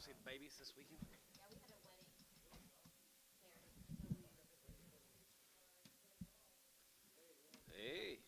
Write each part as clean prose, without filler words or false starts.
see the babies this weekend? Hey.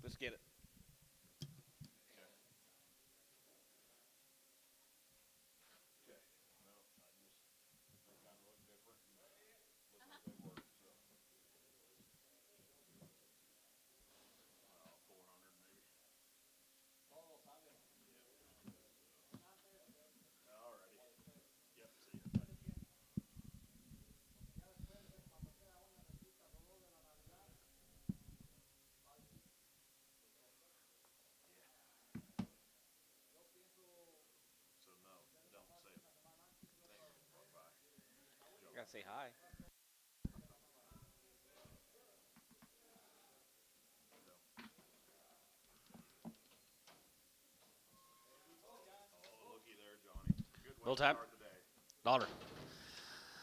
Let's get it. I gotta say hi. Roll time. Dollar.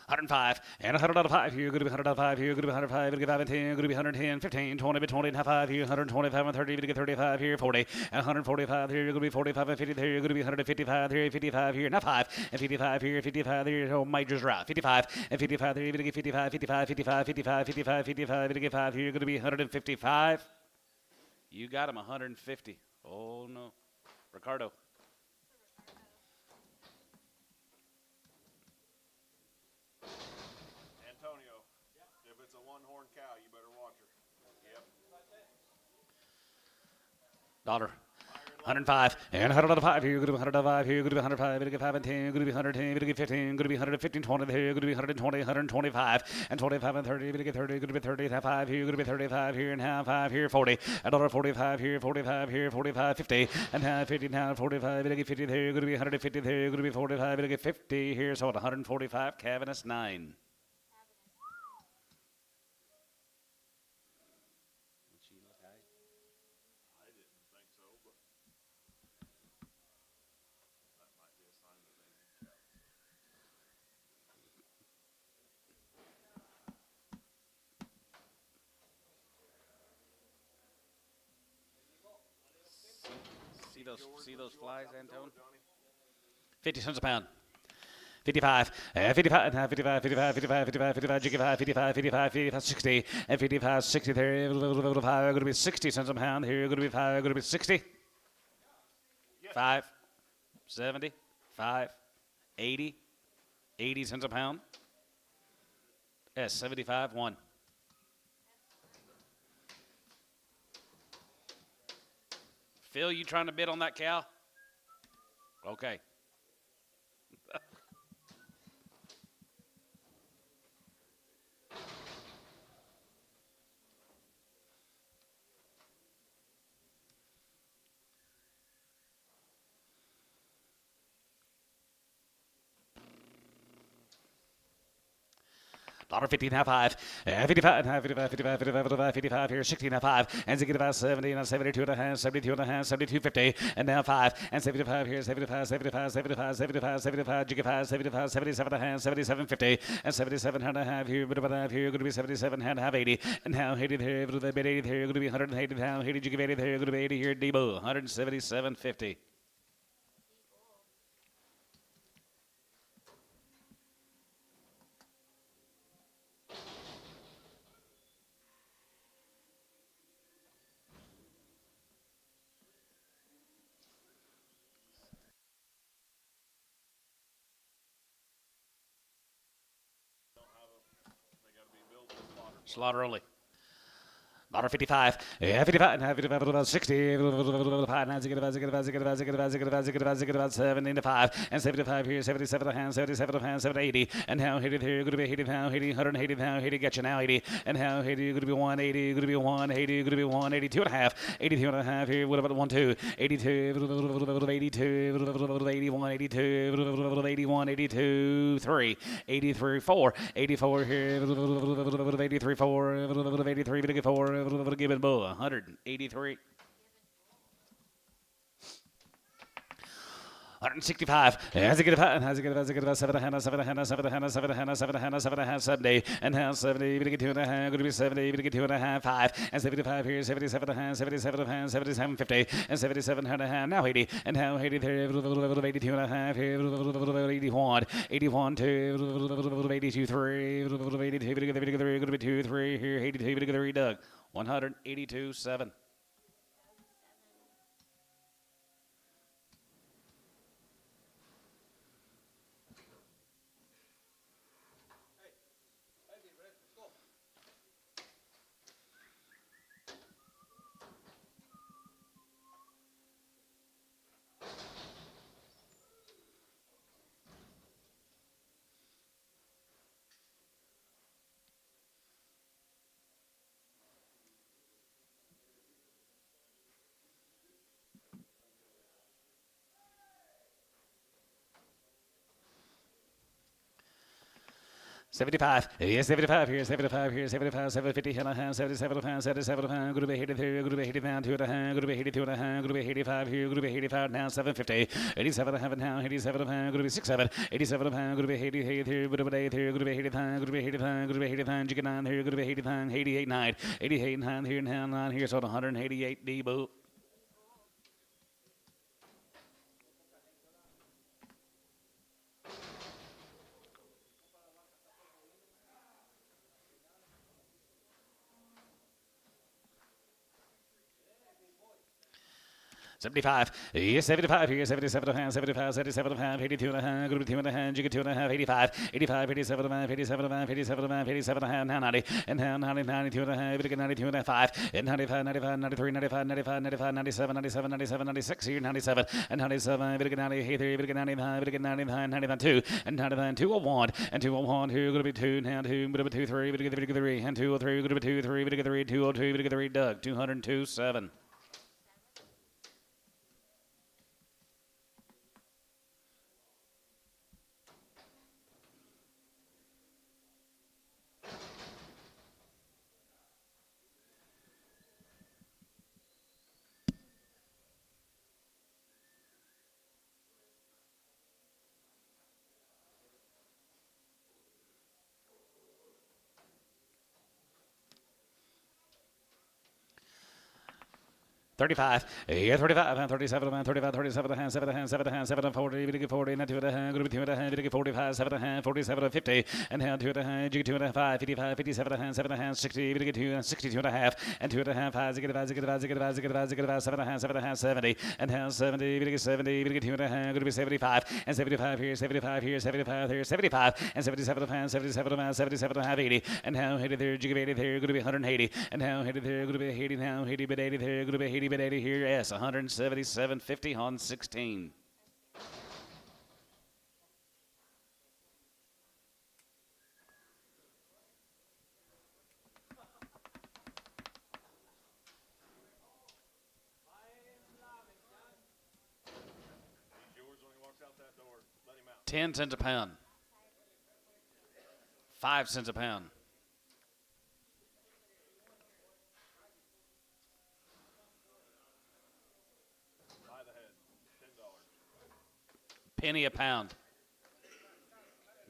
105 and 100 out of 5 here. Good to be 100 out of 5 here. Good to be 105. Good to be 5 and 10. Good to be 110, 15, 20, but 20 and a half 5 here. 125 and 30. Good to get 35 here. 40 and 145 here. Good to be 45 and 50 here. Good to be 155 here. 55 here. Not 5 and 55 here. 55 here. Oh, majors right. 55 and 55 here. Good to get 55, 55, 55, 55, 55, 55. Good to get 5 here. Good to be 155. You got him 150. Oh no, Ricardo. Antonio, if it's a one-horn cow, you better watch her. Yep. Dollar. 105 and 100 out of 5 here. Good to be 100 out of 5 here. Good to be 105. Good to get 5 and 10. Good to be 110. Good to get 15. Good to be 115, 20 here. Good to be 120, 125 and 25 and 30. Good to get 30. Good to be 30 and half 5 here. Good to be 35 here and half 5 here. 40 and dollar 45 here. 45 here. 45, 50 and half 50 now. 45. Good to get 50 here. Good to be 150 there. Good to be 45. Good to get 50 here. So at 145, Cavaness 9. I didn't think so, but those flies, Antone? 50 cents a pound. 55, 55, 55, 55, 55, 55, 55, 55, 55, 55, 60, and 55, 60 there. Going to be 60 cents a pound here. Going to be 5, going to be 60. 5, 70, 5, 80, 80 cents a pound. Yes, 75, 1. Phil, you trying to bid on that cow? Okay. $1.50 now 5, 55, 55, 55, 55, 55 here, 60 now 5, and 65, 70, and 72 and a half, 72 and a half, 72.50, and now 5, and 75 here, 75, 75, 75, 75, 75, 75, 77 and a half, 77.50, and 77 and a half here, but about here, going to be 77 and a half, 80, and now 80 there, a bit 80 there, going to be 180 now, 80, give 80 there, going to be 80 here, Debo, 177.50. Slaughter only. $1.55, 55, 55, 60, 70 to 5, and 75 here, 77 to hand, 77 to hand, 7 to 80, and now hit it here, going to be 80 now, 80, 180 now, 80, get you now, 80, and now 80, going to be 180, going to be 180, going to be 182 and a half, 82 and a half here, what about 1, 2, 82, 82, 81, 82, 81, 82, 3, 83, 4, 84 here, 83, 4, 83, 4, give it 183. 165, has it get about 7 and 70, and now 70, we get 2 and a half, going to be 70, we get 2 and a half, 5, and 75 here, 77 and a half, 77 and a half, 77.50, and 77 and a half, now 80, and now 80 there, 82 and a half here, 81, 81 2, 82 3, 82, going to be 2, 3 here, 82, 3, Doug, 182 7. $75, yes, 75 here, 75 here, 75, 750 and a half, 77 pounds, 77 pounds, going to be 83, going to be 80 pounds, 2 and a half, going to be 82 and a half, going to be 85 here, going to be 85 now, 750, 87 and a half now, 87 pounds, going to be 67, 87 pounds, going to be 80 here, going to be 80 here, going to be 80 pounds, going to be 80 pounds, going to be 80 pounds, chicken 9 here, going to be 80 pounds, 88 9, 88 9 here, now 9 here, so 188 Debo. $75, yes, 75 here, 77 and a half, 75, 77 and a half, 82 and a half, going to be 2 and a half, you get 2 and a half, 85, 85, 87 and a half, 87 and a half, 87 and a half, 87 and a half, now 90, and now 90, 92 and a half, you get 92 and a half, 5, and 95, 95, 93, 95, 95, 95, 97, 97, 97, 96 here, 97, and 97, you get 90, here, you get 95, you get 99, 99, 2, and 99, 201, and 201, here, going to be 2, now 2, going to be 2, 3, you get 3, and 203, going to be 2, 3, you get 3, 202, you get 3, Doug, 202, 7. 35, yeah, 35, and 37, and 35, 37, and 7, and 7, and 7, and 40, we get 40, and 2 and a half, group 2 and a half, we get 45, 7 and a half, 47, and 50, and hand 2 and a half, you get 2 and a half, 5, 55, 57, and 7 and a half, 60, we get 2 and 62 and a half, and 2 and a half, 5, 7 and a half, 7 and a half, 70, and hand 70, we get 70, we get 2 and a half, group 75, and 75 here, 75 here, 75 here, 75, and 77 and 77 and 77 and a half, 80, and how 80 there, you get 80 there, going to be 180, and how 80 there, going to be 80 now, 80 but 80 there, going to be 80 but 80 here, yes, 177.50 on 16. He's yours when he walks out that door. Let him out. 10 cents a pound. 5 cents a pound. By the head. $10. Penny a pound.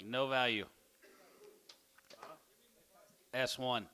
No value. S1.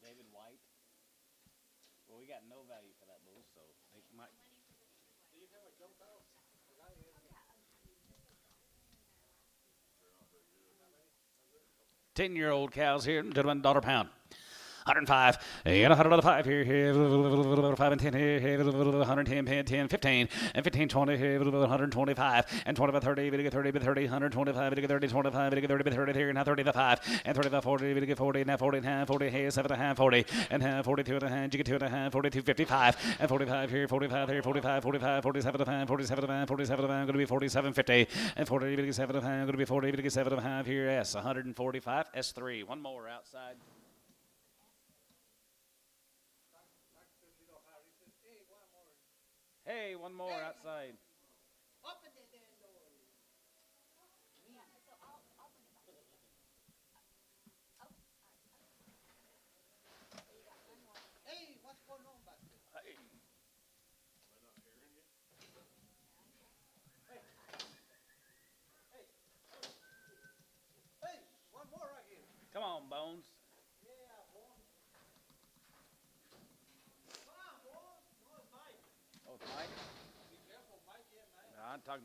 David White. Well, we got no value for that bull, so they might. 10-year-old cows here, gentlemen, $1 pound. 105, and $105 here, 5 and 10 here, 110, 10, 15, and 15, 20 here, 125, and 25, 30, we get 30, 30, 125, we get 30, 25, we get 30, 30 here, now 35, and 35, 40, we get 40, now 40 and a half, 40 here, 7 and a half, 40, and half, 42 and a half, you get 2 and a half, 42, 55, and 45 here, 45 here, 45, 45, 47 and a half, 47 and a half, 47 and a half, going to be 47.50, and 40, we get 7 and a half, going to be 40, we get 7 and a half here, S, 145, S3, one more outside. Hey, one more outside. Open the damn door. Hey, what's going on back there? Hey. Hey, one more right here. Come on, Bones. Yeah, boy. Come on, boy. No, it's Mike. Oh, it's Mike? Be careful, Mike. Yeah, man.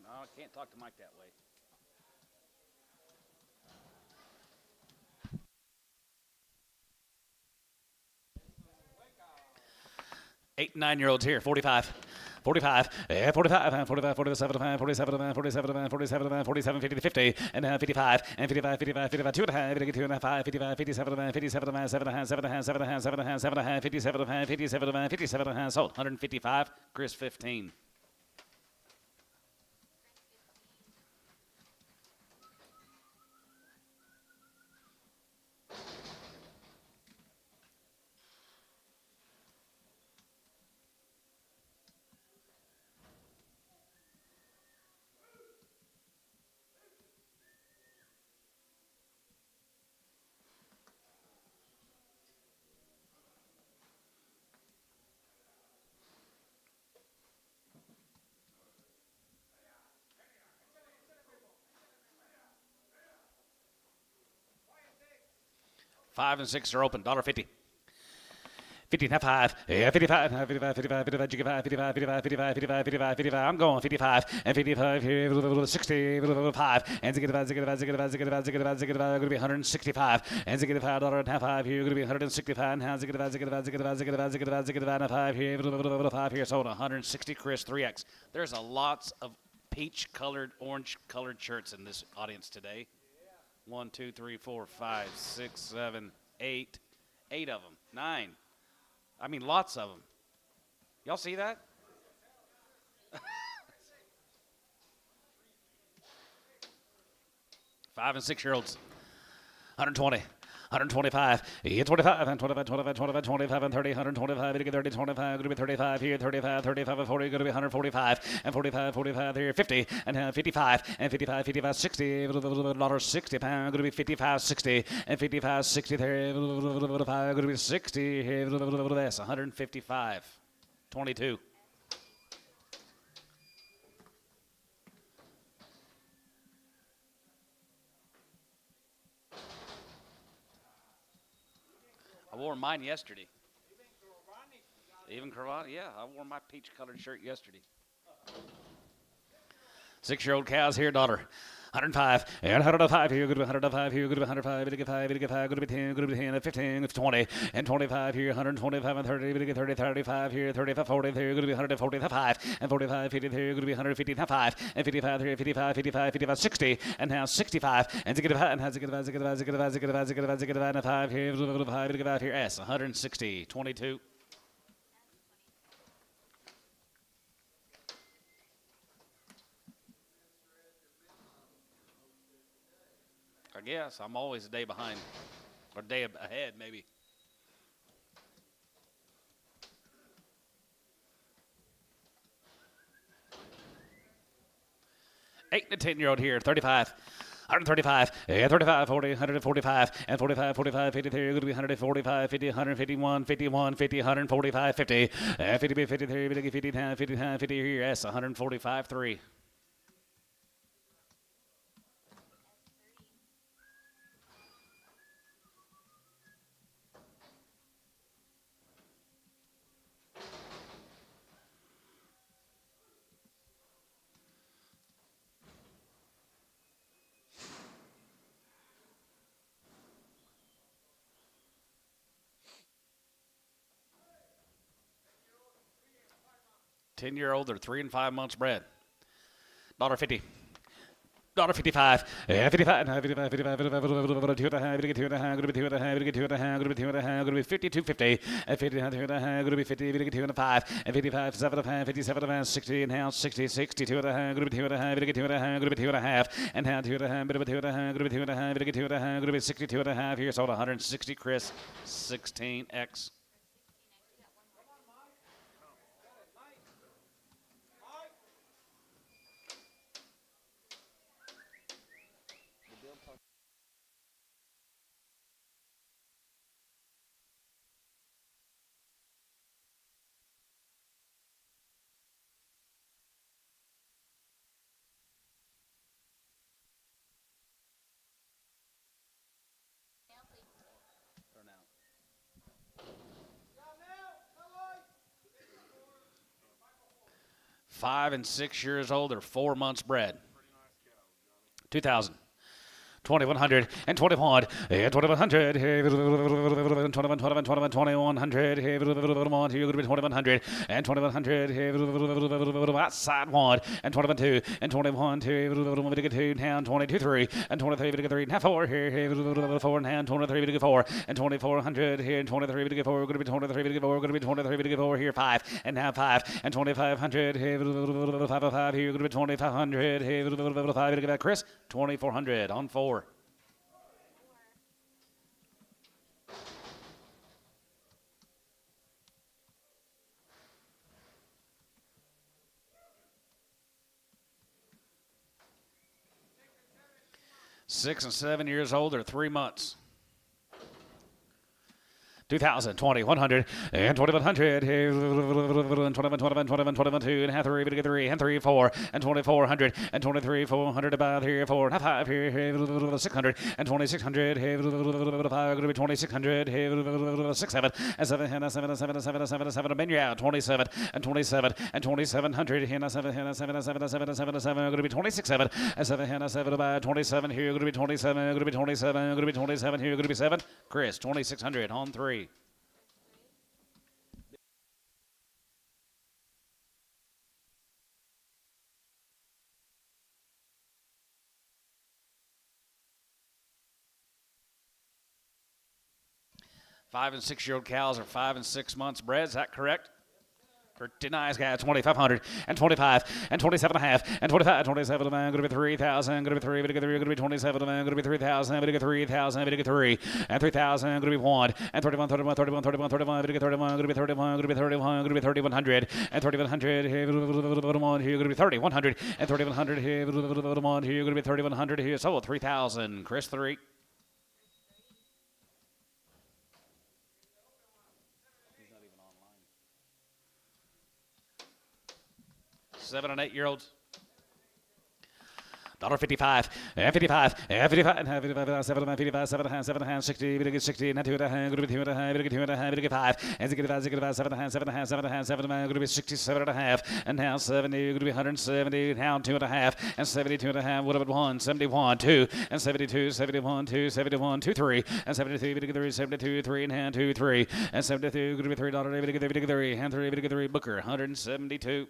No, I can't talk to Mike that way. 8 and 9-year-olds here, 45. 45, 45, 45, 47, 47, 47, 47, 47, 50, 50, and 55, and 55, 55, 55, 2 and a half, 2 and a half, 55, 57, 57, 7 and a half, 7 and a half, 7 and a half, 7 and a half, 7 and a half, 57, 57, 57 and a half, sold, 155, Chris 15. Five and six are open, $1.50. 50, not 5, yeah, 55, 55, 55, 55, 55, 55, 55, 55, 55, 55, I'm going 55, and 55 here, 60, 5, and going to be 165, and $5 here, going to be 165, and $5 here, 5 here, sold 160, Chris, 3X. There's a lots of peach-colored, orange-colored shirts in this audience today. 1, 2, 3, 4, 5, 6, 7, 8, 8 of them, 9. I mean, lots of them. Y'all see that? 5 and 6-year-olds, 120, 125, yeah, 25, and 25, 25, 25, 25, and 30, 125, 30, 25, going to be 35 here, 35, 35, and 40, going to be 145, and 45, 45 here, 50, and 55, and 55, 55, 60, $60 pound, going to be 55, 60, and 55, 60 there, going to be 60 here, that's 155, 22. I wore mine yesterday. Even Carvana? Yeah, I wore my peach-colored shirt yesterday. 6-year-old cows here, daughter. 105, and 105 here, good to be 105 here, good to be 105, good to get 5, good to get 5, good to be 10, good to be 10, 15, 20, and 25 here, 125 and 30, good to get 30, 35 here, 35, 40 here, good to be 145, and 45, 50 here, good to be 155, and 55 here, 55, 55, 55, 60, and now 65, and to get 5, and has to get 5, to get 5, to get 5, to get 5, to get 5, to get 5, and 5 here, 5, to get 5 here, S, 160, 22. I guess I'm always a day behind, or a day ahead, maybe. 8 and 10-year-old here, 35. 135, yeah, 35, 40, 145, and 45, 45, 50, there, going to be 145, 50, 151, 51, 50, 145, 50, 50, 53, 50, 50, 50, 50 here, yes, 145, 3. $10-year-old or 3 and 5 months bred. $50. $55, yeah, 55, 55, 55, 55, 2 and a half, 2 and a half, going to be 2 and a half, 2 and a half, going to be 2 and a half, going to be 52, 50, and 50, 2 and a half, going to be 50, 2 and a 5, and 55, 7 and a half, 57 and a half, 60 and a half, 60, 62 and a half, going to be 2 and a half, 2 and a half, going to be 2 and a half, and now 2 and a half, bit of a 2 and a half, going to be 2 and a half, 2 and a half, going to be 62 and a half here, sold 160, Chris, 16X. Five and 6 years old or 4 months bred. 2,000. 2,100 and 21, and 2,100, 21, 21, 21, 2,100, here, going to be 2,100, and 2,100, outside one, and 21, 2, and 21, 2, 2, down, 22, 3, and 23, 3, now 4, here, 4, and 23, 4, and 2,400, here, and 23, 4, going to be 23, 4, going to be 23, 4, here, 5, and now 5, and 2,500, here, 5, 5, here, going to be 2,500, here, 5, Chris, 2,400 on 4. Six and 7 years old or 3 months. 2,000, 20, 100, and 2,100, and 21, 21, 21, 21, 2, and half 3, 3, and 3, 4, and 2,400, and 23, 400, about here, 4, and half 5, here, 600, and 2,600, 5, going to be 2,600, 6, 7, and 7, and 7, and 7, and 7, and 7, and 7, and Ben, you're out, 27, and 27, and 2,700, and 7, and 7, and 7, and 7, and 7, and 7, going to be 26, 7, and 7, and 7, about 27, here, going to be 27, going to be 27, going to be 27, here, going to be 7, Chris, 2,600 on 3. Five and 6 year old cows are 5 and 6 months bred. Is that correct? Denies gas 2,500 and 25 and 27 and a half and 25, 27 a man, going to be 3,000, going to be 3, going to be 27 a man, going to be 3,000, going to be 3,000, going to be 3 and 3,000, going to be 1 and 31, 31, 31, 31, 31, going to be 31, going to be 31, going to be 31, going to be 3,100 and 3,100 here, going to be 3,100 and 3,100 here, going to be 3,100 here. So 3,000, Chris 3. 7 and 8 year olds. $1.55 and 55 and 55 and 55 7 and 55 7 and 7 60 we get 60 and 2 and a half going to be 2 and a half we get 2 and a half we get 5 and 5 7 and 7 and 7 and 7 going to be 67 and a half and now 70 going to be 170 now 2 and a half and 72 and a half what about 1 71 2 and 72 71 2 71 2 3 and 73 we get 3 72 3 and hand 2 3 and 72 going to be $3 we get 3 and 3 we get 3 Booker 172.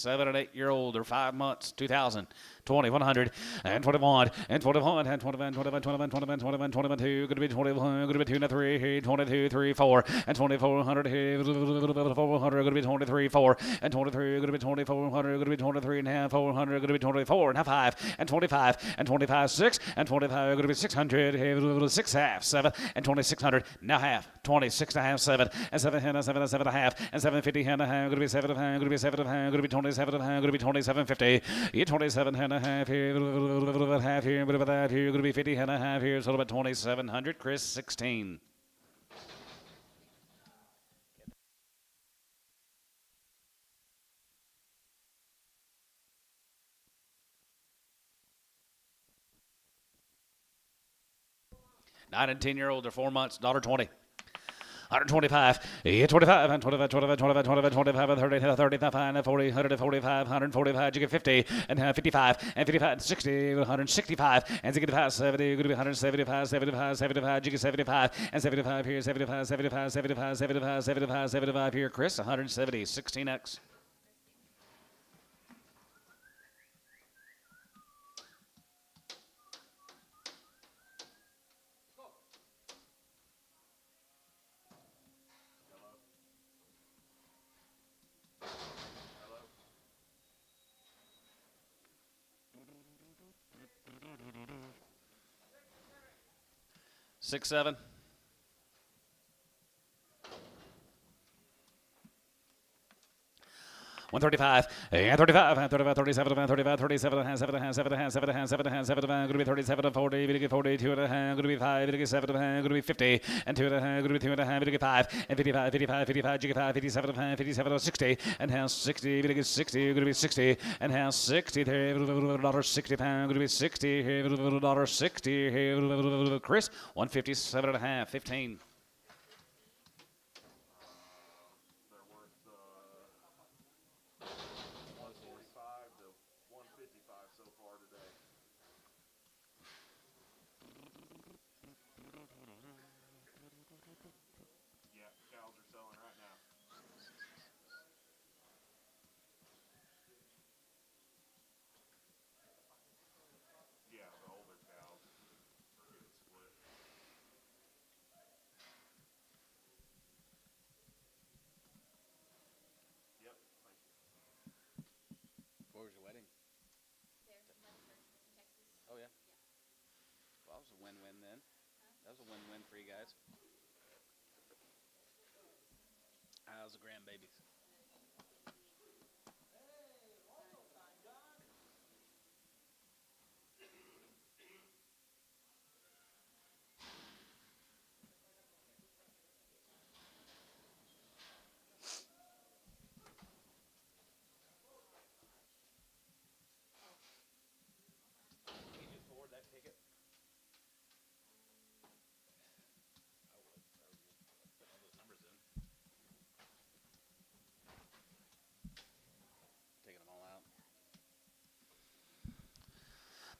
7 and 8 year old or 5 months, 2,000, 20, 100, and 21, and 21, and 21, 21, 21, 21, 21, 22, going to be 21, going to be 2 and 3, 22, 3, 4, and 2,400, 400, going to be 23, 4, and 23, going to be 2,400, going to be 23 and a half, 400, going to be 24 and a half, 5, and 25, and 25, 6, and 25, going to be 600, 6 half, 7, and 2,600, now half, 26 and a half, 7, and 7 and 7 and 7 and a half, and 750 and a half, going to be 7 and a half, going to be 7 and a half, going to be 27 and a half, going to be 2750, 27 and a half here, half here, but about that here, going to be 50 and a half here, so about 2,700, Chris 16. Nine and 10 year olds are 4 months, $1.20. 125, 25, and 25, 25, 25, 25, 25, and 30, 35, and 40, 145, 145, you get 50, and 55, and 55, and 60, 165, and 65, 70, you're going to be 175, 75, 75, you get 75, and 75 here, 75, 75, 75, 75, 75, 75 here, Chris, 170, 16X. Six, 7. 135, and 35, and 35, 37, and 35, 37, and 7, and 7, and 7, and 7, and 7, and going to be 37, and 40, we get 42, and a half, going to be 5, we get 7, and going to be 50, and 2, and a half, going to be 2, and a half, we get 5, and 55, 55, 55, you get 5, 57, and 57, 60, and half 60, we get 60, going to be 60, and half 60, there, $60, going to be 60, here, $60, here, Chris, 157 and a half, 15. Where was your wedding? Oh, yeah? Well, that was a win-win then. That was a win-win for you guys. How's the grandbabies?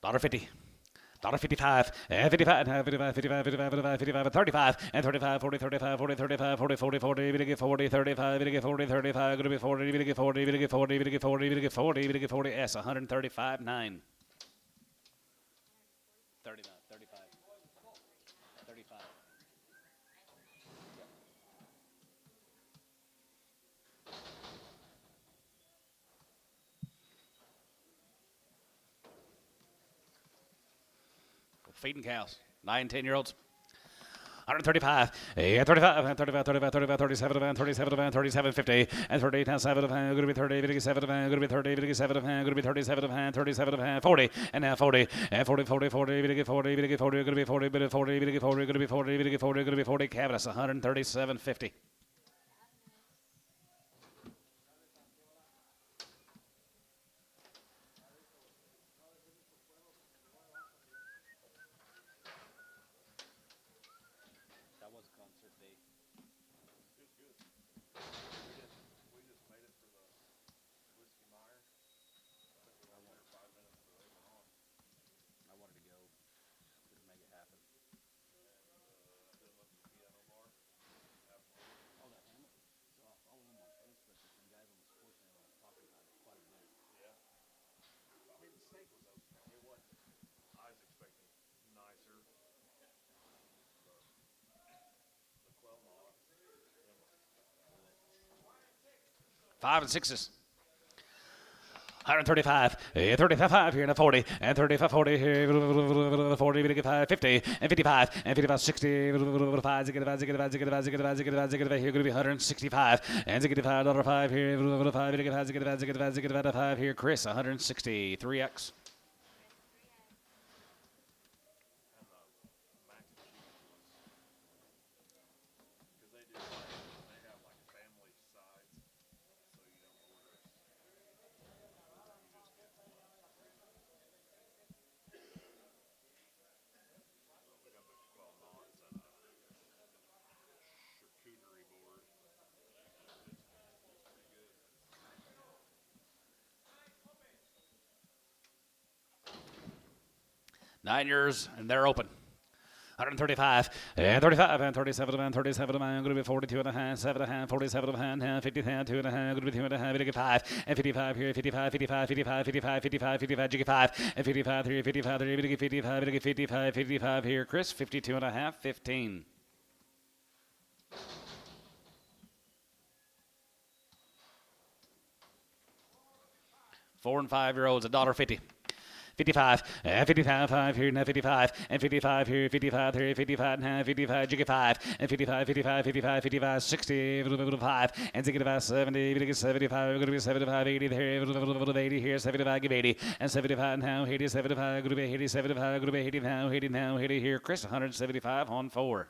$1.50. $1.55, and 55, and 55, 55, 55, 55, 55, and 35, and 35, 40, 35, 40, 35, 40, 40, 40, we get 40, 35, we get 40, 35, going to be 40, we get 40, we get 40, we get 40, we get 40, we get 40, S, 135, 9. 39, 35, 35. feeding cows. 9, 10-year-olds. 135, 35, 35, 35, 35, 37, 37, 37, 50, and 38, now 7, going to be 30, 57, going to be 30, 57, going to be 37, 37, 40, and now 40, and 40, 40, 40, 40, 40, 40, going to be 40, 40, 40, going to be 40, 40, 40, going to be 40, Cavus, 137, 50. That was a concert day. It was good. We just made it for the Whiskey Meyer. I think we were on there 5 minutes before they went on. I wanted to go. Couldn't make it happen. Didn't look at the piano bar. Absolutely. Oh, that Hamlet. So I follow him on Facebook. There's some guys on the sports channel talking about it quite a bit. Yeah. I mean, the steak was okay. It wasn't. I was expecting nicer. The quail knot. 5 and 6s. 135, 35 here, and a 40, and 35, 40 here, 40, 55, 50, and 55, and 55, 60, 5, here, going to be 165, and $5 here, 5 here, Chris, 160, 3X. Because they have like family sides, so you don't order. We got the quail knots and a charcuterie board. It's pretty good. 9 years, and they're open. 135, and 35, and 37, and 37, and going to be 42 and a half, 7 and a half, 47 and a half, 50, 2 and a half, going to be 2 and a half, 55, and 55 here, 55, 55, 55, 55, 55, 55, 55, and 55 here, 55 here, 55, 55, 55 here, Chris, 52 and a half, 15. Four and 5-year-olds, $1.50. 55, and 55, 5 here, now 55, and 55 here, 55 here, 55 and a half, 55, jiggy 5, and 55, 55, 55, 55, 60, 5, and 65, 70, 75, going to be 75, 80 here, 80 here, 75, give 80, and 75 now, 80, 75, going to be 80, 75, going to be 80 now, 80 now, 80 here, Chris, 175 on 4.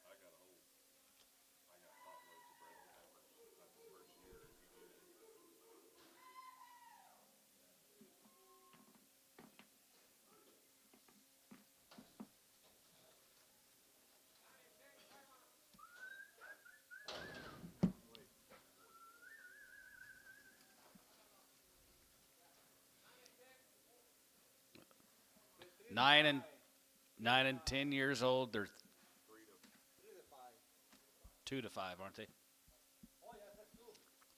I got potloads of bread and heifers. That's the first year he did it. Nine and 10 years old. They're 2 to 5, aren't they?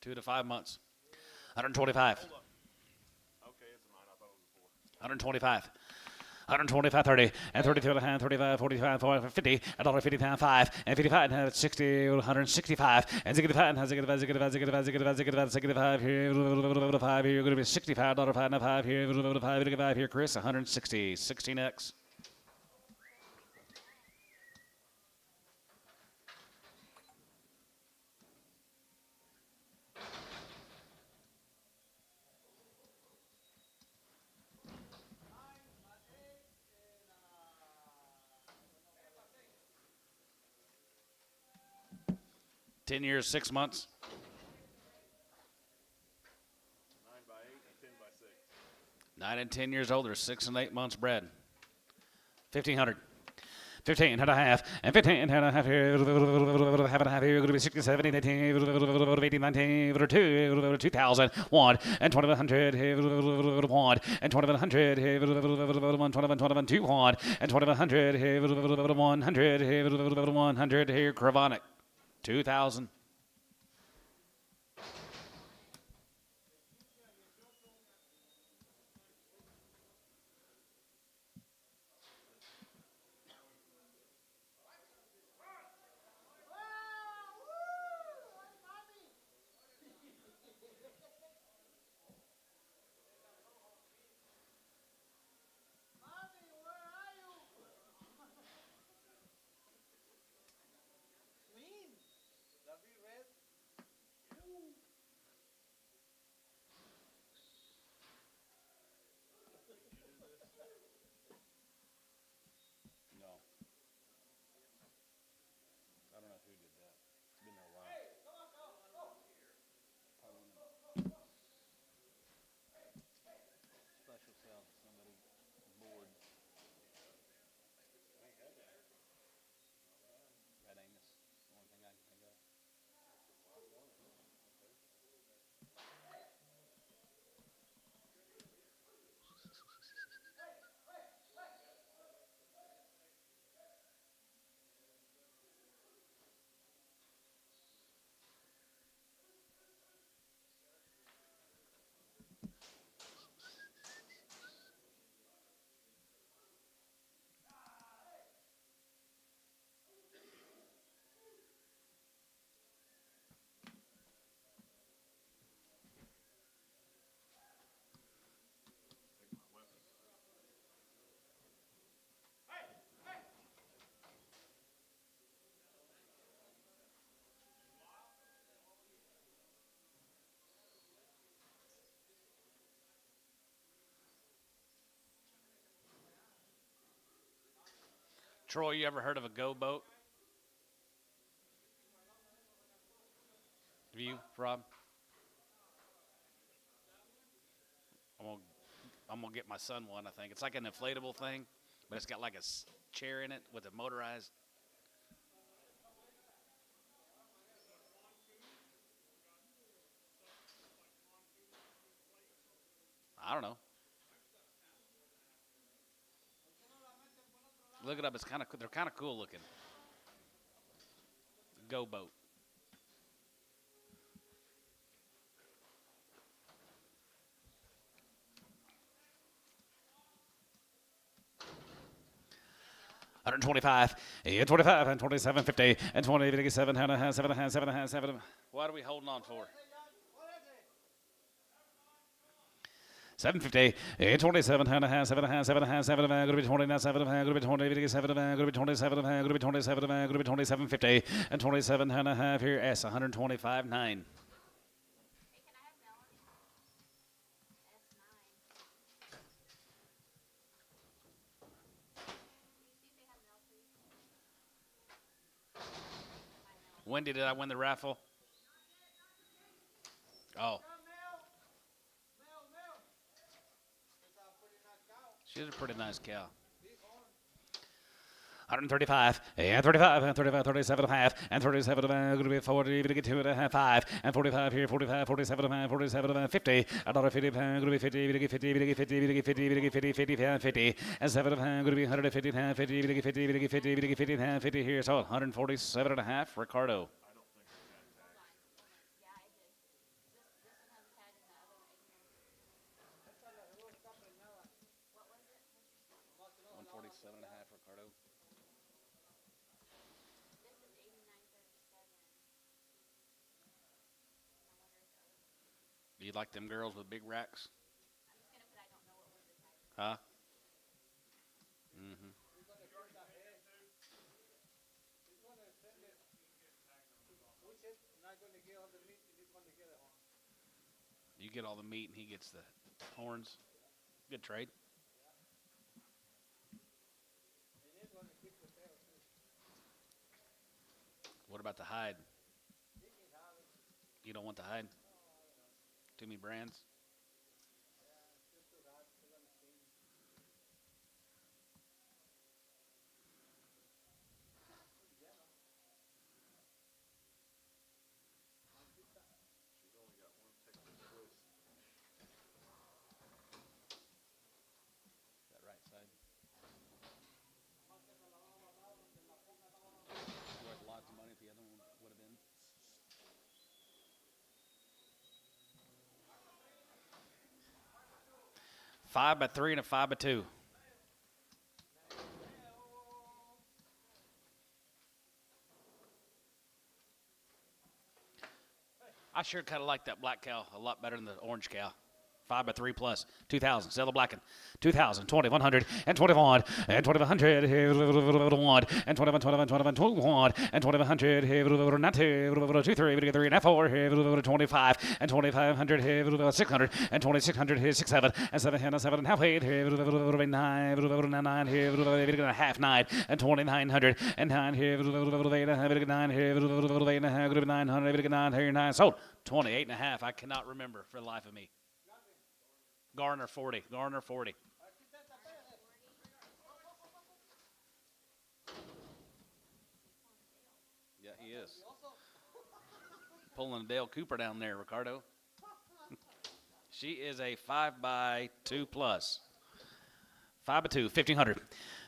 2 to 5 months. 125. Okay, it's a 9. I thought it was a 4. 125. 125, 30, and 32 and a half, 35, 45, 45, 50, $1.50 down 5, and 55, and 60, 165, and 65, and 65 here, 5 here, you're going to be $65, 5 and 5 here, 5 here, Chris, 160, 16X. 10 years, 6 months. 9 by 8 and 10 by 6. 9 and 10 years old. They're 6 and 8 months bred. 1,500. 15 and a half, and 15 and a half here, half and a half here, going to be 60, 70, 18, 18, 19, 2, 2,000, 1, and 2,100 here, 1, and 2,100 here, 1, 21, 2, 1, and 2,100 here, 100 here, 100 here, Cravonic, 2,000. Mommy, where are you? Mean. The big red. No. I don't know who did that. It's been there a while. Special sale. Somebody bored. Red Amos. The only thing I can think of. Troy, you ever heard of a go boat? Have you, Rob? I'm gonna get my son one. I think it's like an inflatable thing, but it's got like a chair in it with a motorized. I don't know. Look it up. It's kind of they're kind of cool looking. Go boat. $125, and 25, and 27.50, and 20, 7 and a half, 7 and a half, 7 and a half, 7. What are we holding on for? What is it? 750, 27 and a half, 7 and a half, 7 and a half, 7 going to be 29, 7 going to be 20, 7 going to be 27, going to be 27, going to be 27.50, and 27 and a half here. S 125.9. Wendy, did I win the raffle? Oh, Mel. It's a pretty nice cow. she's a pretty nice cow. Big horn. 135, and 35, and 35, 37 and a half, and 37 going to be 40, going to get 2 and a half, 5, and 45 here, 45, 47 and a half, 47 and a half, 50, $1.50, going to be 50, going to get 50, going to get 50, going to get 50, going to get 50, 50, 50, and 7 and a half, going to be 150, 50, going to get 50, going to get 50, going to get 50, 50 here, so 147 and a half, Ricardo. Esta la debo está preñada. 147 and a half, Ricardo. Do you like them girls with big racks? Huh? Mm-hmm. He's gonna send the head. He's gonna send it. Which is not gonna get all the meat and he's gonna get it on. You get all the meat and he gets the horns. Good trade. And he's gonna keep the tail too. What about the hide? You don't want the hide? Too many brands? She's only got one Texas twist. That right side. Worth lots of money if the other one would have been. Five by 3 and a 5 by 2. I sure kind of like that black cow a lot better than the orange cow. 5 by 3 plus 2,000. Sell the blacken. 2,000, 2,100, and 21, and 2,100, and 21, 21, 21, 21, and 2,100, not 2, 3, 3, and 4, 25, and 2,500, 600, and 2,600, 6, 7, and 7, 7, and half 8, 9, 9, half 9, and 2,900, and 9, 9, 9, sold. 28 and a half. I cannot remember for the life of me. Garner 40. Garner 40. Yeah, he is. Pulling Dale Cooper down there, Ricardo. She is a 5 by 2 plus. 5 by 2, 1,500.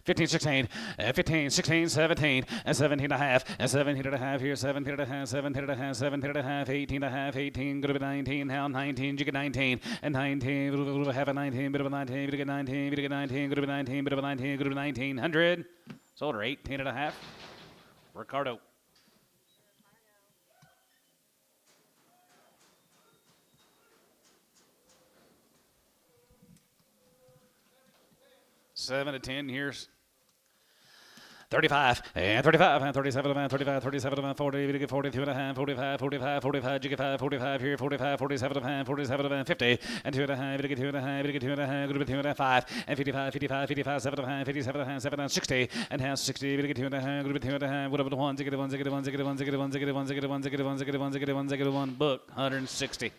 15, 16, 15, 16, 17, and 17 and a half, and 17 and a half here, 17 and a half, 17 and a half, 17 and a half, 18 and a half, 18, good to be 19, now 19, you get 19, and 19, have a 19, bit of a 19, bit of a 19, bit of a 19, good to be 19, bit of a 19, good to be 1900, sold her 18 and a half, Ricardo. Seven to 10 years. 35, and 35, and 37, and 35, 37, and 40, you get 42 and a half, 45, 45, 45, you get 5, 45 here, 45, 47 and 47 and 50, and 2 and a half, you get 2 and a half, you get 2 and a half, good to be 2 and a half, 5, and 55, 55, 55, 7 and a half, 57 and a half, 7 and 60, and half 60, you get 2 and a half, good to be 2 and a half, whatever the ones, you get the ones, you get the ones, you get the ones, you get the ones, you get the ones, you get the ones, you get the ones, you get the ones, you get the ones, you get the one book, 160.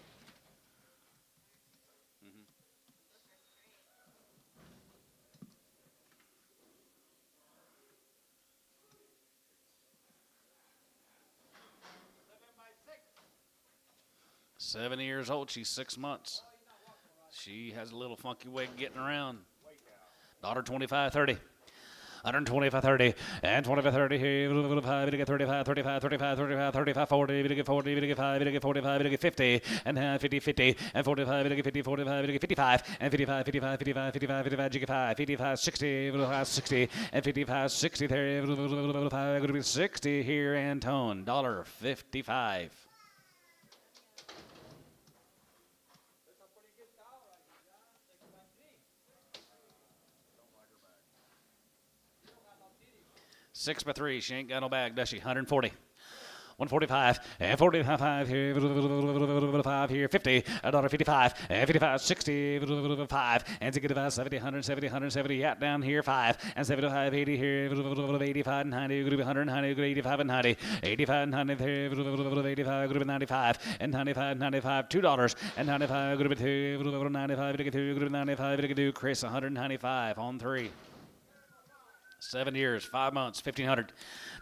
Seven years old. She's 6 months. She has a little funky way of getting around. Daughter 25, 30. 125, 30, and 25, 30, here, 5, 35, 35, 35, 35, 35, 40, 40, 5, 45, 50, and 50, 50, and 45, 50, 45, 55, and 55, 55, 55, 55, 55, 55, 60, 60, and 55, 60, there, 5, 60 here, Antone, $1.55. Six by 3. She ain't got no bag, does she? 140. 145, and 45 here, 5 here, 50, $1.55, and 55, 60, 5, and 65, 70, 170, 170, yeah, down here, 5, and 75, 80 here, 85, 90, 190, 85, and 90, 85, 90, 85, 95, and 95, 95, $2, and 95, 2, 95, 2, 95, 2, Chris, 195 on 3. 7 years, 5 months, 1,500,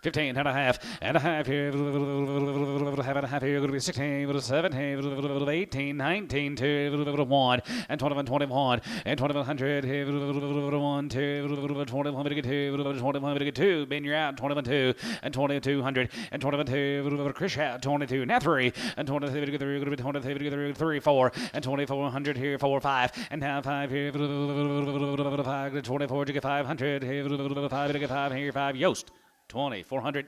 15 and a half here, half and a half here, going to be 16, 17, 18, 19, 2, 1, and 21, 21, and 2,100 here, 1, 2, 21, 2, 21, 2, Ben, you're out, 21, 2, and 2,200, and 21, 2, Chris out, 22, now 3, and 23, going to be 23, 3, 4, and 2,400 here, 4, 5, and now 5 here, 5, 24, you get 500 here, 5, you get 5 here, 5, Yost. 2,400.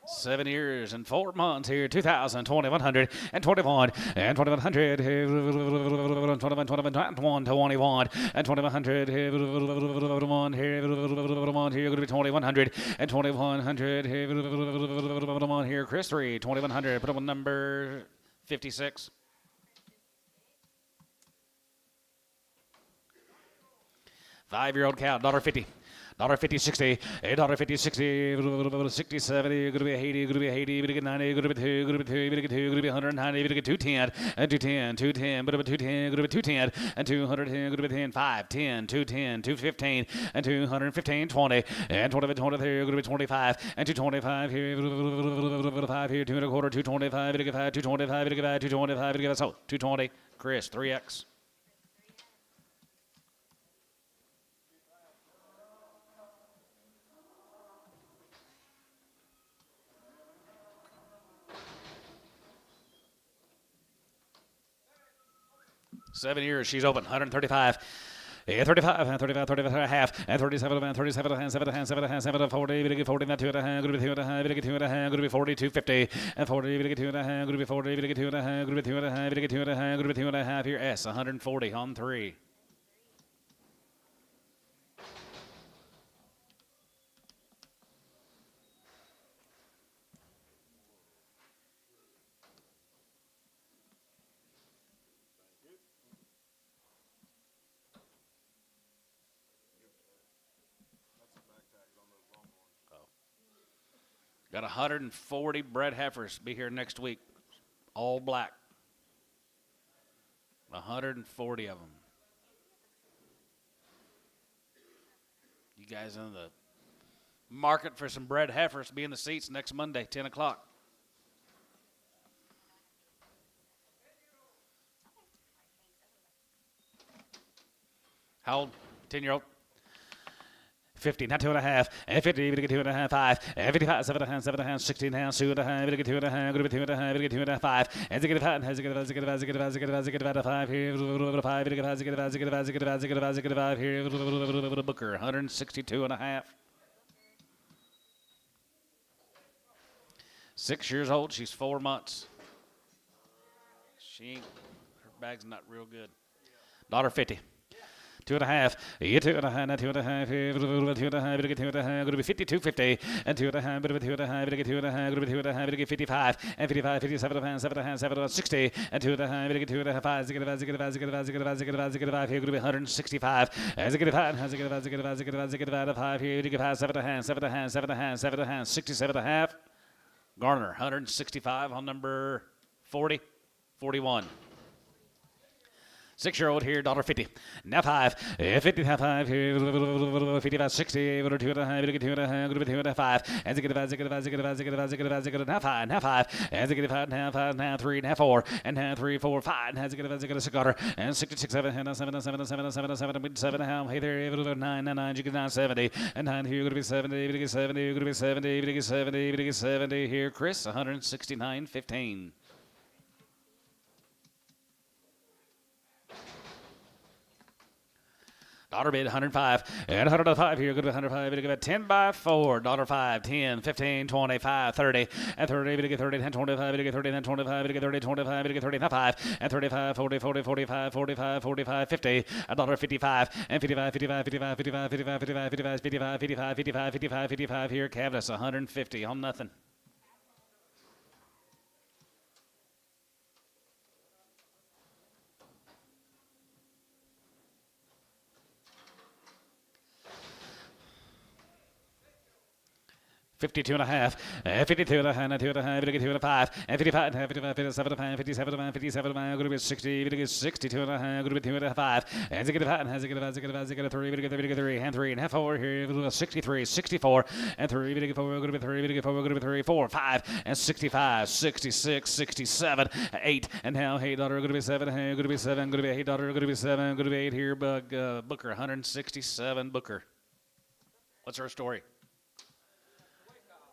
Seven years and 4 months here, 2,000, 2,100, and 21, and 2,100, 21, 21, and 2,100, 1 here, 1 here, going to be 2,100, and 2,100, here, Chris 3, 2,100, put up a number 56. 5-year-old cow, $1.50. $50, 60, $50, 60, 60, 70, gonna be 80, gonna be 80, gonna get 90, gonna be 2, gonna be 2, gonna get 2, gonna be 190, gonna get 210, and 210, 210, gonna be 210, gonna be 210, and 210, gonna be 10, 5, 10, 210, 215, and 215, 20, and 20, 23, gonna be 25, and 225 here, 5 here, 2 and a quarter, 225, gonna get 5, 225, gonna get 5, 225, gonna get so 220, Chris, 3X. Seven years, she's open, 135. 35, 35, 35 and a half, and 37, 37 and 7, 7, 7, 40, 40, 2 and a half, going to be 2 and a half, 2 and a half, going to be 42, 50, and 40, 2 and a half, going to be 40, 2 and a half, going to be 2 and a half, 2 and a half, going to be 2 and a half here, S, 140 on 3. Got 140 bred heifers be here next week, all black. 140 of them. You guys in the market for some bred heifers? Be in the seats next Monday, 10 o'clock. How old? 10-year-old. 50, not 2 and a half, and 50, we get 2 and a half, 5, and 55, 7 and a half, 7 and a half, 16 and a half, 2 and a half, we get 2 and a half, going to be 2 and a half, we get 2 and a half, 5, and 5, has a good 5 here, 5, we get 5 here, Booker, 162 and a half. 6 years old, she's 4 months. Her bag's not real good. $50. 2 and a half, you 2 and a half, 2 and a half, 2 and a half, we get 2 and a half, going to be 52, 50, and 2 and a half, 2 and a half, we get 2 and a half, going to be 2 and a half, we get 55, and 55, 57 and a half, 7 and a half, 7 and 60, and 2 and a half, we get 2 and a half, 5, here, going to be 165, as a get 5, has a get 5, a 5 here, you get 5, 7 and a half, 7 and a half, 7 and a half, 7 and a half, 67 and a half, Garner, 165 on number 40, 41. 6-year-old here, $50. Now 5, 55 here, 55, 60, 2 and a half, 2 and a half, 2 and a half, 5, and get 5, now 5, now 5, and get 5, now 5, now 3, now 4, and now 3, 4, 5, and get a cigar, and 66, 7, and 7, 7, 7, 7, 7, 7, now, hey there, 9, 9, you get 9, 70, and 9 here, going to be 70, you get 70, you're going to be 70, you get 70, you get 70 here, Chris, 169, 15. $bid 105 and 105 here. Good 105. We get 10 by 4. $5, 10, 15, 25, 30, and 30. We get 30, and 25. We get 30, and 25. We get 30, 25. We get 30, and 5, and 35, 40, 40, 45, 45, 45, 50. $55 and 55, 55, 55, 55, 55, 55, 55, 55, 55, 55, 55, 55 here. Cavness 150 on nothing. $52 and a half, 52 and a half, 2 and a half, 2 and a 5, and 55 and a half, 55, 57 and a half, 57 and a half, 57 and a half, going to be 60, going to get 62 and a half, going to be 2 and a 5, and get a 5, and has a get a 5, get a 3, get a 3, and 3 and a half over here, 63, 64, and 3, get 4, going to be 3, get 4, going to be 3, 4, 5, and 65, 66, 67, 8, and now $8, going to be 7, going to be 7, going to be $8, going to be 7, going to be 8 here, Booker, 167, Booker. What's her story?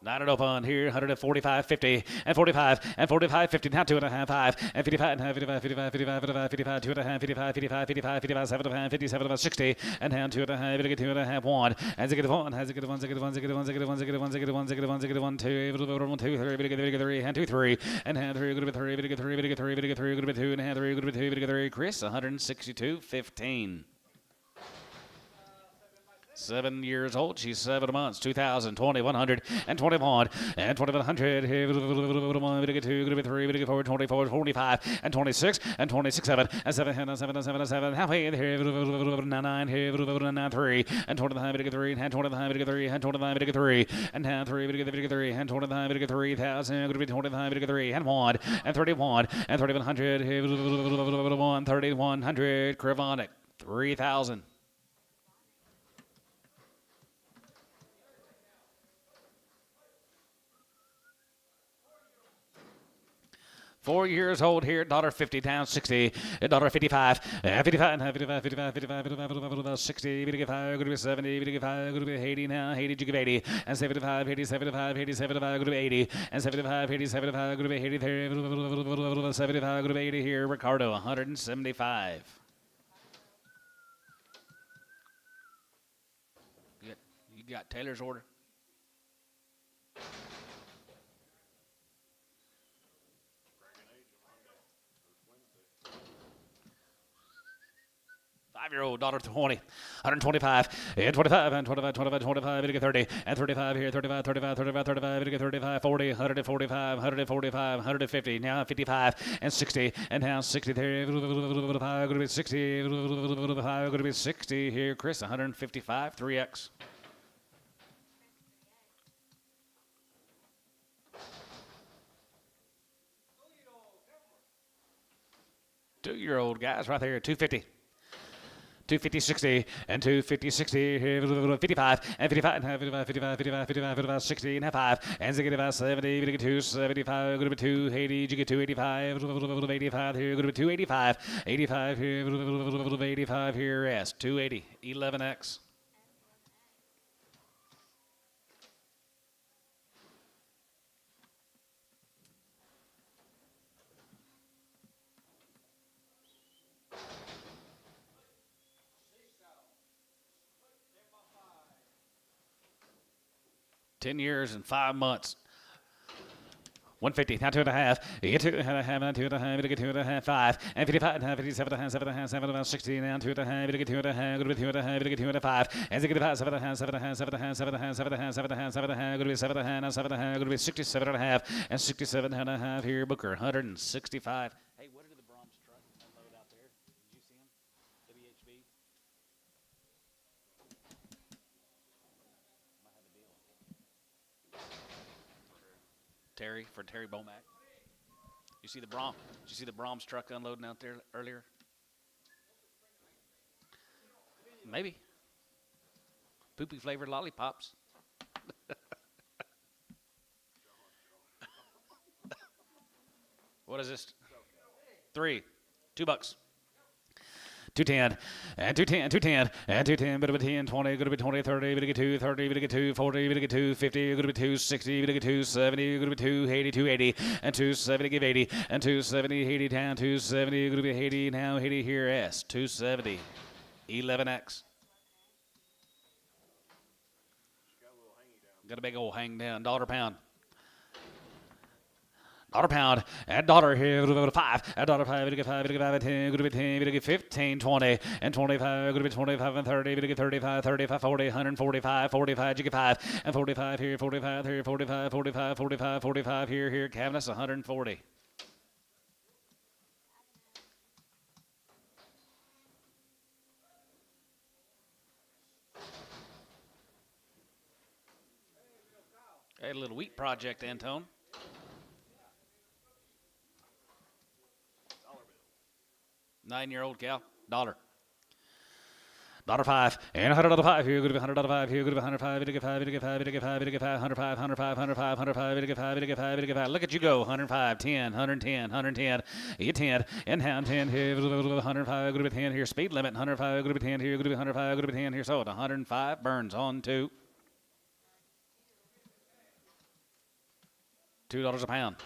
9 and open here, 145, 50, and 45, and 45, 50, now 2 and a half, 5, and 55, and 55, 55, 55, 55, 55, 2 and a half, 55, 55, 55, 55, 7 and a half, 57 and a half, 60, and down 2 and a half, get 2 and a half, 1, and get 1, has get 1, get 1, get 1, get 1, get 1, get 1, get 1, get 1, 2, 2, 3, get 3, and 2, 3, and hand 3, go to 3, get 3, get 3, get 3, go to 2, and hand 3, go to 2, get 3, Chris, 162, 15. 7 years old. She's 7 months. 2,000, 2,100, and 21, and 2,100. Here, we get 2, we get 3, we get 4, 24, 45, and 26, and 26, 7, and 7, and 7, and 7, and 7. Halfway here, 9, here, 9, 3, and 29, we get 3, and 29, we get 3, and 29, we get 3, and 3, we get 3, and 29, we get 3,000, 29, we get 3, and 1, and 31, and 3,100, here, 3,100. Cravonic, 3,000. 4 years old here, $1.50 down, 60, $1.55, 55, 55, 55, 55, 60, we get 5, go to 70, we get 5, go to 80 now, 80, you give 80, and 75, 80, 75, 80, 75, go to 80, and 75, 80, 75, go to 80, 75, go to 80 here, Ricardo, 175. You got Taylor's order? Five-year-old, $1.20, 125, and 25, and 25, 25, 25, we get 30, and 35 here, 35, 35, 35, 35, we get 35, 40, 145, 145, 150, now 55, and 60, and now 60 there, going to be 60, going to be 60 here, Chris, 155, 3X. Two-year-old guys right there, 250. 250, 60, and 250, 60, 55, and 55, and 55, 55, 55, 55, 55, 60, and 5, and 65, 70, you get 275, go to 280, you get 285, 85 here, go to 285, 85 here, 85 here, S, 280, 11X. $10 years and 5 months. 150, now 2.5, you get 2.5, now 2.5, you get 2.5, 5, and 55, now 57, 7.5, 7, 60, now 2.5, you get 2.5, go to 2.5, you get 2.5, and 65, 7.5, 7.5, 7.5, 7.5, 7.5, 7.5, 7.5, go to 7.5, now 7.5, go to 67.5, and 67.5 here, Booker, 165. Hey, what did the Brahms truck unload out there? Did you see him? WHB? Terry Bomack. You see the Did you see the Brahms truck unloading out there earlier? Maybe. Poopy flavored lollipops. What is this? 3, $2. 210, and 210, 210, and 210, bit of a 10, 20, going to be 20, 30, bit of 2, 30, bit of 2, 40, bit of 2, 50, going to be 260, bit of 270, going to be 280, 280, and 270, give 80, and 270, 80 down, 270, going to be 80, now 80 here, S, 270, 11X. Got a big old hang down, $1 pound. $1 and $1 here, $5, and $5, we get 5, we get 5, and 10, going to be 10, we get 15, 20, and 25, going to be 25, and 30, we get 35, 35, 40, 145, 45, you get 5, and 45 here, 45 here, 45, 45, 45, 45 here, Cavness, 140. Hey, a little wheat project, Antone. $9-year-old cow, $1. $5 and $100 here, good to be $100 here, good to be $105, we get 5, we get 5, we get 5, we get 5, $105, $105, $105, $105, we get 5, we get 5, we get 5. Look at you go, $105, 10, $110, $110, you get 10, and down 10 here, $105, good to be 10 here, speed limit, $105, good to be 10 here, good to be $105, good to be 10 here, so $105, Burns on to $2 a pound,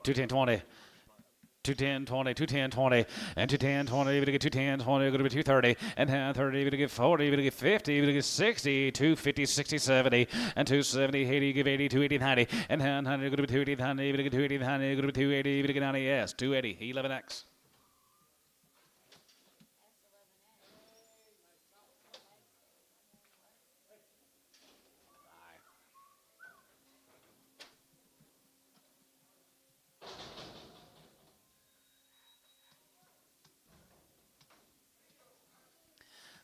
210.20. 210, 20, 210, 20, and 210, 20, we're going to get 210, 20, we're going to be 230, and 30, we're going to get 40, we're going to get 50, we're going to get 60, 250, 60, 70, and 270, 80, give 80, 280, 90, and 100, we're going to be 280, 90, we're going to get 280, 90, we're going to be 280, we're going to get 90, yes, 280, 11X.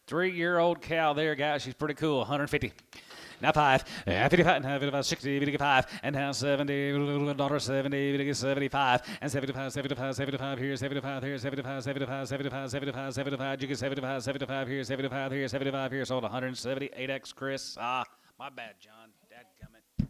3-year-old cow there, guys. She's pretty cool. 150. Now 5, 55, now 55, 60, 55, and now 70, $70, 75, and 75, 75, 75 here, 75 here, 75, 75, 75, 75, 75, you get 75, 75 here, 75 here, 75 here, sold 178X, Chris. My bad, John. Dadgummit.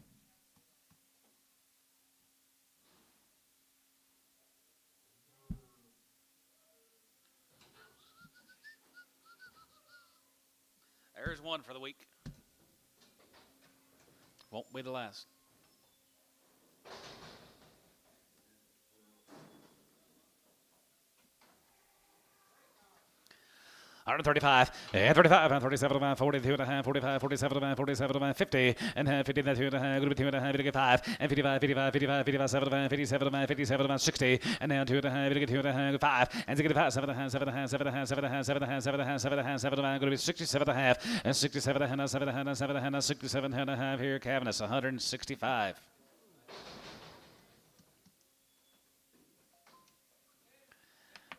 There's one for the week. Won't be the last. $135, and 35, and 37, 42 and a half, 45, 47, 47, 50, and 50, then 2 and a half, going to be 2 and a half, 5, and 55, 55, 55, 57, 57, 57, 60, and now 2 and a half, 2 and a half, 5, and 65, 7 and a half, 7 and a half, 7 and a half, 7 and a half, 7 and a half, 7 and a half, 7 and a half, 7 and a half, going to be 67 and a half, and 67 and a half, 7 and a half, 7 and a half, 67 and a half here, Cavness, 165.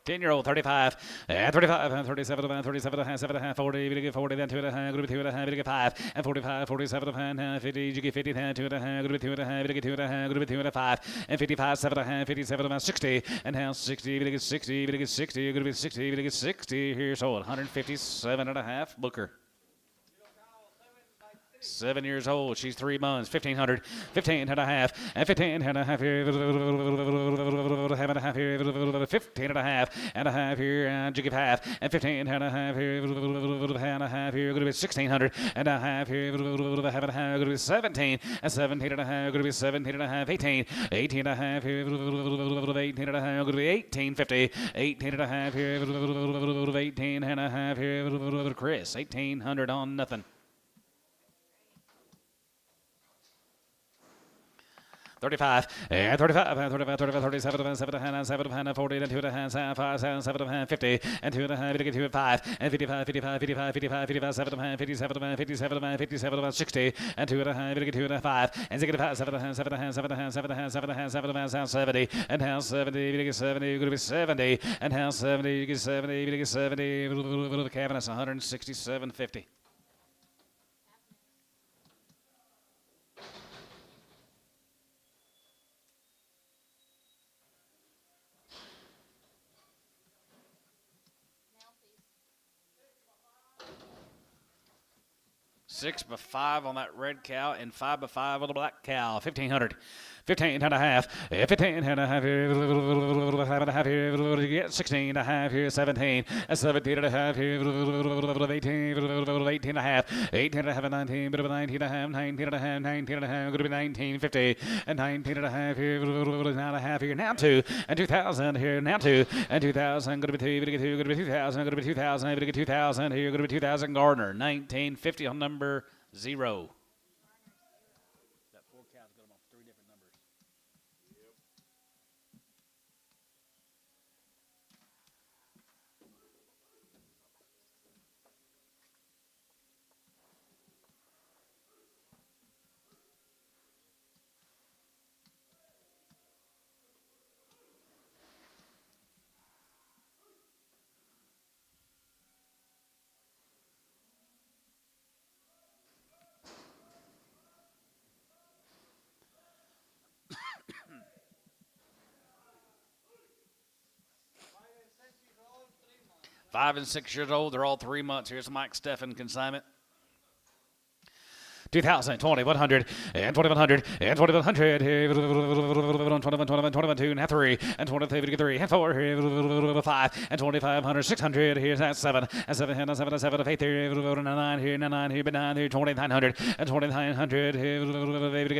10-year-old, 35, and 35, and 37, and 37, and 7 and a half, 40, you get 40, then 2 and a half, going to be 2 and a half, you get 5, and 45, 47, and 50, you get 50, then 2 and a half, going to be 2 and a half, you get 2 and a half, going to be 2 and a 5, and 55, 7 and a half, 57, and 60, and now 60, you get 60, you get 60, you're going to be 60, you get 60, here, so 157 and a half, Booker. 7 years old. She's 3 months. 1,500. 15 and a half. And 15 and a half here. Have and a half here. 15 and a half. And a half here. And you give half. And 15 and a half here. And a half here. Going to be 1,600. And a half here. Have and a half. Going to be 17. And 17 and a half. Going to be 17 and a half. 18. 18 and a half here. 18 and a half. Going to be 1850. 18 and a half here. 18 and a half here. Chris. 1,800 on nothing. 35, and 35, and 35, 35, 37, and 7 and 7 and 40, and 2 and 5, 7 and 50, and 2 and 2 and 5, and 55, 55, 55, 55, 55, 7 and 57, and 57, and 57, and 60, and 2 and 2 and 5, and 65, 7 and 7 and 7 and 7 and 7 and 7 and 70, and now 70, you get 70, you're going to be 70, and now 70, you get 70, you get 70, the cabinet's 167.50. Six by 5 on that red cow and 5 by 5 on the black cow. 1,500. 15 and a half. 15 and a half here. 5 and a half here. You get 16 and a half here. 17. 17 and a half here. 18. 18 and a half. 18 and a half and 19. 19 and a half. 19 and a half. 19 and a half. Going to be 1950. And 19 and a half here. Now and a half here. Now 2. And 2,000 here. Now 2. And 2,000. Going to be 2. Going to get 2. Going to be 2,000. Going to be 2,000. Going to get 2,000 here. Going to be 2,000 Gardner. 1950 on number 0. That 4 cows got them off 3 different numbers. Five and 6 years old. They're all 3 months. Here's Mike Steffen consignment. 2,000, 2,100, and 2,100, and 2,100, 21, 21, 2, and 3, and 23, and 4, 5, and 2,500, 600, here's that 7, and 7, and 7, and 7, 8, 9 here, 9 here, 9 here, 2,900, and 2,900,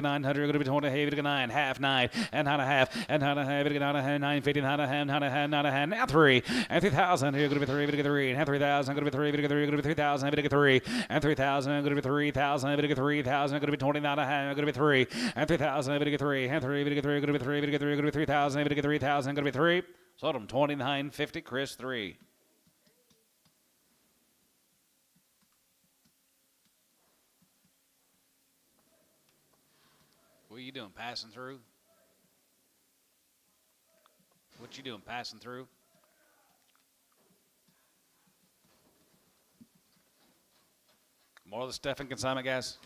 900, going to be 20, 9, half, 9, and 9 and a half, and 9 and a half, 950, 9 and a half, 9 and a half, 9 and a half, now 3, and 3,000, here, going to be 3, and 3,000, going to be 3, going to be 3,000, 3, and 3,000, going to be 3,000, 3,000, going to be 29 and a half, going to be 3, and 3,000, going to be 3, and 3, going to be 3, going to be 3, going to be 3,000, going to be 3,000, going to be 3. Sold them 29.50, Chris 3. What are you doing, passing through? What you doing, passing through? More of the Stephan consignment, guys.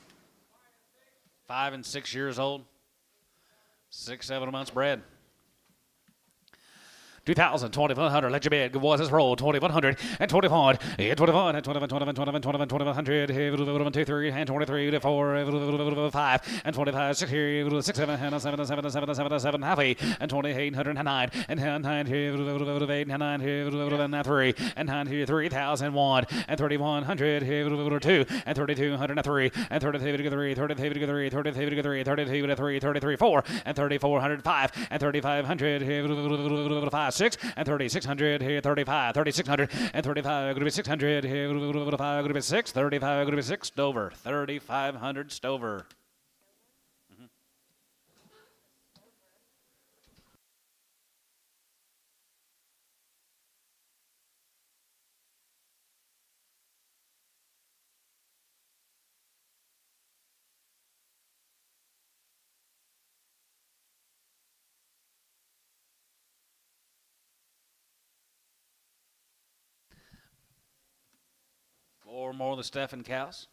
5 and 6 years old. 6, 7 months bred. 2,000, 2,100, let your bid. Good boys, let's roll. 2,100 and 21, and 21, and 21, 21, 21, 21, 2,100, 2, 3, and 23, 4, 5, and 25, 6 here, 6, 7, and 7, 7, 7, 7, 7, half 8, and 28, 109, and 9 here, 8, and 9 here, 3, and 9 here, 3,001, and 3,100 here, 2, and 3,203, and 33, 33, 33, 33, 33, 33, 4, and 3,405, and 3,500 here, 5, 6, and 3,600 here, 35, 3,600, and 35, going to be 600 here, 5, going to be 6, 35, going to be 6, Stover, 3,500 Stover. 4 more of the Stephan cows.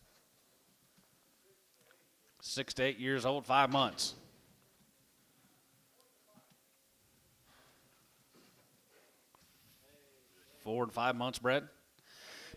6 to 8 years old, 5 months. 4 and 5 months bred.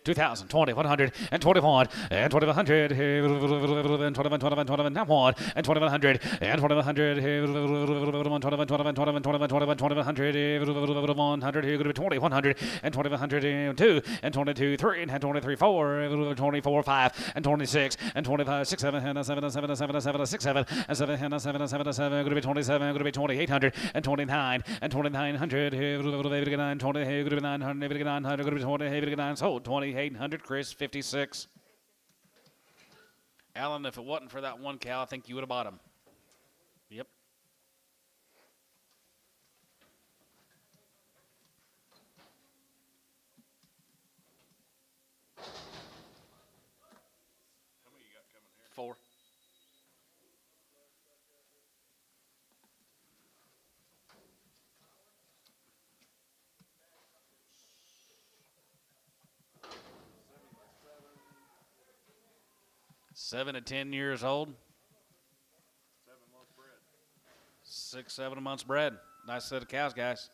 2,000, 20, 100, and 21, and 2,100, and 21, 21, 21, now 1, and 2,100, and 2,100, 21, 21, 21, 21, 21, 2,100, 100, here, going to be 20, 100, and 2,100, 2, and 22, 3, and 23, 4, 24, 5, and 26, and 25, 6, 7, and 7, 7, 7, 7, 6, 7, and 7, and 7, 7, 7, going to be 27, going to be 2,800, and 29, and 2,900, 9, 20, going to be 900, 900, going to be 20, 9, sold, 2,800, Chris, 56. Alan, if it wasn't for that one cow, I think you would have bought him. Yep. How many you got coming here? 4. Seven to 10 years old. 7 months bred. 6, 7 months bred. Nice set of cows, guys.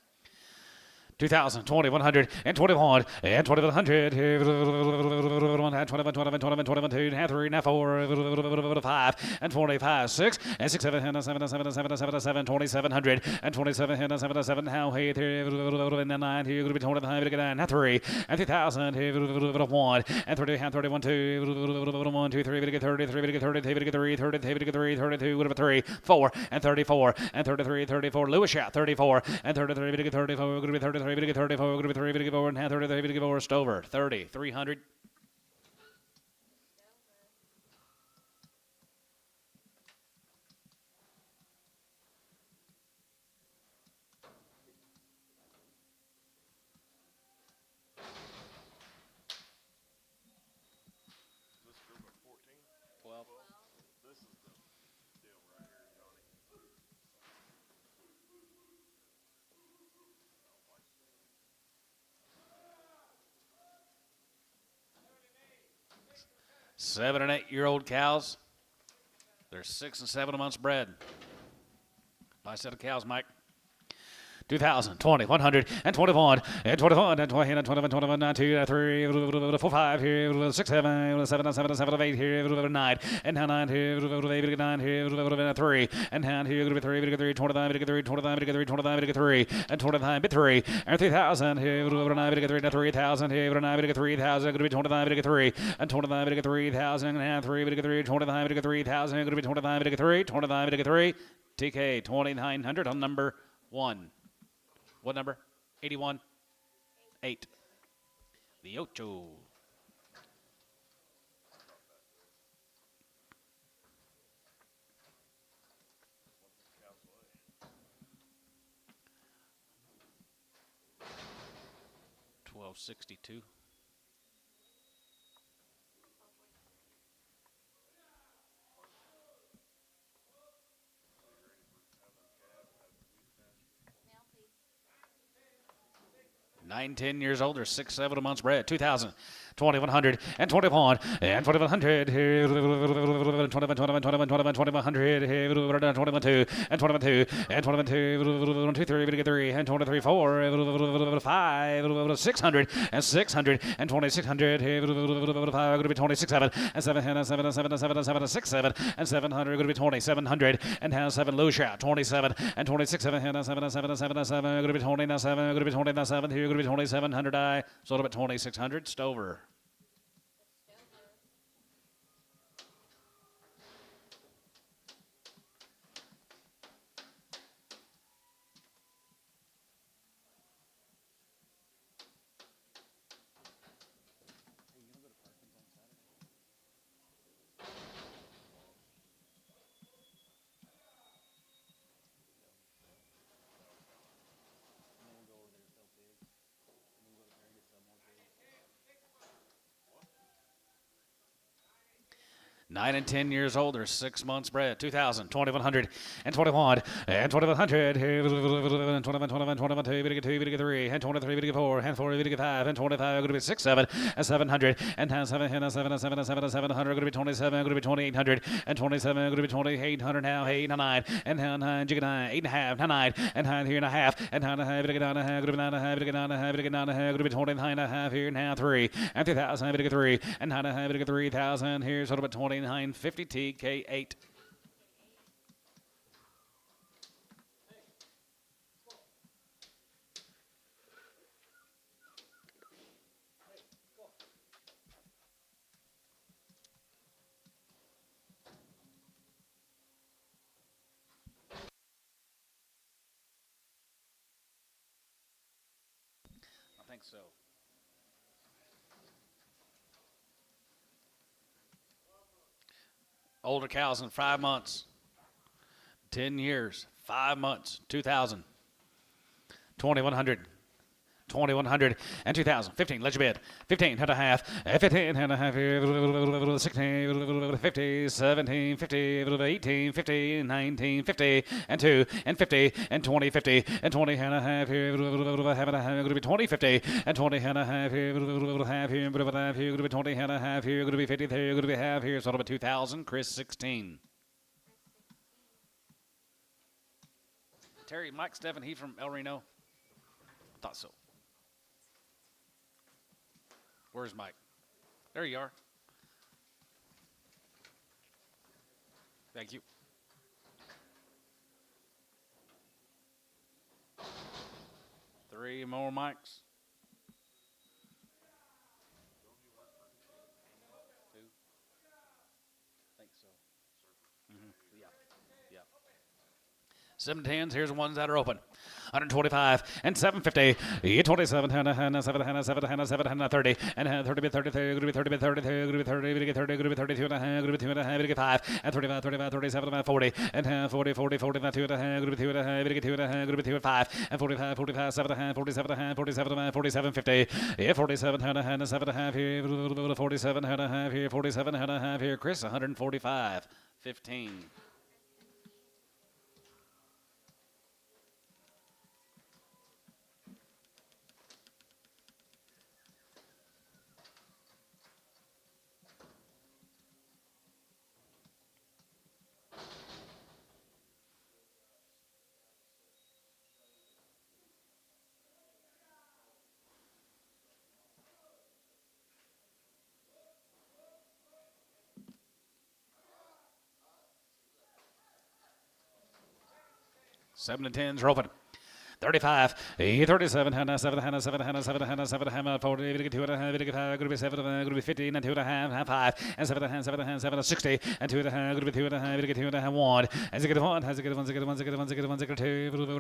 2,000, 20, 100, and 21, and 2,100, and 21, 21, 21, 21, 2, and 3, and 4, 5, and 25, 6, and 6, 7, and 7, 7, 7, 7, 7, 2,700, and 27, and 7, 7, now 8, and 9, here, going to be 25, 9, and 3, and 2,000, 1, and 30, and 31, 2, 1, 2, 3, 33, 33, 33, 33, 32, whatever, 3, 4, and 34, and 33, 34, Lewis shot, 34, and 33, 34, going to be 33, 34, going to be 3, 34, and 33, 34, Stover, 30, 300. Is this group of 14? 12. This is the deal right here, Johnny. 7 and 8 year old cows. They're 6 and 7 months bred. Nice set of cows, Mike. 2,000, 20, 100, and 21, and 21, and 20, and 21, 21, 2, 3, 4, 5, here, 6, 7, 7, 7, 7, 8, here, 9, and 9, here, 8, 9, here, 3, and 9, here, 3, 3, 25, 3, 25, 3, 25, 3, and 25, 3, and 3,000, here, 9, 3, 3,000, here, 9, 3,000, going to be 25, 3, and 25, 3,000, and 3, 3, 25, 3,000, going to be 25, 3, 25, 3, TK 2,900 on number 1. What number? 81? 8. The Ocho. $12.62. Male, please. 9, 10 years old. They're 6, 7 months bred. 2,000, 2100 and 21 and 2100 here 21 2100 here 21 2 and 21 2 and 21 2 2 3 3 and 23 4 5 600 and 600 and 2600 here 5 going to be 26 7 and 7 and 7 and 7 and 7 and 7 and 6 7 and 700 going to be 2700 and now 7 low shot 27 and 26 7 and 7 and 7 and 7 and 7 going to be 20 now 7 going to be 20 now 7 here going to be 2700 I sold up at 2600 Stover. Nine and 10 years old, they're 6 months bred. 2,000, 2,100, and 21, and 2,100, and 21, 21, 21, 2, 3, and 23, 4, and 4, 5, and 25, going to be 6, 7, and 700, and 10, 7, and 7, and 7, and 7, and 700, going to be 27, going to be 2,800, and 27, going to be 2,800 now, 8, and 9, and 9, jig 9, 8 and a half, 9, and 9 here and a half, and 9 and a half, going to be 9 and a half, going to be 9 and a half, going to be 9 and a half, going to be 29 and a half here now, 3, and 2,000, 3, and 9 and a half, 3,000 here, sort of at 2950 TK8. I think so. Older cows in 5 months. 10 years. 5 months. 2,000. 2,100. 2,100 and 2,000. 15. Let you bid. 15 and a half. 15 and a half. 16. 50. 17. 50. 18. 50. 19. 50 and 2 and 50 and 20. 50 and 20 and a half. Half and a half. Going to be 20. 50 and 20 and a half. Half here. Going to be 20 and a half. Here going to be 50. There going to be half here. So it'll be 2,000. Chris 16. Terry, Mike Steffen, he from El Reno. Thought so. Where's Mike? There you are. Thank you. Three more mics. Two. I think so. Yeah. Yeah. 7 tens. Here's the ones that are open. 125 and 750. 27 and 7 and 7 and 7 and 30 and 30 bit 30 going to be 30 bit 30 going to be 30 going to be 32 and a half going to be 2 and a half going to be 5 and 35 35 37 and 40 and 40 40 40 and 2 and a half going to be 2 and a half going to be 2 and a half going to be 2 and 5 and 45 45 7 and a half 47 and a half 47 and 47 50 47 and 7 and a half here 47 and a half here 47 and a half here Chris 145 15. Seven and tens are open. 35, 37, 7, 7, 7, 7, 7, 40, 2 and a half, 5, going to be 7, going to be 15, and 2 and a half, 5, and 7, 7, 7, 60, and 2 and a half, going to be 2 and a half, 2 and a half, 1, and 1, has a good 1,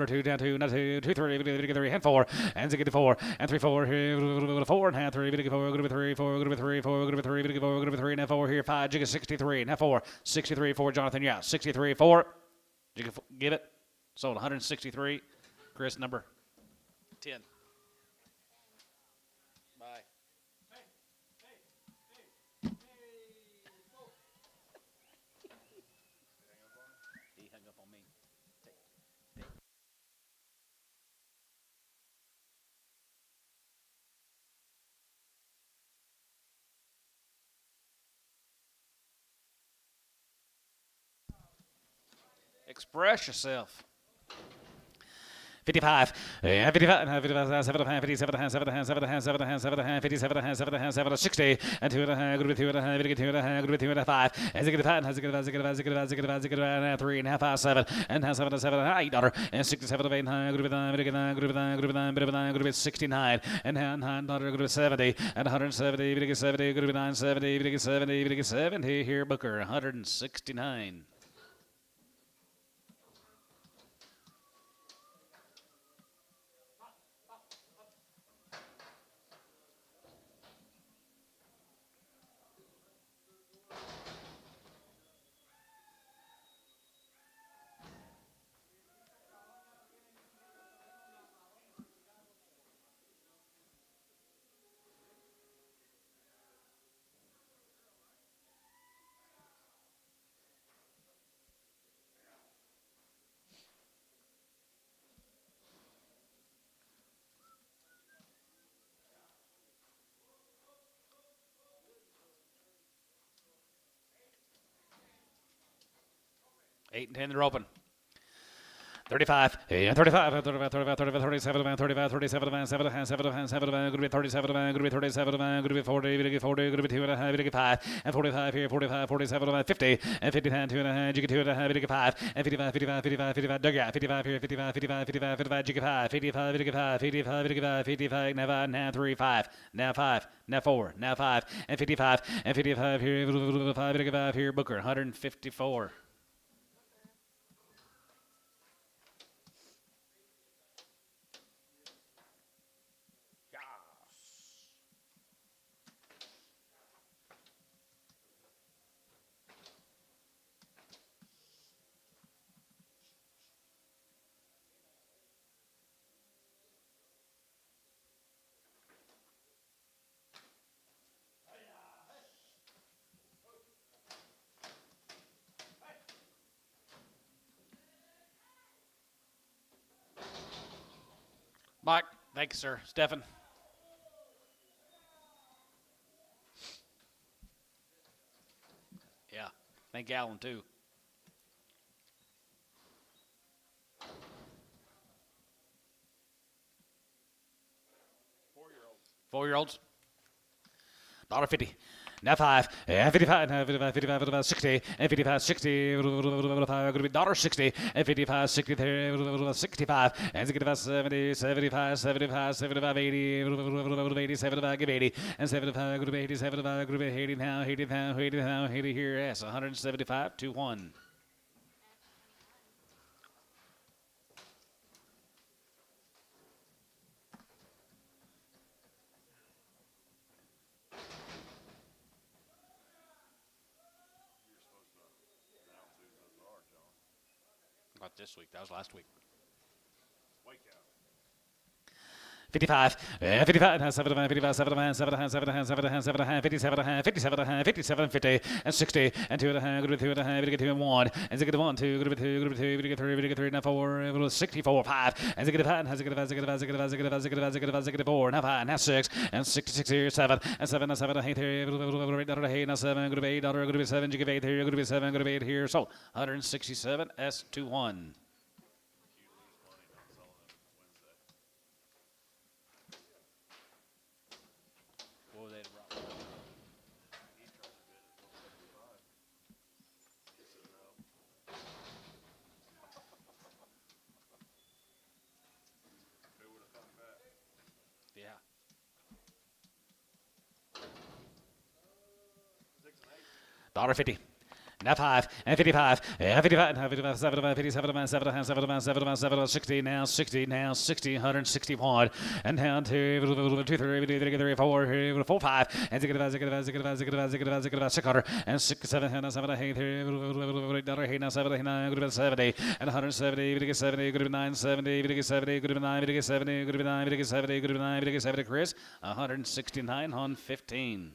2, down 2, not 2, 2, 3, and 4, and 4, and 3, 4, here, 4 and a half, 3, going to be 3, 4, going to be 3, 4, going to be 3, going to be 3, and 4 here, 5, jig is 63, and 4, 63, 4, Jonathan, yeah, 63, 4, jig give it, sold 163. Chris, number 10. Bye. He hung up on me. Express yourself. 55, 55, 55, 7, 57, 7, 7, 7, 7, 57, 7, 7, 60, and 2 and a half, good with 2 and a half, good with 2 and a half, good with 2 and a 5, as a good 5, has a good 5, as a good 5, as a good 5, as a good 5, as a good 3 and a half, 5, 7, and 7, 7, 8 dollar, and 67 of 8, good with 9, good with 9, good with 9, good with 9, good with 9, good with 69, and 9 dollar, good with 70, and 170, good with 70, good with 970, good with 70, good with 70, here Booker, 169. Eight and 10, they're open. 35, 35, 35, 35, 35, 37, 35, 37, 7, 7, 7, good be 37, good be 37, good be 40, good be 40, good be 2 and a half, good be 5, and 45 here, 45, 47, 50, and 59, 2 and a half, you get 2 and a half, you get 5, and 55, 55, 55, 55, dugout, 55 here, 55, 55, 55, 55, you get 5, 55, you get 5, 55, you get 5, 55, now 5, now 3, 5, now 5, now 4, now 5, and 55, and 55 here, 5, you get 5 here, Booker, 154. Mike, thank you, sir. Stefan. Yeah, thank Alan, too. 4-year-olds. $1.50. Now 5, and 55, and 55, 55, 55, 60, and 55, 60, going to be $1.60, and 55, 60, 65, and 65, 70, 75, 75, 75, 80, 80, 75, give 80, and 75, going to be 80, 75, going to be 80 now, 80 now, 80 now, 80 here, yes, 175 to 1. Not this week. That was last week. Wake out. 55, 55, 75, 55, 75, 75, 75, 75, 57, 57, 57, 50, and 60, and 2 and a half, good with 2 and a half, good 2 and 1, and 6 1, 2, good with 2, good with 2, good 3, good 3, now 4, 64, 5, and 6 5, and 6 5, 6 5, 6 5, 6 5, 6 5, 6 5, 6 4, now 5, now 6, and 66 here, 7, and 7, and 7, 8 here, $8, now 7, good 8, good 7, you give 8 here, good 7, good 8 here, so 167 S21. Yeah. $1.50. Now 5, and 55, and 55, and 55, 75, 57, 7, 7, 7, 7, 60, now 60, now 60, 161, and down to 2, 3, 4, 4, 5, and 600, and 6, 7, 7, 8, now 70, now 70, and 170, 70, good 9, 70, 70, good 9, 70, good 9, 70, good 9, 70, Chris, 169 on 15.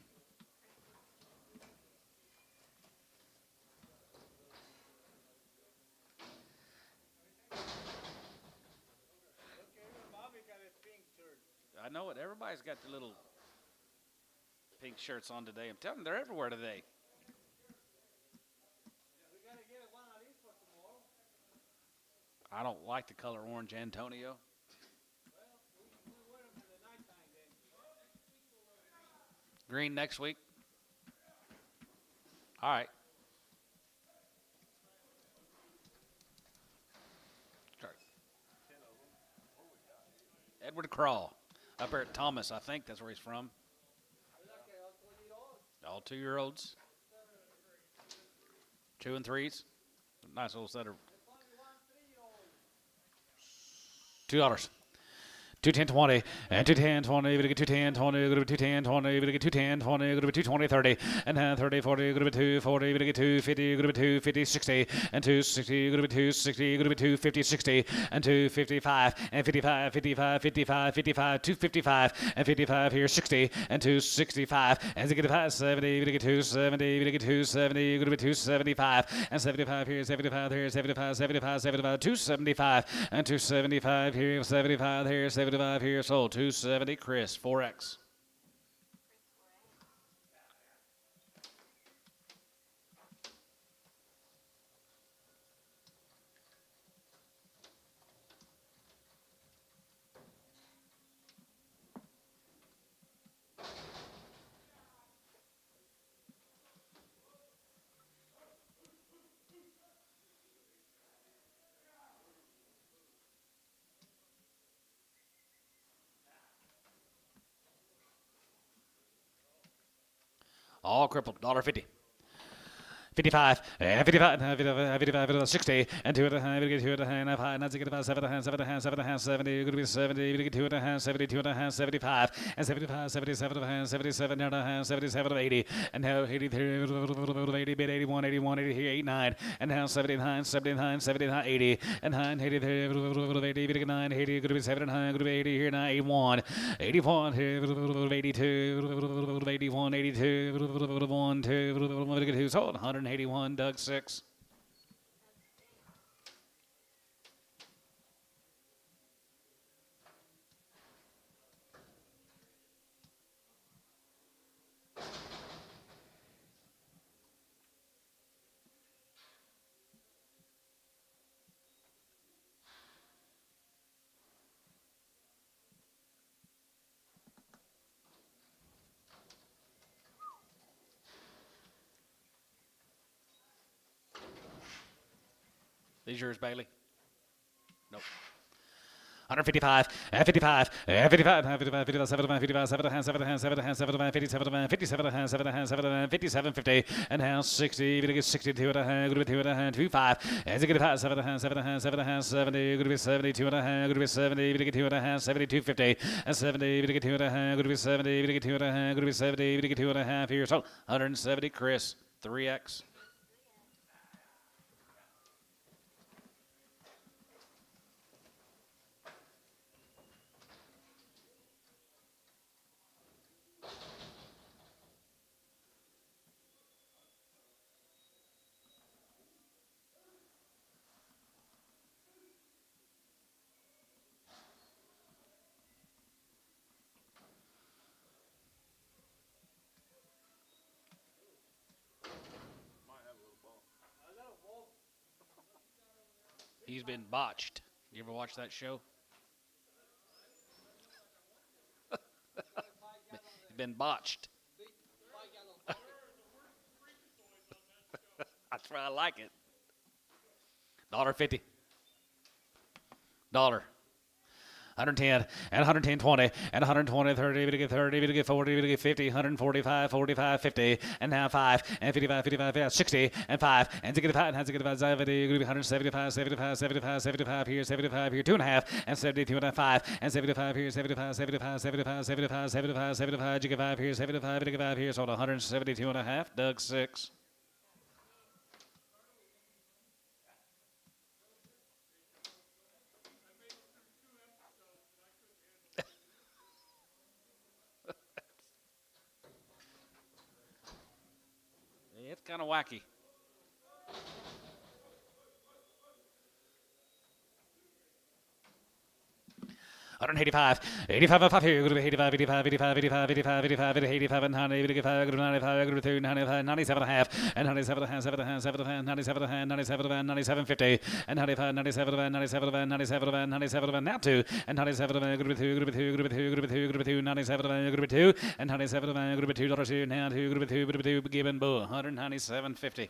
I know it. Everybody's got the little pink shirts on today. I'm telling you, they're everywhere today. We gotta get one of these for tomorrow. I don't like the color orange, Antonio. We wear them in the nighttime then. Green next week. All right. Start. Edward Crawl, up there at Thomas, I think that's where he's from. All 2-year-olds. 2 and 3s. Nice little setter. $2. 210 20 and 210 20, gonna get 210 20, gonna be 210 20, gonna get 210 20, gonna be 220 30 and 30 40, gonna be 240, gonna get 250, gonna be 250 60 and 260, gonna be 260, gonna be 250 60 and 255 and 55 55 55 55 255 and 55 here 60 and 265 and to get 570, gonna get 270, gonna get 270, gonna be 275 and 75 here 75 here 75 75 75 275 and 275 here 75 here 75 here, sold 270. Chris, 4X. All crippled, $1.50. 55 and 55 and 55 60 and 2 and a half, we get 2 and a half, high, not to get about 7 and a half, 7 and a half, 7 and a half, 70, you're going to be 70, we get 2 and a half, 72 and a half, 75 and 75, 77 and a half, 77 and a half, 77 and 80 and now 83, 80, bit 81, 81, 80, 89 and now 79, 79, 79, 80 and 9, 83, 80, we get 9, 80, going to be 7 and a half, going to be 80 here now, 81, 81 here, 82, 81, 82, 1, 2, we get 2, sold 181, Doug 6. These yours, Bailey? Nope. 155, 55, 55, 55, 55, 75, 55, 75, 75, 75, 75, 57, 57, 77, 57, 50, and now 60, going to get 62 and a half, going to be 2 and a half, 25, and to get 5, 7 and a half, 7 and a half, 7 and a half, 70, going to be 72 and a half, going to be 70, going to get 2 and a half, 72, 50, and 70, going to get 2 and a half, going to be 70, going to get 2 and a half, going to be 70, going to get 2 and a half here, so 170, Chris, 3X. He's been botched. You ever watch that show? He's been botched. That's why I like it. $1.50. $1. 110 and 110 20 and 120 30, we get 30, we get 40, we get 50, 145, 45, 50, and now 5 and 55, 55, 60 and 5 and to get 5 and to get 70, you're going to be 175, 75, 75, 75 here, 75 here, 2.5 and 72 and 5 and 75 here, 75, 75, 75, 75, 75, 75, you get 5 here, 75, you get 5 here, so 172 and a half, Doug 6. It's kind of wacky. 185. 85 and 5 here. Good to be 85, 85, 85, 85, 85, 85, 85 and 100, 85, good to 95, good to 2, 95, 97 and a half, and 97 and a half, 7 and a half, 7 and a half, 97 and a half, 97 and 97, 50, and 95, 97 and 97 and 97 and 97 and now 2, and 97 and good to 2, good to 2, good to 2, good to 2, good to 2, 97 and good to 2, and 97 and good to $2, now 2, good to 2, good to 2, given bull, 197.50.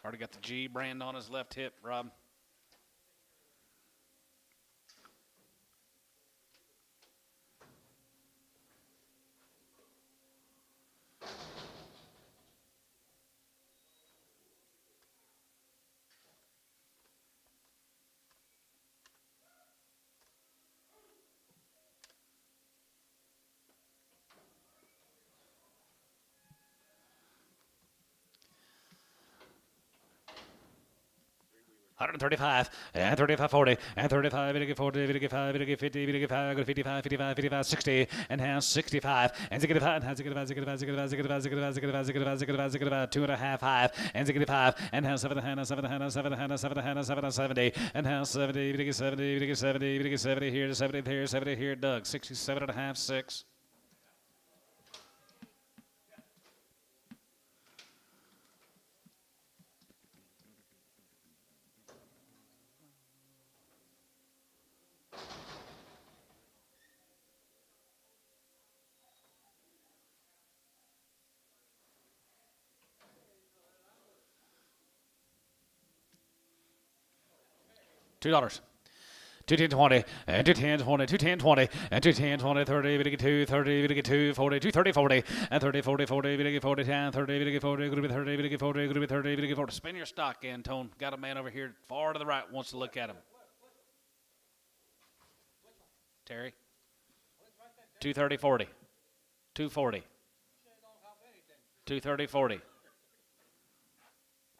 Already got the G brand on his left hip, Rob. $135 and 35 40 and 35 40 50 55 55 55 60 and has 65 and 65 has 65 2 and a half 5 and 65 and has 7 and 7 and 7 and 7 and 7 and 70 and has 70 70 70 70 here 70 here 70 here Doug 67 and a half 6. $2. 210 and 210 210 and 210 30 we get 2 30 we get 2 40 2 30 40 and 30 40 40 we get 40 10 30 we get 40 group 30 we get 40 group 30 we get 40. Spin your stock, Antone. Got a man over here far to the right wants to look at him. Terry. 230 40 240 230 40.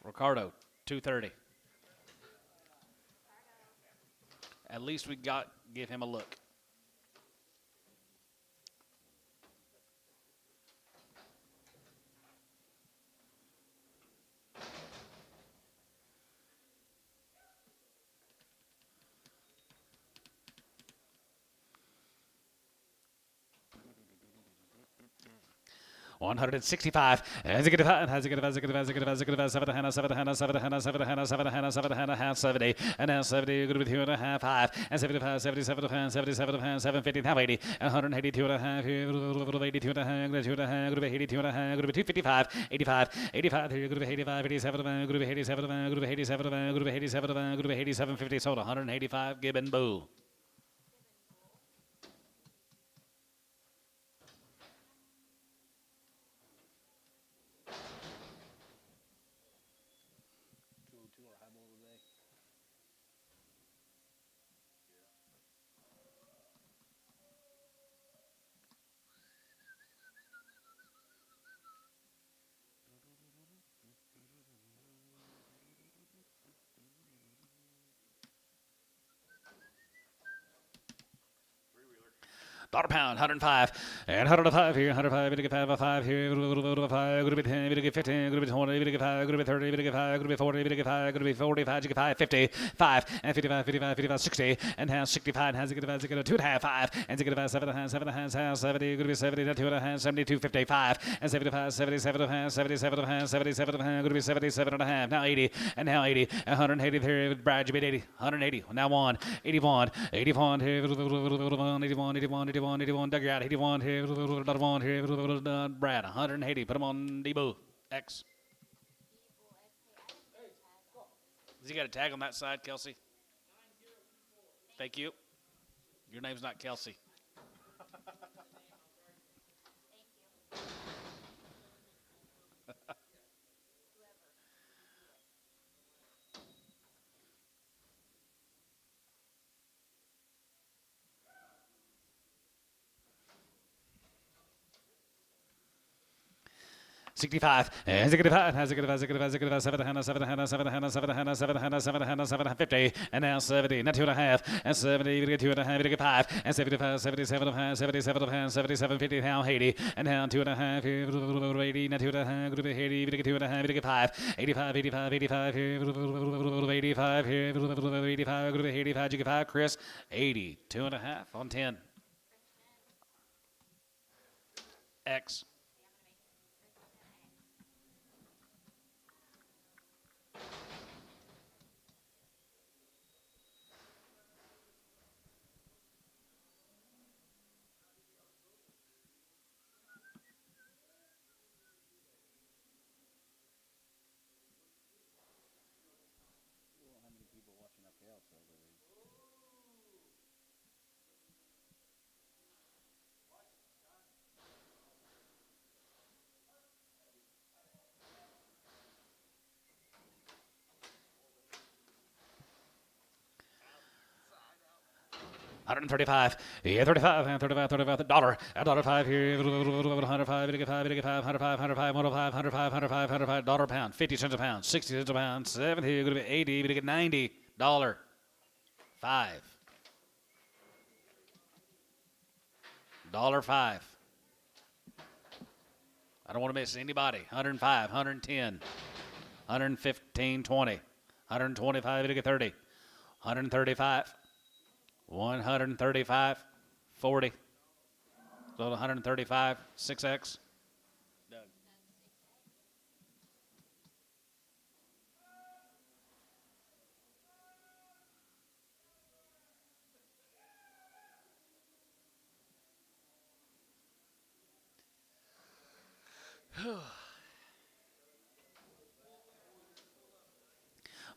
Ricardo 230. At least we give him a look. $165 and $70 and now 70 good with 2 and a half 5 and 75 77 750 now 80 and 182 and a half 82 and a half 2 and a half good with 82 and a half good with 255 85 here good with 85 87 good with 87 good with 87 good with 87 good with 87 50 sold 185 Gibbon Bull. Dollar pound, 105, and 105 here, 105, we get 5 here, 5, good to be 10, we get 15, good to be 20, we get 5, good to be 30, we get 5, good to be 40, we get 5, good to be 45, you get 5, 50, 5, and 55, 55, 55, 60, and has 65, has to get 5, 2 and a half, 5, and to get 5, 7 and a half, 7 and a half, 70, good to be 70, 2 and a half, 72, 55, and 75, 77 and a half, 77 and a half, 77 and a half, good to be 77 and a half, now 80, and now 80, and 180 here, Brad, you beat 80, 180, now 1, 81, 81 here, 81, 81, 81, Doug, you're out. 81 here, 81 here, Brad, 180. Put him on Debo X. Has he got a tag on that side, Kelsey? Thank you. Your name's not Kelsey. 65, and 65, has 7 50, and now 70, now 2.5, and 70, we get 2.5, we get 5, and 75, 77 of hands, 77 of hands, 77, 50, now 80, and now 2.5, 80, now 2.5, 80, we get 2.5, we get 5, 85, 85, 85, 85, 85, 85, you get 5, Chris, 80, 2.5 on 10. X. $135, yeah, 35, and 35, $1, $1.05 here, $105, we get 5, we get 5, $105, $105, $105, $105, $1 a pound, 50 cents a pound, 60 cents a pound, 70, going to be 80, we get $90, $5. $5. I don't want to miss anybody. 105, 110, 115, 20, 125, we get 30, 135. 135, 40. So 135, 6X. Doug.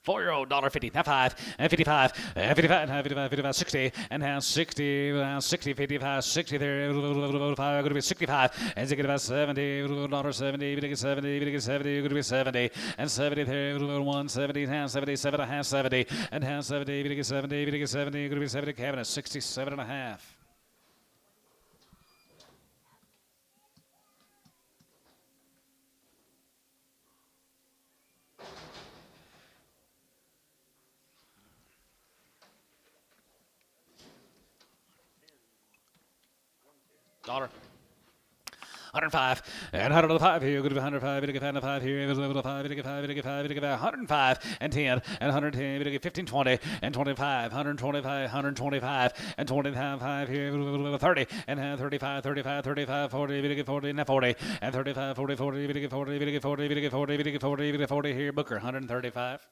Four-year-old $1.50, now 5, and 55, and 55, and 55, 55, 60, and now 60, now 60, 55, 60 there, going to be 65, and 65, 70, $1.70, we get 70, we get 70, going to be 70, and 70 there, 170, now 77 and a half, 70, and now 70, we get 70, we get 70, going to be 70, cabinet, 67 and a half. $1. 105, and 105 here, good to be 105, we get 105 here, 105, we get 5, we get 5, we get 105, and 10, and 110, we get 15, 20, and 25, 125, 125, and 25 here, 30, and 35, 35, 35, 40, we get 40, and 40, and 35, 40, 40, we get 40, we get 40, we get 40, we get 40, we get 40 here, Booker, 135.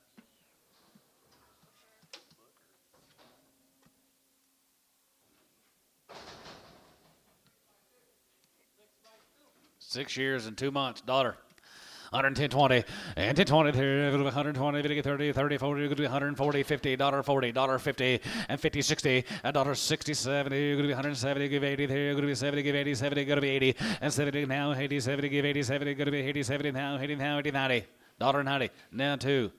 $6 years and 2 months, $1. 110, 20, and 10, 20, 120, we get 30, 30, 40, going to be 140, 50, $1.40, $1.50, and 50, 60, and $1.60, 70, going to be 170, give 80, there, going to be 70, give 80, 70, going to be 80, and 70 now, 80, 70, give 80, 70, going to be 80, 70 now, 80 now, 80, 90, $1.90, now $2,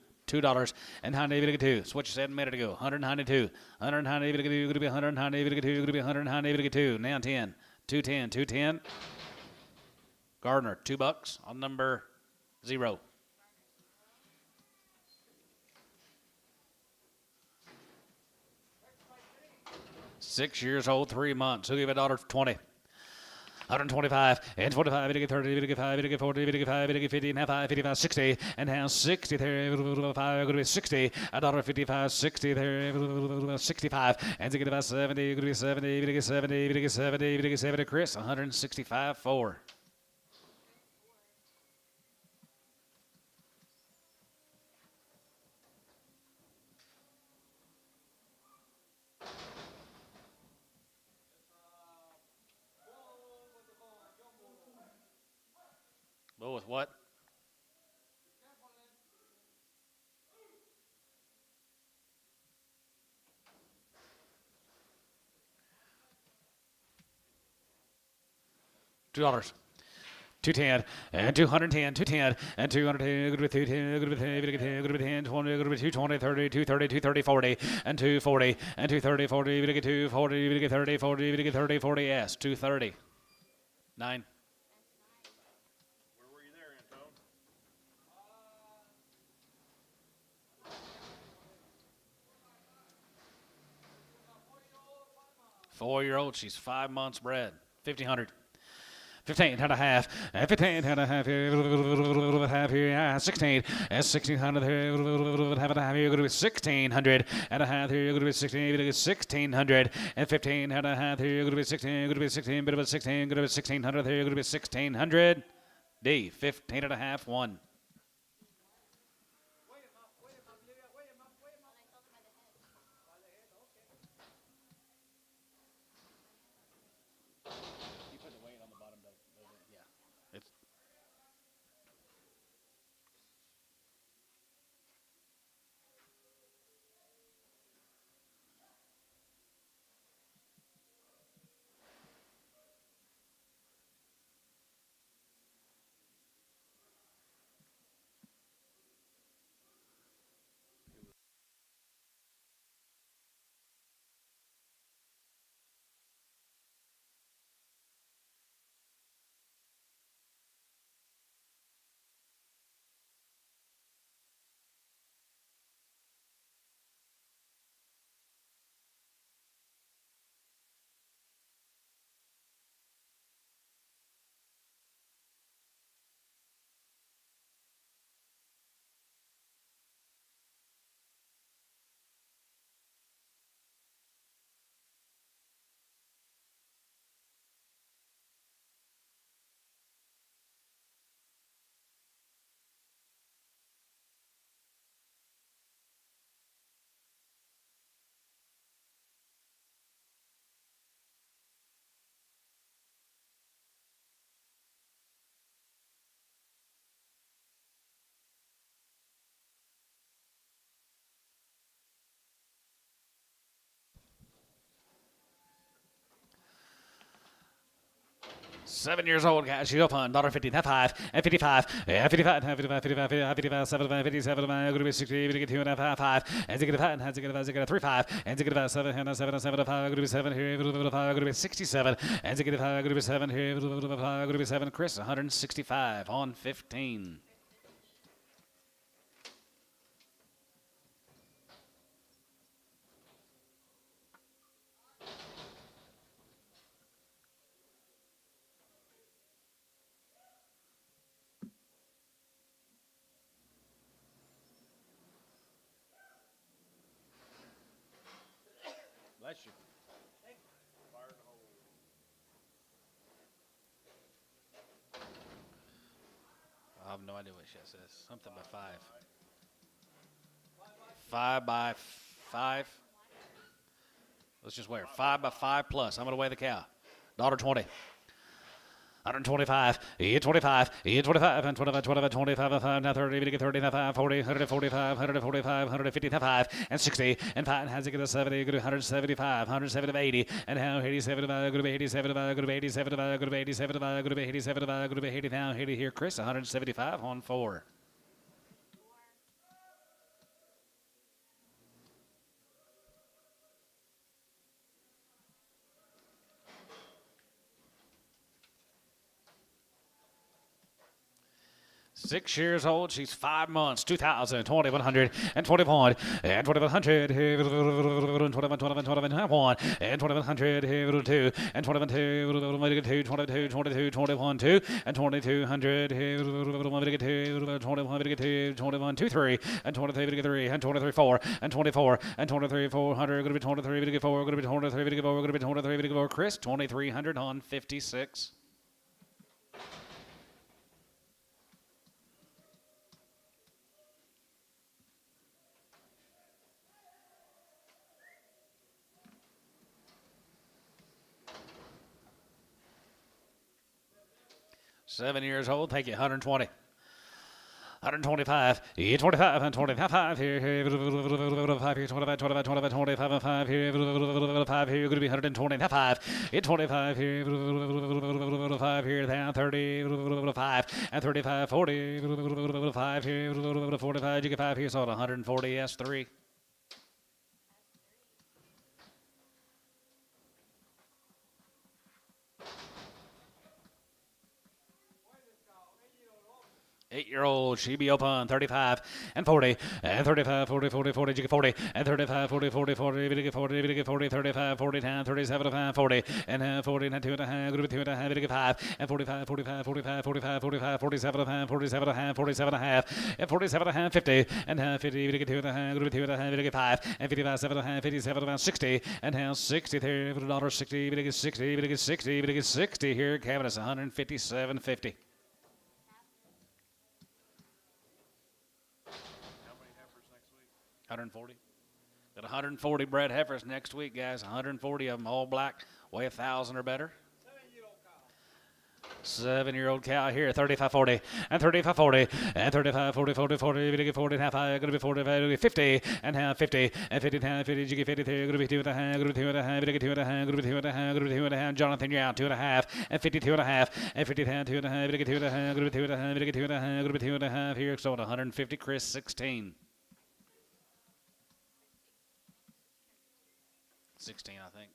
and 90, we get 2. That's what you said a minute ago, 192, 190, we get 2, going to be 190, we get 2, going to be 190, we get 2, now 10, 210, 210. Gardner, $2 on number 0. $6 years old, 3 months. Who'll give $1.20? 125, and 25, we get 30, we get 5, we get 40, we get 5, we get 50, now 5, 55, 60, and now 60 there, 5, going to be 60, $1.55, 60 there, 65, and to get about 70, going to be 70, we get 70, we get 70, we get 70, Chris, 165, 4. Bull with what? $2. 210 and 210, 210 and 210, good with 210, good with 10, good with 10, 20, good with 220, 30, 230, 230, 40, and 240, and 230, 40, we get 240, we get 30, 40, we get 30, 40, yes, 230. 9. Where were you there, 4-year-old. She's 5 months bred. 1,500. 15 and a half, and 15 and a half here, half here, 16, and 1,600 here, half and a half here, you're going to be 1,600 and a half here, you're going to be 16, you're going to be 1,600, and 15 and a half here, you're going to be 16, you're going to be 16, bit of a 16, you're going to be 1,600 here, you're going to be 1,600. D, 15 and a half, 1. It's 7 years old, guys. She's up on $50, half 5, and 55, and 55, and 55, 55, 55, 75, 57, going to be 60, going to get 2 and a half, 5, and 5, and 5, 3, 5, and 7, and 7, 7, 5, going to be 7 here, going to be 67, and 5, going to be 7 here, going to be 7. Chris, 165 on 15. Bless you. Fire in the hole. I have no idea what she says. Something by 5. 5 by 5. Let's just wear 5 by 5 plus. I'm going to weigh the cow. Daughter 20. 125, 25, 25, and 25, 25, 25, 5, now 30, 30, 5, 40, 145, 145, 150, 5, and 60, and 5, and has it get a 70, go to 175, 170, 80, and now 87, go to be 87, go to be 87, go to be 87, go to be 87, go to be 80, now 80 here, Chris, 175 on 4. Six years old, she's 5 months, 2,000, 2,100, and 21, and 2,100, 21, 21, and 2,100, 2, and 22, 22, 22, 21, 2, and 2,200, 21, 21, 2, 3, and 23, 3, and 23, 4, and 24, and 23, 400, going to be 23, 4, going to be 23, 4, going to be 23, 4, Chris, 2,300 on 56. Seven years old, thank you, 120. 125, 25, and 25 here, 5 here, 25, 25, 25, 25, and 5 here, 5 here, you're going to be 120, 5, 25 here, 5 here, down 30, 5, and 35, 40, 5 here, 45, you get 5 here, so 140, S3. 8-year-old, she be open 35 and 40 and 35, 40, 40, 40, you get 40 and 35, 40, 40, 40, you get 40, you get 40, 35, 40, 10, 37, 5, 40 and 40 and 2 and a half, group 2 and a half, you get 5 and 45, 45, 45, 45, 45, 47 and a half, 47 and a half, 47 and a half, and 47 and a half, 50 and 50, you get 2 and a half, group 2 and a half, you get 5 and 55, 7 and a half, 57 and a half, 60 and half, 60 there, $60, you get 60, you get 60, you get 60 here, cabinet's 157.50. How many heifers next week? 140. Got 140 bred heifers next week, guys. 140 of them, all black, weigh 1,000 or better. 7-year-old cow here, 35-40 and 35-40 and 35-40, 40, 40 and a half, going to be 45, 50 and half, 50 and 50 and half, 50, you get 53, going to be 2 and a half, going to be 2 and a half, going to be 2 and a half, going to be 2 and a half, going to be 2 and a half, Jonathan, you're out, 2 and a half and 52 and a half and 50 and 2 and a half, going to get 2 and a half, going to be 2 and a half, going to get 2 and a half, going to be 2 and a half here, so 150, Chris, 16. 16, I think.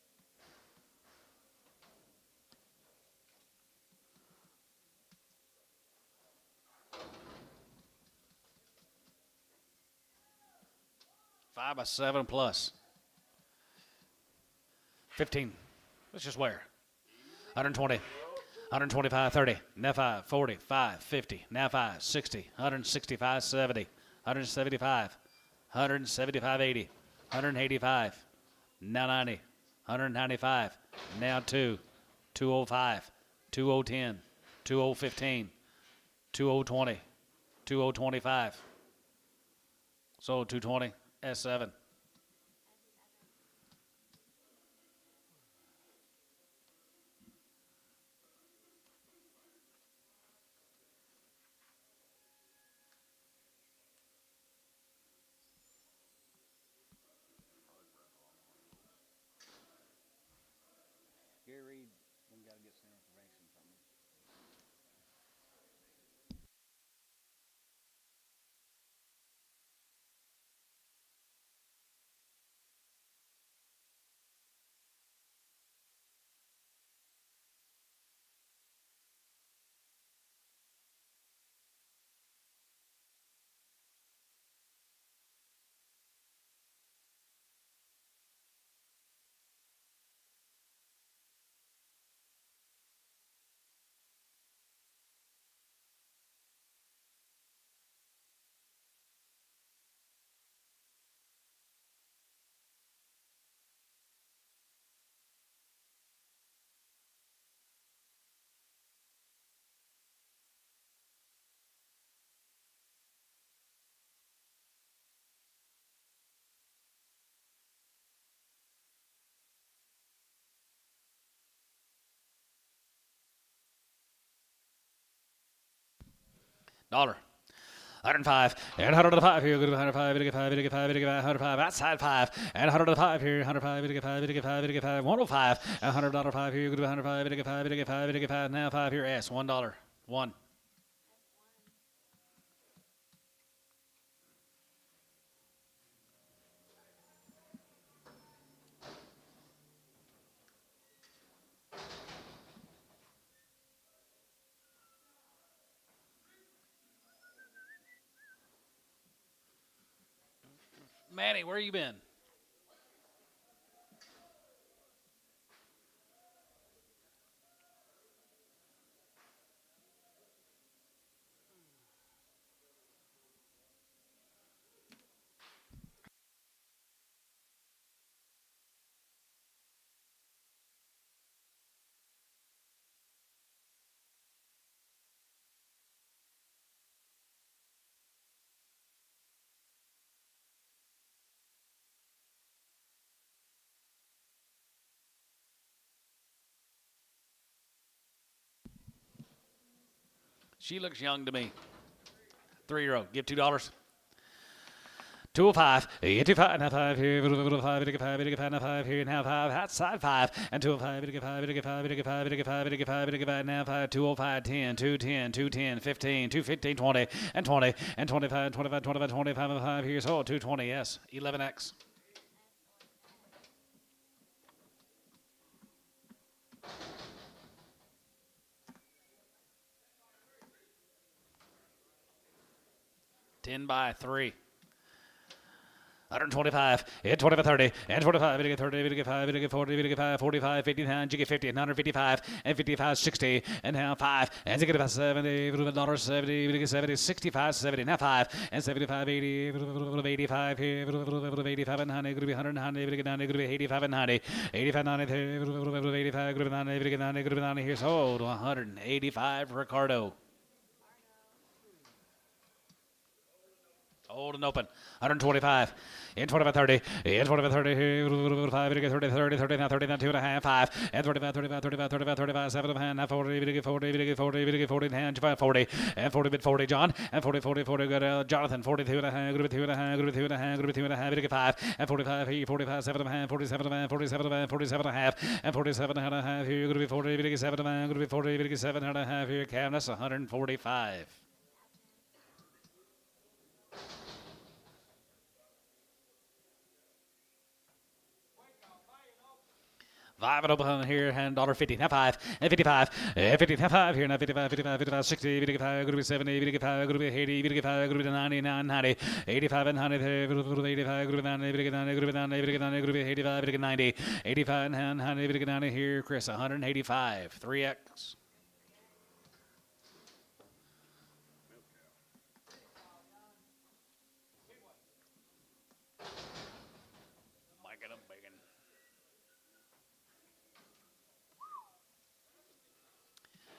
Five by 7 plus. 15. Let's just wear. 120. 125, 30. Now 5, 40, 5, 50. Now 5, 60. 165, 70. 175. 175, 80. 185. Now 90. 195. Now 2. 205. 2010. 2015. 2020. 2025. So 220. S7. Gary Reed, we got to get some information from him. $1. 105 and 105 here. Go to 105. Get 5. Get 5. Get 105 outside 5 and 105 here. 105. Get 5. Get 5. Get 5. 105 and $100 here. Go to 105. Get 5. Get 5. Get 5. Now 5 here. S $1. 1. Manny, where you been? She looks young to me. 3-year-old. Give $2. 205. Get 25. Now 5 here. 5. Get 5. Get 5. Now 5 here. Now 5 outside 5 and 205. Get 5. Get 5. Get 5. Get 5. Get 5. Get 5. Now 5. 205. 10. 210. 210. 15. 215. 20 and 20 and 25. 25. 25. 25 and 5 here. So 220. Yes. 11X. 10 by 3. 125, and 25, 30, and 45, we get 30, we get 5, we get 40, we get 5, 45, 59, you get 50, and 155, and 55, 60, and now 5, and you get about 70, $70, 70, we get 70, 65, 70, now 5, and 75, 80, 85, here, 85, and 90, 100, 90, we get 90, 85, and 90, 85, 90, 85, 90, we get 90, 90, here's sold, 185, Ricardo. Old and open. 125. In 25, 30. In 25, 30. 5. We get 30, 30, 30. Now 30. Now 2.5. 5. And 35, 35, 35, 35, 35. 7 of hand. Now 40. We get 40. We get 40. We get 40 in hand. 40. And 40 bid 40. John. And 40, 40, 40. Good. Jonathan. 42 and a half. Group 2 and a half. Group 2 and a half. Group 2 and a half. We get 5. And 45. He 45. 7 of hand. 47 of hand. 47 of hand. 47 and a half. And 47 and a half. Here. You're going to be 40. We get 7 of hand. Going to be 40. We get 7 and a half. Here. Cam. That's 145. 5 and open here, and $1.50. Now 5, and 55, and 50, now 5 here, now 55, 55, 55, 60, 55, going to be 70, 55, going to be 80, 55, going to be 99, 90, 85 and 90, 85, going to be 90, 90, going to be 90, 90, going to be 85, 90, 85 and 90, 90 here, Chris, 185, 3X.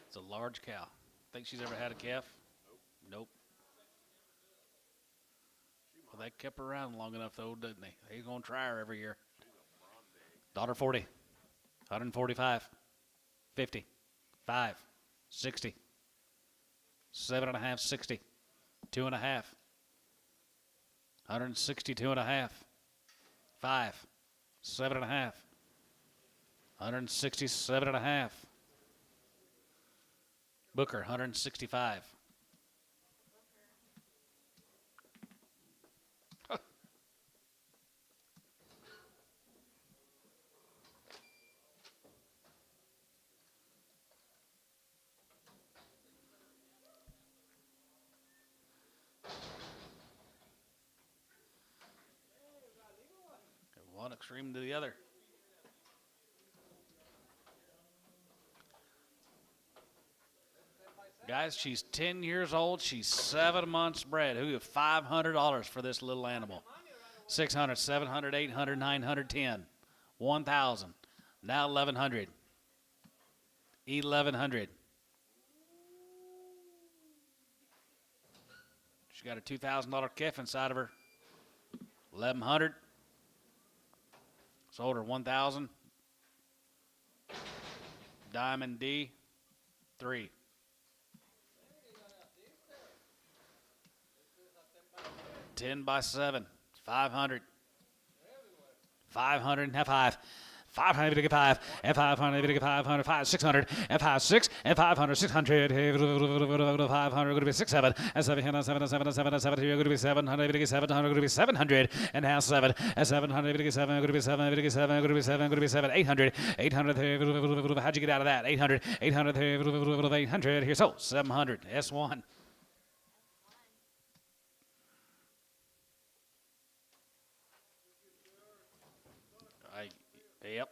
It's a large cow. Think she's ever had a calf? Nope. Well, they kept her around long enough, though, didn't they? They're going to try her every year. $1.40. 145. 50. 5. 60. 7.5. 60. 2.5. 162 and a half. 5. 7.5. 167 and a half. Booker, 165. One extreme to the other. Guys, she's 10 years old. She's 7 months bred. Who have $500 for this little animal? 600, 700, 800, 900, 10, 1,000. Now 1,100. 1,100. She got a $2,000 calf inside of her. 1,100. Sold her 1,000. Diamond D, 3. 10 by 7, 500. 500 and 5. 500 to get 5, and 500 to get 500, 5, 600, and 5, 6, and 500, 600, 500, going to be 6, 7, and 7, 7, 7, 7, 7, 7, here, going to be 700, to get 700, going to be 700, and now 7, and 700, to get 7, going to be 7, to get 7, going to be 7, going to be 7, 800, 800, how'd you get out of that? 800, 800, 800, here, so 700, S1. Yep.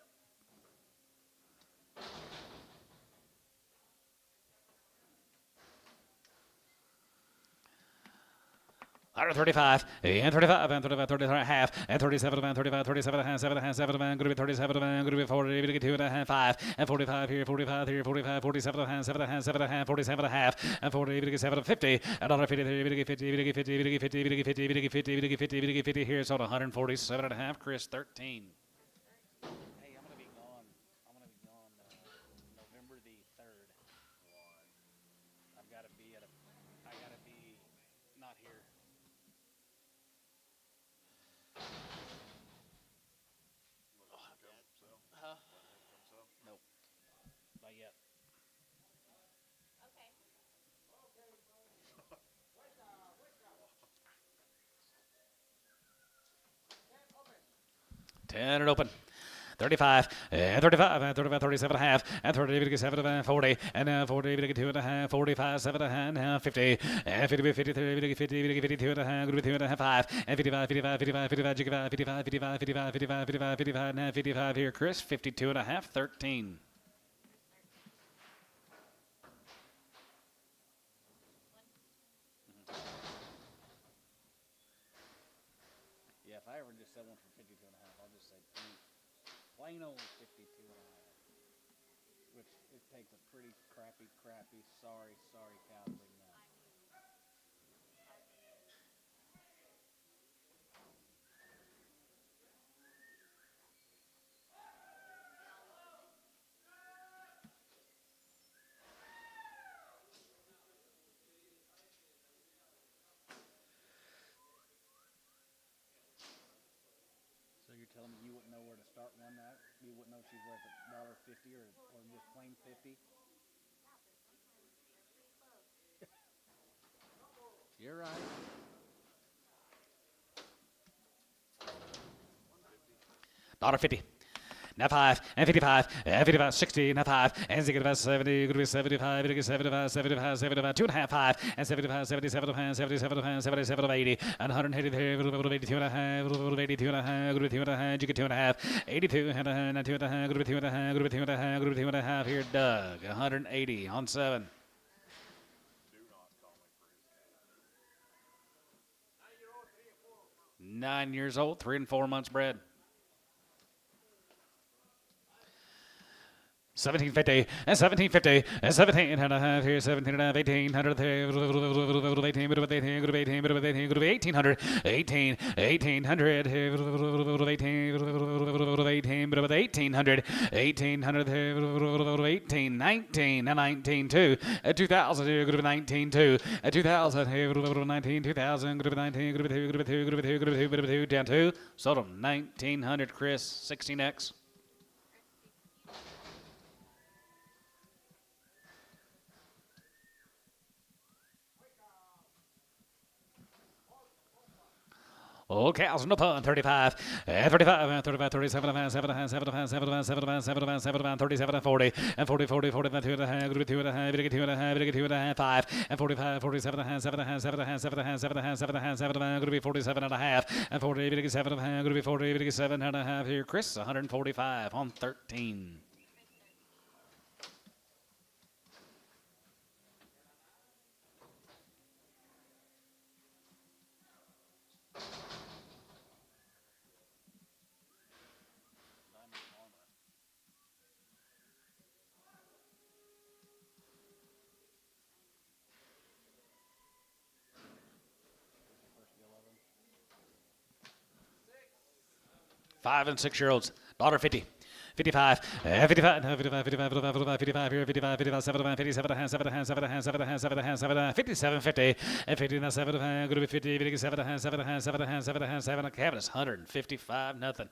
Under 35, and 35, and 35, 35 and a half, and 37, and 35, 37 and a half, 7 and a half, 7 and a half, going to be 37, and going to be 40, going to get 2 and a half, 5, and 45 here, 45 here, 45, 47 and a half, 7 and a half, 7 and a half, 47 and a half, and 40, going to get 7 and 50, and under 50, going to get 50, going to get 50, going to get 50, going to get 50, going to get 50, going to get 50, going to get 50 here, so 147 and a half, Chris 13. November the 3rd. I gotta be not here. Huh? Nope. Not yet. Okay. 10 and open. 35, and 35, and 35, 37 and a half, and 30, 7 and 40, and 40, 2 and a half, 45, 7 and a half, 50, and 50, 53, 50, 52 and a half, 52 and a half, 5, and 55, 55, 55, 55, 55, 55, 55, 55, 55, 55 and a half, 55 here, Chris, 52 and a half, 13. Yeah, if I ever just sell one for 52 and a half, I'll just say plain old 52 and a half. Which it takes a pretty crappy, sorry cow to bring that. So you're telling me you wouldn't know where to start one at? You wouldn't know if she's worth $1.50 or just plain 50? You're right. $1.50. Now 5, and 55, and 55, 60, now 5, and 65, 70, going to be 75, 75, 75, 75, 2 and a half, 5, and 75, 77, 77, 77, 80, and 183, 82 and a half, 82 and a half, going to be 2 and a half, you get 2 and a half, 82 and a half, 2 and a half, going to be 2 and a half, going to be 2 and a half, going to be 2 and a half here, Doug, 180 on 7. Do not call me for his 9 years old, 3 and 4 months bred. 1750 and 1750 and 17 and a half here, 17 and a half, 1800, 18, 18, 1800, 18, 1800, 1800, 1800, 18, 19, and 19, 2, 2000, here, group 19, 2, 2000, here, 19, 2000, group 19, group 2, group 2, group 2, group 2, group 2, down 2, sold them 1900, Chris, 16X. Oh, cows no pun, 35, 35, 35, 37, 7, 7, 7, 7, 7, 7, 37, 40, and 40, 40, 45, 2 and a half, 2 and a half, 2 and a half, 2 and a half, 5, and 45, 47 and a half, 7 and a half, 7 and a half, 7 and a half, 7 and a half, 7 and a half, 7 and a half, going to be 47 and a half, and 40, 7 and a half, going to be 40, 7 and a half here. Chris, 145 on 13. Five and 6 year olds, $1.50. 55, 55, 55, 55, 55, 55, here, 55, 55, 7, 57, 7, 7, 7, 7, 7, 57, 50, and 50, 7, going to be 50, 57, 7, 7, 7, 7, cabinets, 155, nothing.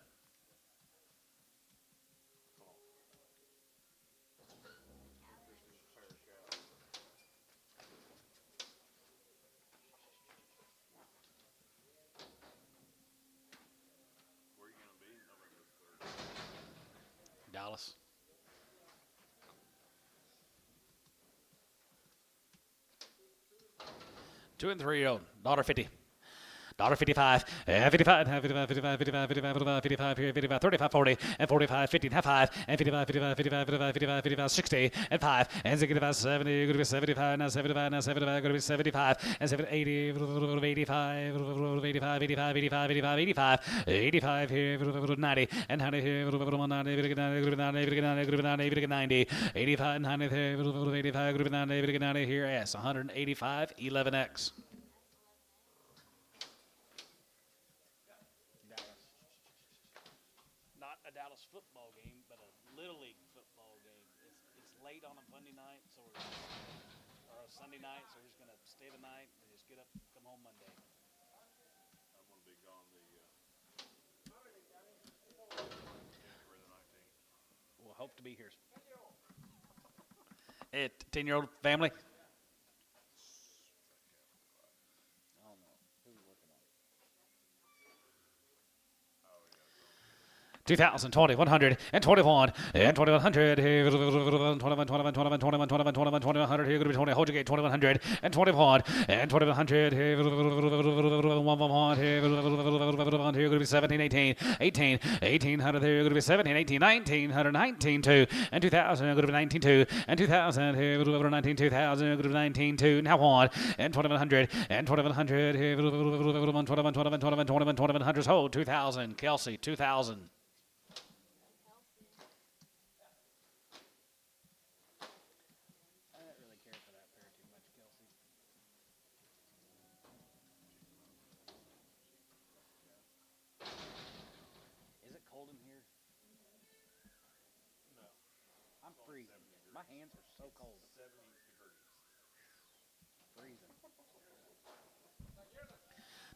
Where are you going to be November 3rd? Dallas. Two and 3 year old, $1.50. $1.55, 55, 55, 55, 55, 55, 55, 55, 35, 40, and 45, 50, and 5, and 55, 55, 55, 55, 55, 55, 60, and 5, and 65, 70, going to be 75, now 75, now 75, going to be 75, and 7, 80, 85, 85, 85, 85, 85, 85, 85 here, 90, and 90 here, 90, 90, 90, 85, 90 here, 85, 90 here, S, 185, 11X. Dallas football game, but a Little League football game. It's late on a Monday night, so or a Sunday night, so we're just gonna stay the night and just get up, come home Monday. I'm going to be gone January the 19th. We'll hope to be here. 10-year-old family. 2,000, 20, 100, and 21, and 2,100, 21, 21, 21, 21, 21, 21, 2100, here, going to be 20, hold your gate, 2,100, and 21, and 2,100, here, here, going to be 17, 18, 18, 1,800, here, going to be 17, 18, 1,900, 19, 2, and 2,000, going to be 19, 2, and 2,000, here, 19, 2,000, going to be 19, 2, now 1, and 2,100, and 2,100, here, 21, 21, 21, 21, 21, 2,100, hold, 2,000, Kelsey, 2,000. Is it cold in here? No. I'm freezing. My hands are so cold. 70 degrees. Freezing.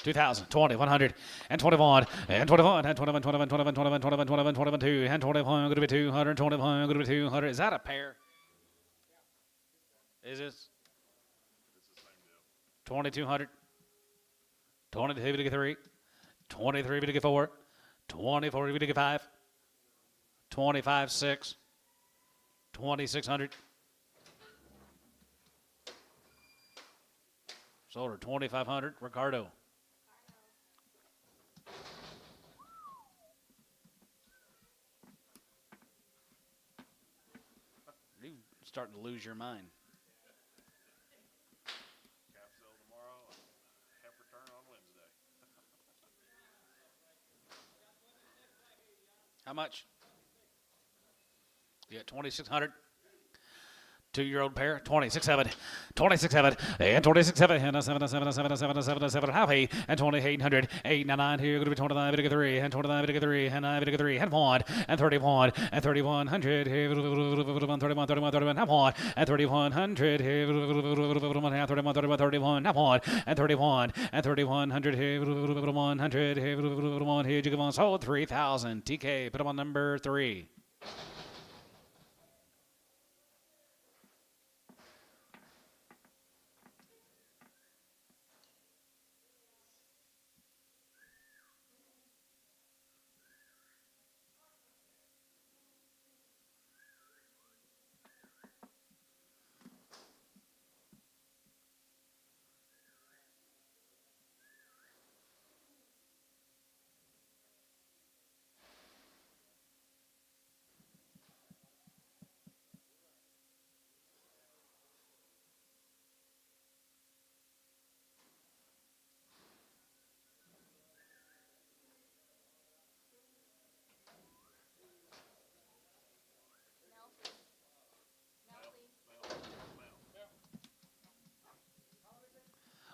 2,000, 20, 100, and 21, and 21, and 21, 21, 21, 21, 21, 21, 21, 2, and 21, going to be 200, 21, going to be 200. Is that a pair? Is this? It's the same deal. 2,200, 22 to get 3, 23 to get 4, 24 to get 5, 25, 6, 2,600. Sold her 2,500. Ricardo. You're starting to lose your mind. Calf sale tomorrow and heifer turn on Wednesday. How much? You got 2,600. 2-year-old pair, 26.7, 26.7, and 26.7, and 7, half 8, and 2,800, 899, here, going to be 29, bit of 3, and 29, bit of 3, and 9, bit of 3, and 1, and 31, and 3,100, here, 31, 31, half 1, and 3,100, here, 31, 31, half 1, and 31, and 3,100, here, 100, here, 1, here, you give on sold 3,000, TK, put them on number 3.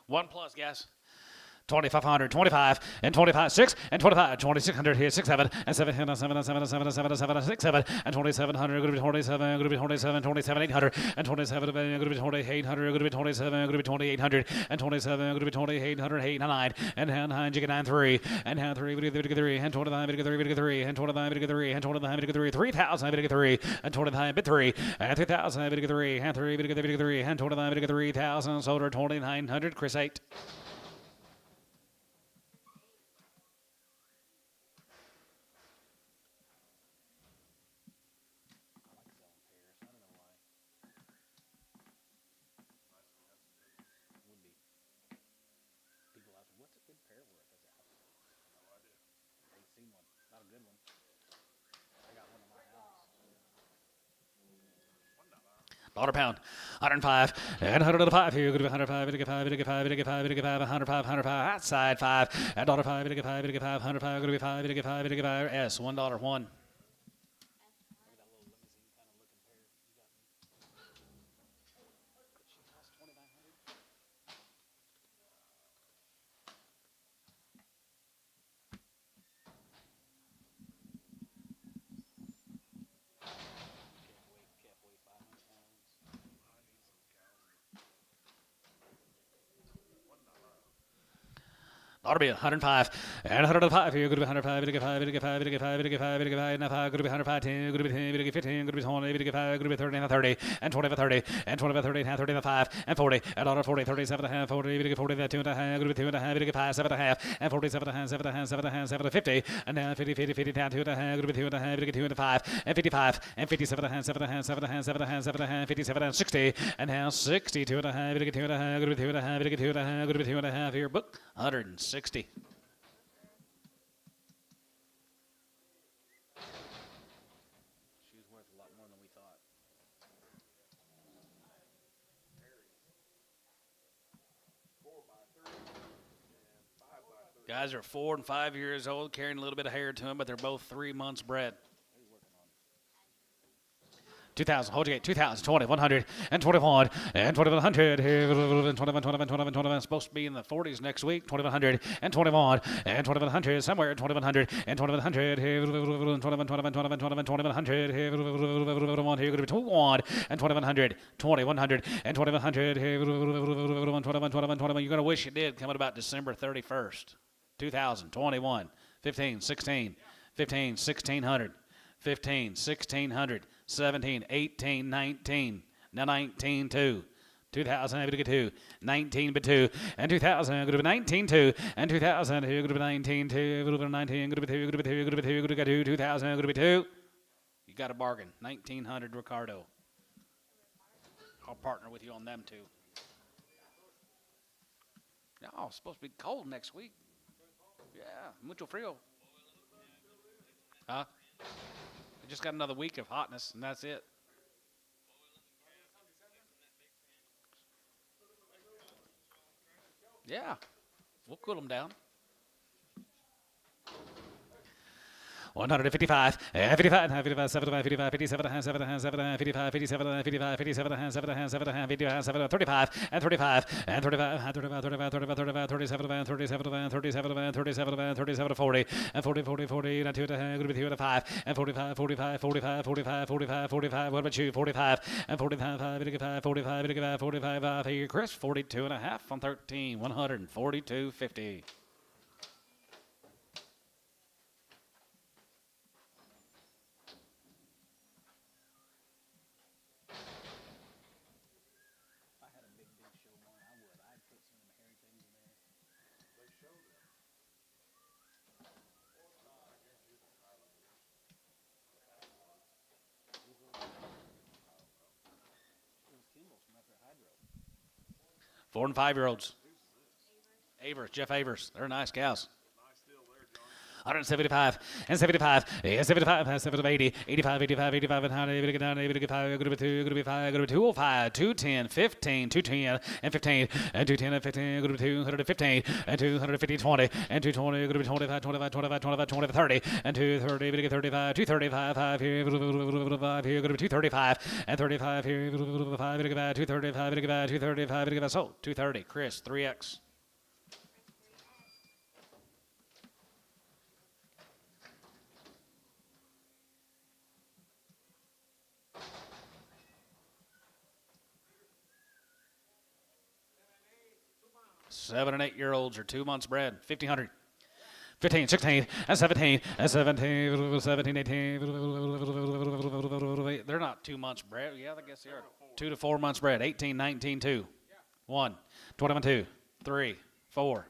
One plus, guys. 2,500, 25, and 25, 6, and 25, 2,600 here, 6, 7, and 7, and 7, and 7, and 7, and 7, and 7, and 6, 7, and 2,700, going to be 27, going to be 27, 27, 800, and 27, going to be 2,800, going to be 27, going to be 2,800, and 27, going to be 2,800, 8, 9, and 9, you get 9, 3, and 9, 3, 3, and 29, 3, 3, and 29, 3, and 29, 3, 3,000, 3, and 29, 3, and 3,000, 3, and 3, 3, and 29, 3,000, sold her 2,900, Chris 8. Dollar pound, 105, and 105 here, good to be 105, bit of 5, bit of 5, bit of 5, bit of 5, 105, 105, outside 5, and $5, bit of 5, bit of 5, 105, good to be 5, bit of 5, bit of 5, S, $1, 1. Ought to be 105 and 105 here. Good to be 105. Good to get 5. Good to get 5. Good to get 5. Good to get 5. Good to get 5. And 5. Good to be 105. 10. Good to be 10. Good to get 15. Good to be 20. Good to get 5. Good to be 30 and 30 and 20 and 30 and 20 and 30 and 30 and 5 and 40 and on 40. 37 and a half. 40. Good to get 40. That 2 and a half. Good to be 2 and a half. Good to get 5. 7 and a half and 47 and a half. 7 and a half. 7 and a half. 7 to 50 and now 50. 50. 50 down 2 and a half. Good to be 2 and a half. Good to get 2 and a 5 and 55 and 57 and a half. 7 and a half. 7 and a half. 7 and a half. 7 and a half. 57 and 60 and now 62 and a half. Good to get 2 and a half. Good to be 2 and a half. Good to get 2 and a half. Good to be 2 and a half here. Book 160. Guys are 4 and 5 years old, carrying a little bit of hair to them, but they're both 3 months bred. 2,000, hold your gate, 2,000, 20, 100, and 21, and 2,100, here, 21, 21, 21, 21, supposed to be in the 40s next week, 2,100, and 21, and 2,100, somewhere, 2,100, and 2,100, here, 21, 21, 21, 21, 2,100, here, 21, here, going to be 21, and 2,100, 2,100, and 2,100, here, 21, 21, 21, you're going to wish you did, coming about December 31st, 2021, 15, 16, 15, 1,600, 15, 1,600, 17, 18, 19, now 19, 2. 2,000, I'm going to get 2. 19, but 2. And 2,000, I'm going to be 19, 2. And 2,000, I'm going to be 19, 2. I'm going to be 19, I'm going to be 2, I'm going to be 2, I'm going to be 2, I'm going to get 2. 2,000, I'm going to be 2. You got a bargain. 1,900, Ricardo. I'll partner with you on them, too. No, it's supposed to be cold next week. Yeah, mucho frío. Huh? We just got another week of hotness, and that's it. Yeah, we'll cool them down. 155, 55, 55, 75, 55, 57, 7, 7, 55, 57, 55, 57, 7, 7, 55, 7, 35, and 35, and 35, 35, 35, 35, 35, 37, 37, 37, 37, 37, 40, and 40, 40, 40, and 2 going to be 2 and 5, and 45, 45, 45, 45, 45, 45, what about you? 45, and 45, 45, 45, 45, here, Chris, 42 and a half on 13, 142.50. Four and 5 year olds. Avers, Jeff Avers. They're nice cows. 175 and 75, and 75, 7 80, 85, 85, 85, and 100, 85, going to be 2, going to be 5, going to be 205, 210, 15, 210, and 15, and 210, and 15, going to be 215, and 250, 20, and 220, going to be 25, 25, 25, 25, 20, 30, and 230, going to get 35, 235, 5 here, 5 here, going to be 235, and 35 here, 5, going to get 235, going to get 235, going to get so 230, Chris, 3X. Seven and 8 year olds are 2 months bred. 1,500. 15, 16, and 17, and 17, 17, 18. They're not 2 months bred. Yeah, I guess they are. 2 to 4 months bred. 18, 19, 2. 1, 21, 2, 3, 4,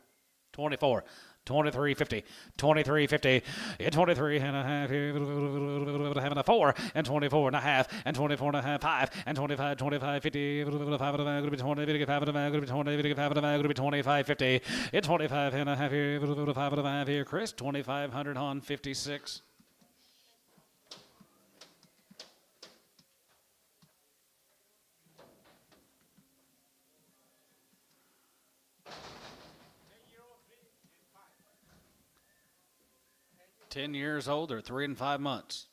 24. 23.50, 23.50, and 23 and a half, having a 4, and 24 and a half, and 24 and a half, 5, and 25, 25, 50, 5 and a half, going to be 20, 5 and a half, going to be 20, 5 and a half, going to be 25, 50, and 25 and a half here, 5 and a half here, Chris, 2,500 on 56. $10 years old or 3 and 5 months.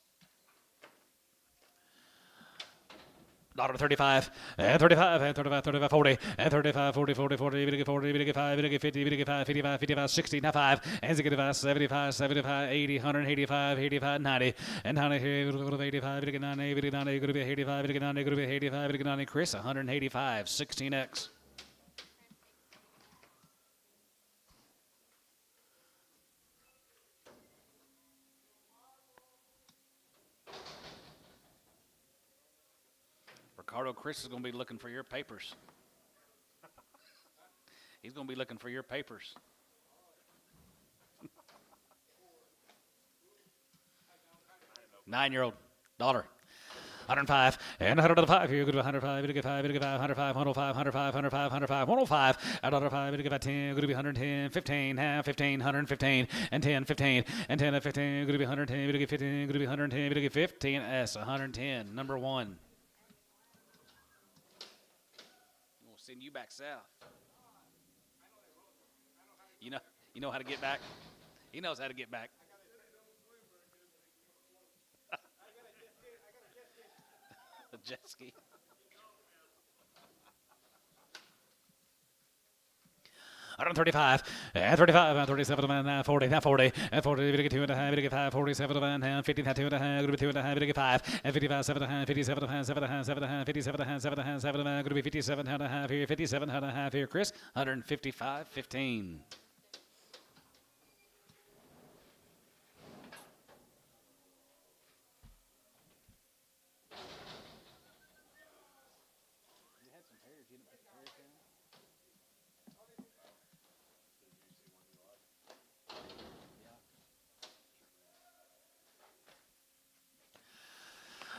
$35, and 35, and 35, 35, 40, and 35, 40, 40, 40, 40, 5, 50, 55, 55, 55, 60, now 5, and 65, 75, 75, 80, 185, 85, 90, and 90 here, 85, 90, 90, going to be 85, 90, going to be 85, 90, Chris, 185, 16X. Ricardo, Chris is going to be looking for your papers. He's going to be looking for your papers. Nine-year-old daughter. 105 and 105. Here, good 105. Good 5. Good 5. 105. 105. 105. 105. 105. 105. At 105. Good 10. Good to be 110. 15. Half 15. 115 and 10. 15 and 10 and 15. Good to be 110. Good to get 15. Good to be 110. Good to get 15. S 110. Number 1. We'll send you back south. You know how to get back. He knows how to get back. The jet ski. 135 and 35 and 37 and 40 and 40 and 40 to get 2 and a half to get 5 47 and 50 and 2 and a half to be 2 and a half to get 5 and 55 7 and 57 and 7 and 7 and 57 and 7 and 7 and going to be 57 and a half here 57 and a half here Chris 155 15.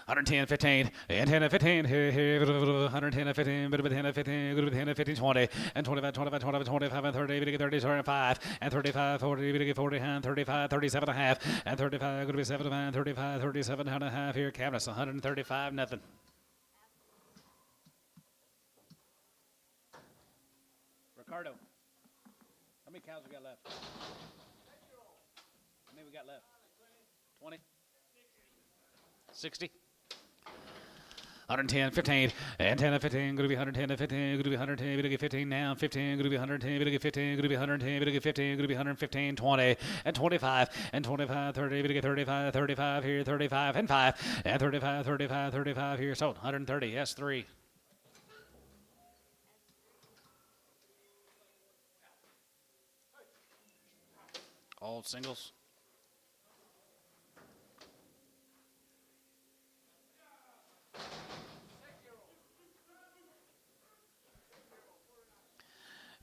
Hundred 15 and 10 and 15 here 110 and 15 but 10 and 15 good 10 and 15 20 and 25 25 25 25 and 30 30 35 and 35 40 40 and 35 37 and a half and 35 good to be 7 and 35 37 and a half here Cabinets 135 nothing. Ricardo, how many cows we got left? How many we got left? 20? 60? 110, 15, and 10 and 15, going to be 110 and 15, going to be 110, going to get 15 now, 15, going to be 110, going to get 15, going to be 110, going to get 15, going to be 115, 20, and 25, and 25, 30, going to get 35, 35 here, 35, and 5, and 35, 35, 35 here, sold, 130, S3. All singles.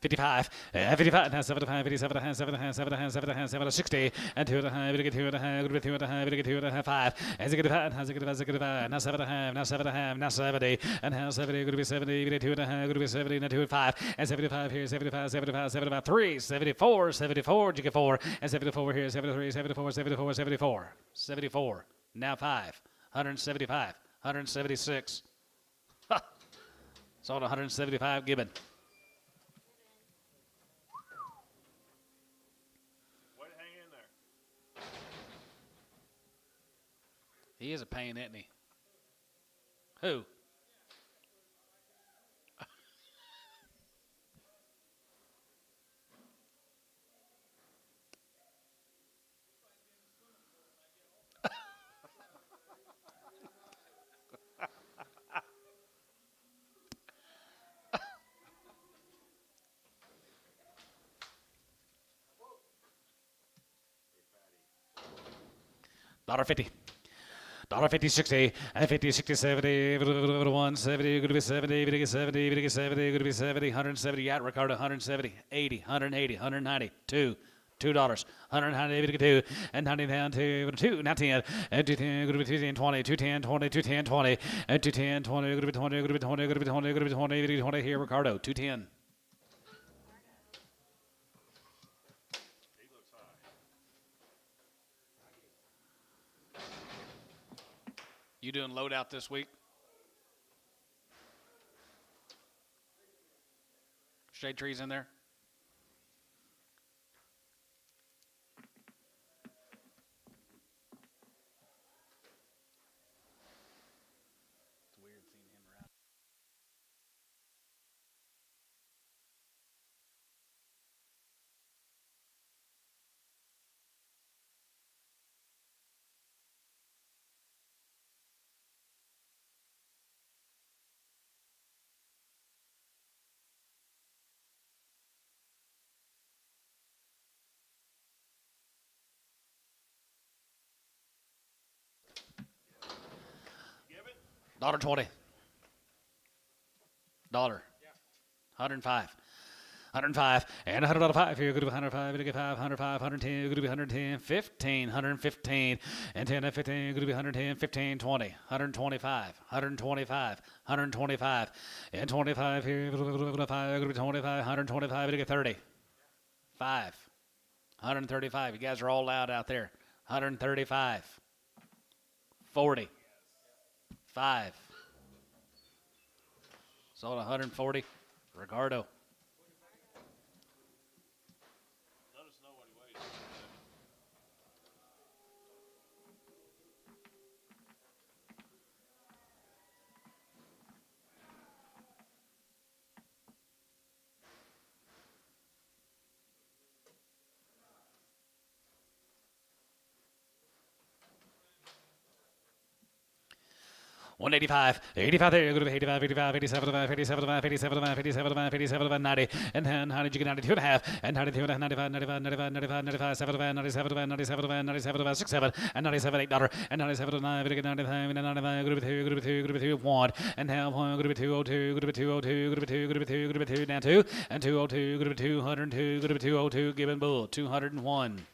$55, 55, and 75, 57, and 7, and 7, and 7, and 7, 60, and 2 and a half, get 2 and a half, get 2 and a half, get 2 and a half, 5, and 5, and 5, now 7 and a half, now 7 and a half, now 70, and now 70, going to be 70, get 2 and a half, going to be 70, now 2 and 5, and 75 here, 75, 75, 75, 3, 74, 74, you get 4, and 74 here, 73, 74, 74, 74, 74, now 5, 175, 176, sold 175, Gibbon. He is a pain, isn't he? Who? $1.50. $1.50, 60, and 50, 60, 70, 170, going to be 70, going to get 70, going to get 70, going to be 70, 170, at Ricardo, 170, 80, 180, 190, $2, $190, 2, and 90 down to 2, now 10, and 210, going to be 210, 20, 210, 20, 210, 20, and 210, 20, going to be 20, going to be 20, going to be 20, going to be 20, going to be 20 here, Ricardo, 210. You doing loadout this week? Shade trees in there? It's weird seeing him around. $1.20. Dollar. Yeah. 105. 105 and $100 here. Good to be 105. Good to get 505. 110. Good to be 110. 15. 115 and 10 and 15. Good to be 110. 15. 20. 125. 125. 125 and 25 here. Good to be 25. 125. Good to get 30. 5. 135. You guys are all loud out there. 135. 40. 5. Sold 140. Ricardo. Let us know what he weighs. $185, 85 there, go to 85, 85, 87, 87, 87, 87, 87, 90, and then 100, you get 92 and a half, and 92 and a half, 95, 95, 95, 95, 95, 7, 97, 97, 97, 67, and 97, $8, and 97, 9, you get 95, and 95, go to 2, go to 2, go to 2, 1, and now 1, go to 202, go to 202, go to 2, go to 2, go to 2, now 2, and 202, go to 202, go to 202, given bull, 201.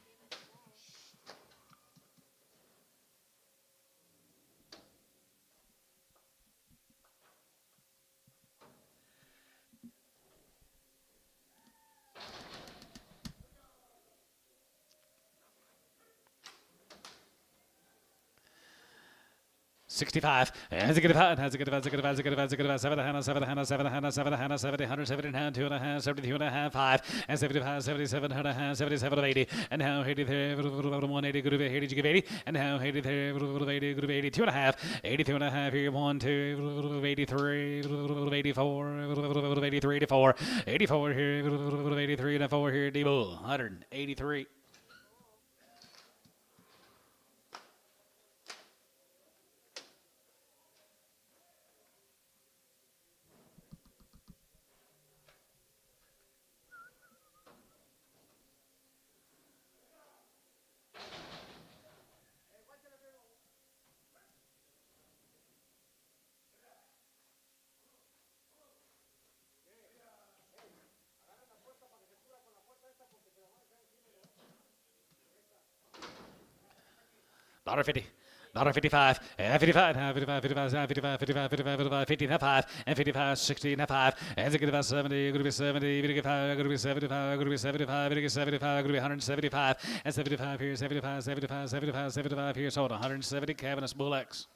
$65. Has a good five. Has a good five. Has a good five. Has a good five. Has a good five. 7 and 7 and 7 and 7 and 70. 170 and 2 and a half. 72 and a half. 5 and 75. 77 and a half. 77 of 80. And now 83. 180. Good of 80. Did you give 80? And now 83. 80. Good of 82 and a half. 82 and a half. Here 1 2. 83. 84. 83 to 4. 84 here. 83 and 4 here. D-Bull. 183. $1.50. $1.55 and 55 and 55 55 55 55 55 55 50 and 5 and 55 60 and 5 and 65 70 going to be 70 going to get 5 going to be 75 going to be 75 going to get 75 going to be 175 and 75 here 75 75 75 75 here sold 170 Cabinets Bull X.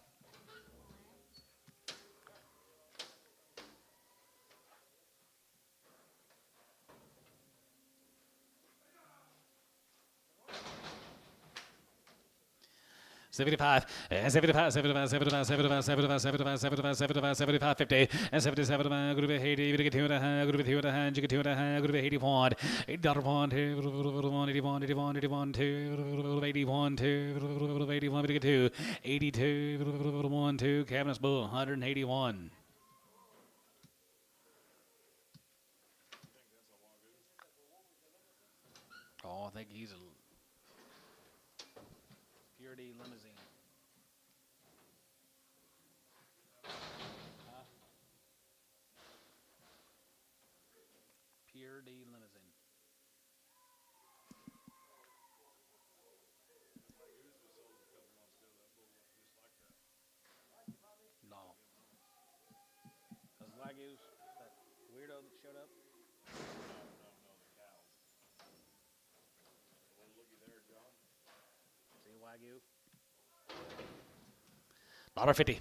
$75 and 75, 75, 75, 75, 75, 75, 75, 75, 75, 50 and 77 going to be 80, you get 2 and a half, going to be 2 and a half, you get 2 and a half, going to be 81, $8 one, 2, 81, 81, 81, 2, 81, 2, 81, we get 2, 82, 1, 2, Cabinets Bull, 181. Oh, I think he's a Purity Limousine. Purity Limousine. No. Those Wagyus, that weirdo that showed up? No, the cows. Well, looky there, John. See Wagyu? $1.50.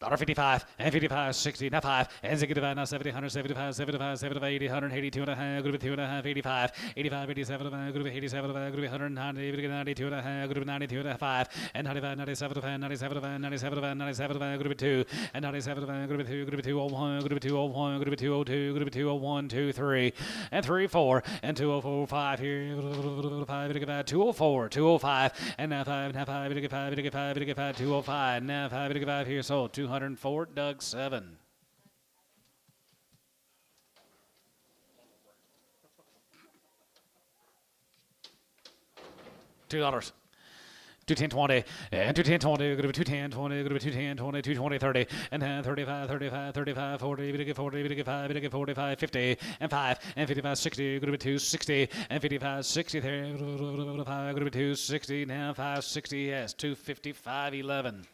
$1.55 and 55, 60, now 5 and 65, now 70, 175, 75, 75, 80, 182 and a half, good to be 2 and a half, 85, 85, 87, good to be 87, good to be 190, good to be 92 and a half, good to be 92 and a half, 5 and 95, 97, 97, 97, 97, good to be 2 and 97, good to be 2, good to be 201, good to be 201, good to be 202, good to be 201, 2, 3 and 3, 4 and 204, 5 here, 5, 204, 205 and now 5, now 5, 5, 5, 5, 205, now 5, 5 here, sold 204, Doug 7. $2. 210, 20, and 210, 20, gonna be 210, 20, gonna be 210, 20, 220, 30, and then 35, 35, 35, 40, gonna get 40, gonna get 5, gonna get 45, 50, and 5, and 55, 60, gonna be 260, and 55, 60, there, 5, gonna be 260, now 560, yes, 255, 11.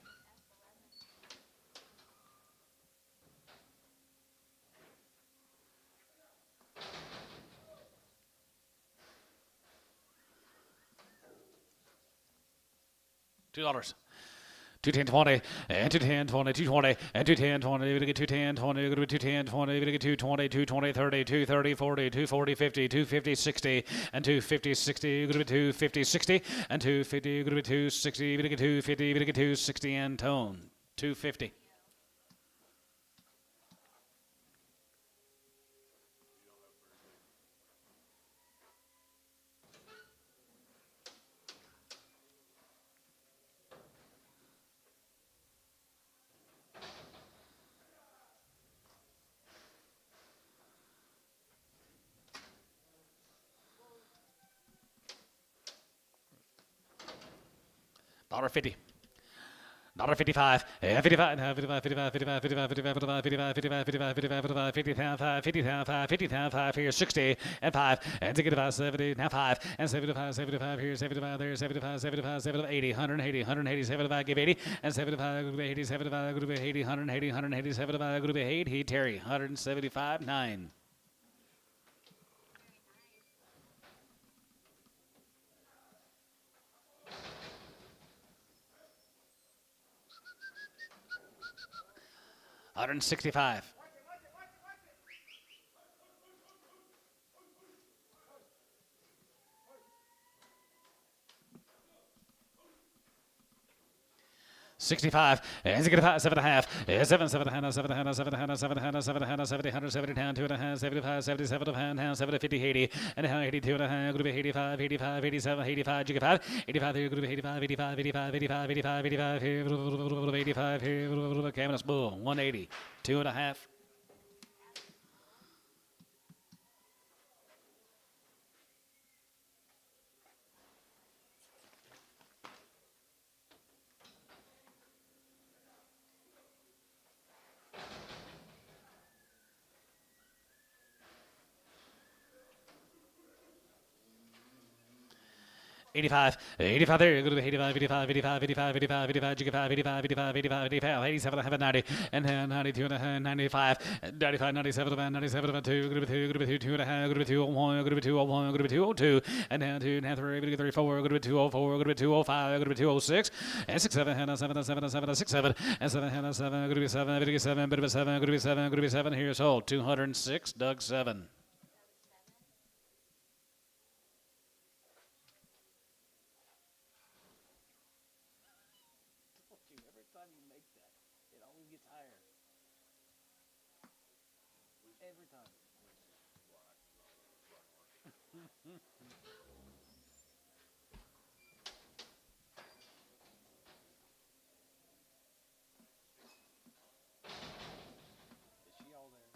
$2. 210, 20, and 210, 20, 220, and 210, 20, we're gonna get 210, 20, we're gonna be 210, 20, we're gonna get 220, 220, 30, 230, 40, 240, 50, 250, 60, and 250, 60, we're gonna be 250, 60, and 250, we're gonna be 260, we're gonna get 250, we're gonna get 260, and tone, 250. $1.50. $1.55, and 55, and 55, 55, 55, 55, 55, 55, 55, 55, 55, 50, 5, 50, 5, 50, 5 here, 60, and 5, and 65, 70, now 5, and 75, 75 here, 75 there, 75, 75, 75, 80, 180, 180, 75, give 80, and 75, group 80, 75, group 80, 180, 180, 75, group 8, he, Terry, 175, 9. $165. 65, and 7.5, 7, 7, 7, 7, 7, 7, 70, 170 down, 2.5, 75, 77 of hand, 70, 50, 80, and 82 and a half, group 85, 85, 87, 85, jigga 5, 85 here, group 85, 85, 85, 85, 85, 85 here, 85 here, Camus Bull, 180, 2.5. $85, 85 there, go to 85, 85, 85, 85, 85, 85, jigga 5, 85, 85, 85, 85, 87, I have a 90, and then 92 and a half, 95, 95, 97, 97, 2, group 2, group 2, 2 and a half, group 201, group 201, group 202, and then 2 and a half, 3, 3, 4, group 204, group 205, group 206, and 6, 7, and 7, 7, 7, 6, 7, and 7, and 7, group 7, group 7, bit of 7, group 7, group 7, here, sold, 206, Doug 7. Every time you make that, it always gets higher. Every time. Is she all there?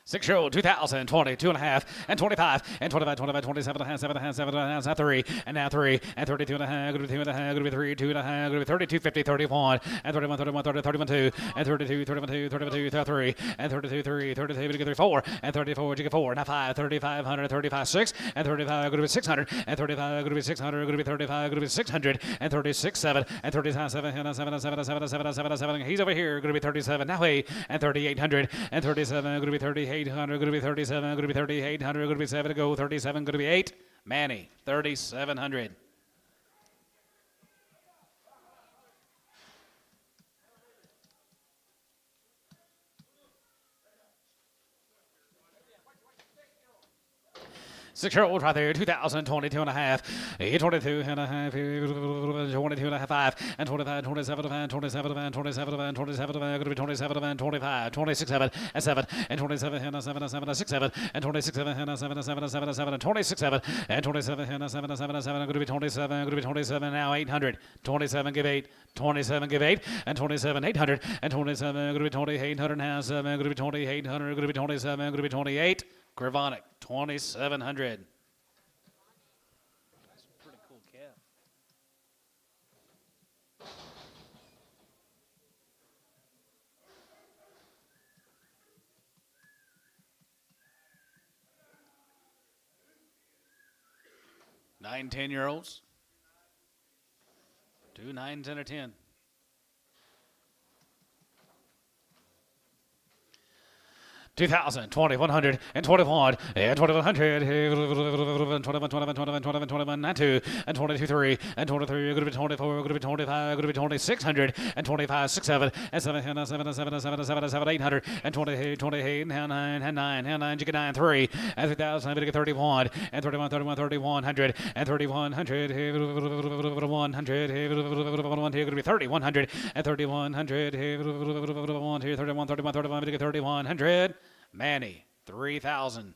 Six-year-old, 2020, 2.5, and 25, and 25, 25, 27 and a half, 7 and a half, 7 and a half, 3, and now 3, and 32 and a half, gonna be 2 and a half, gonna be 3, 2 and a half, gonna be 32, 50, 31, and 31, 31, 30, 31, 2, and 32, 31, 2, 31, 2, 33, and 32, 3, 32, gonna get 4, and 34, you get 4, now 5, 3,500, 35, 6, and 35, gonna be 600, and 35, gonna be 600, gonna be 35, gonna be 600, and 36, 7, and 37, 7, and 7, 7, 7, 7, 7, 7, he's over here, gonna be 37, now 8, and 3,800, and 37, gonna be 3800, gonna be 37, gonna be 3,800, gonna be 7 to go, 37, gonna be 8. Manny, 3,700. Six-year-old right there, 2022 and a half, 22 and a half, 22 and a half, 5, and 25, 27 and 27 and 27 and 27 and 27 and 25, 26, 7 and 7 and 27 and 7 and 7 and 6, 7 and 26, 7 and 7 and 7 and 7 and 7 and 26, 7 and 27 and 7 and 7 and 7 and going to be 27, going to be 27 now 800, 27 give 8, 27 give 8, and 27 800, and 27 going to be 2800 now 7, going to be 2800, going to be 27, going to be 28. Gravonic, 2,700. That's a pretty cool calf. Nine, 10-year-olds. 2 9s and a 10. $2,000, 2,100, and 21, and 2,100, 21, 92, and 22, 3, and 23, going to be 24, going to be 25, going to be 2,600, and 25, 6, 7, and 7, 7, 7, 7, 7, 7, 7, 800, and 28, 28, and 9, and 9, and 9, you get 9, 3, and 3,000, I'm going to get 31, and 31, 31, 3,100, and 3,100, 100, going to be 3,100, and 3,100, 31, 31, 31, I'm going to get 3,100. Manny, 3,000.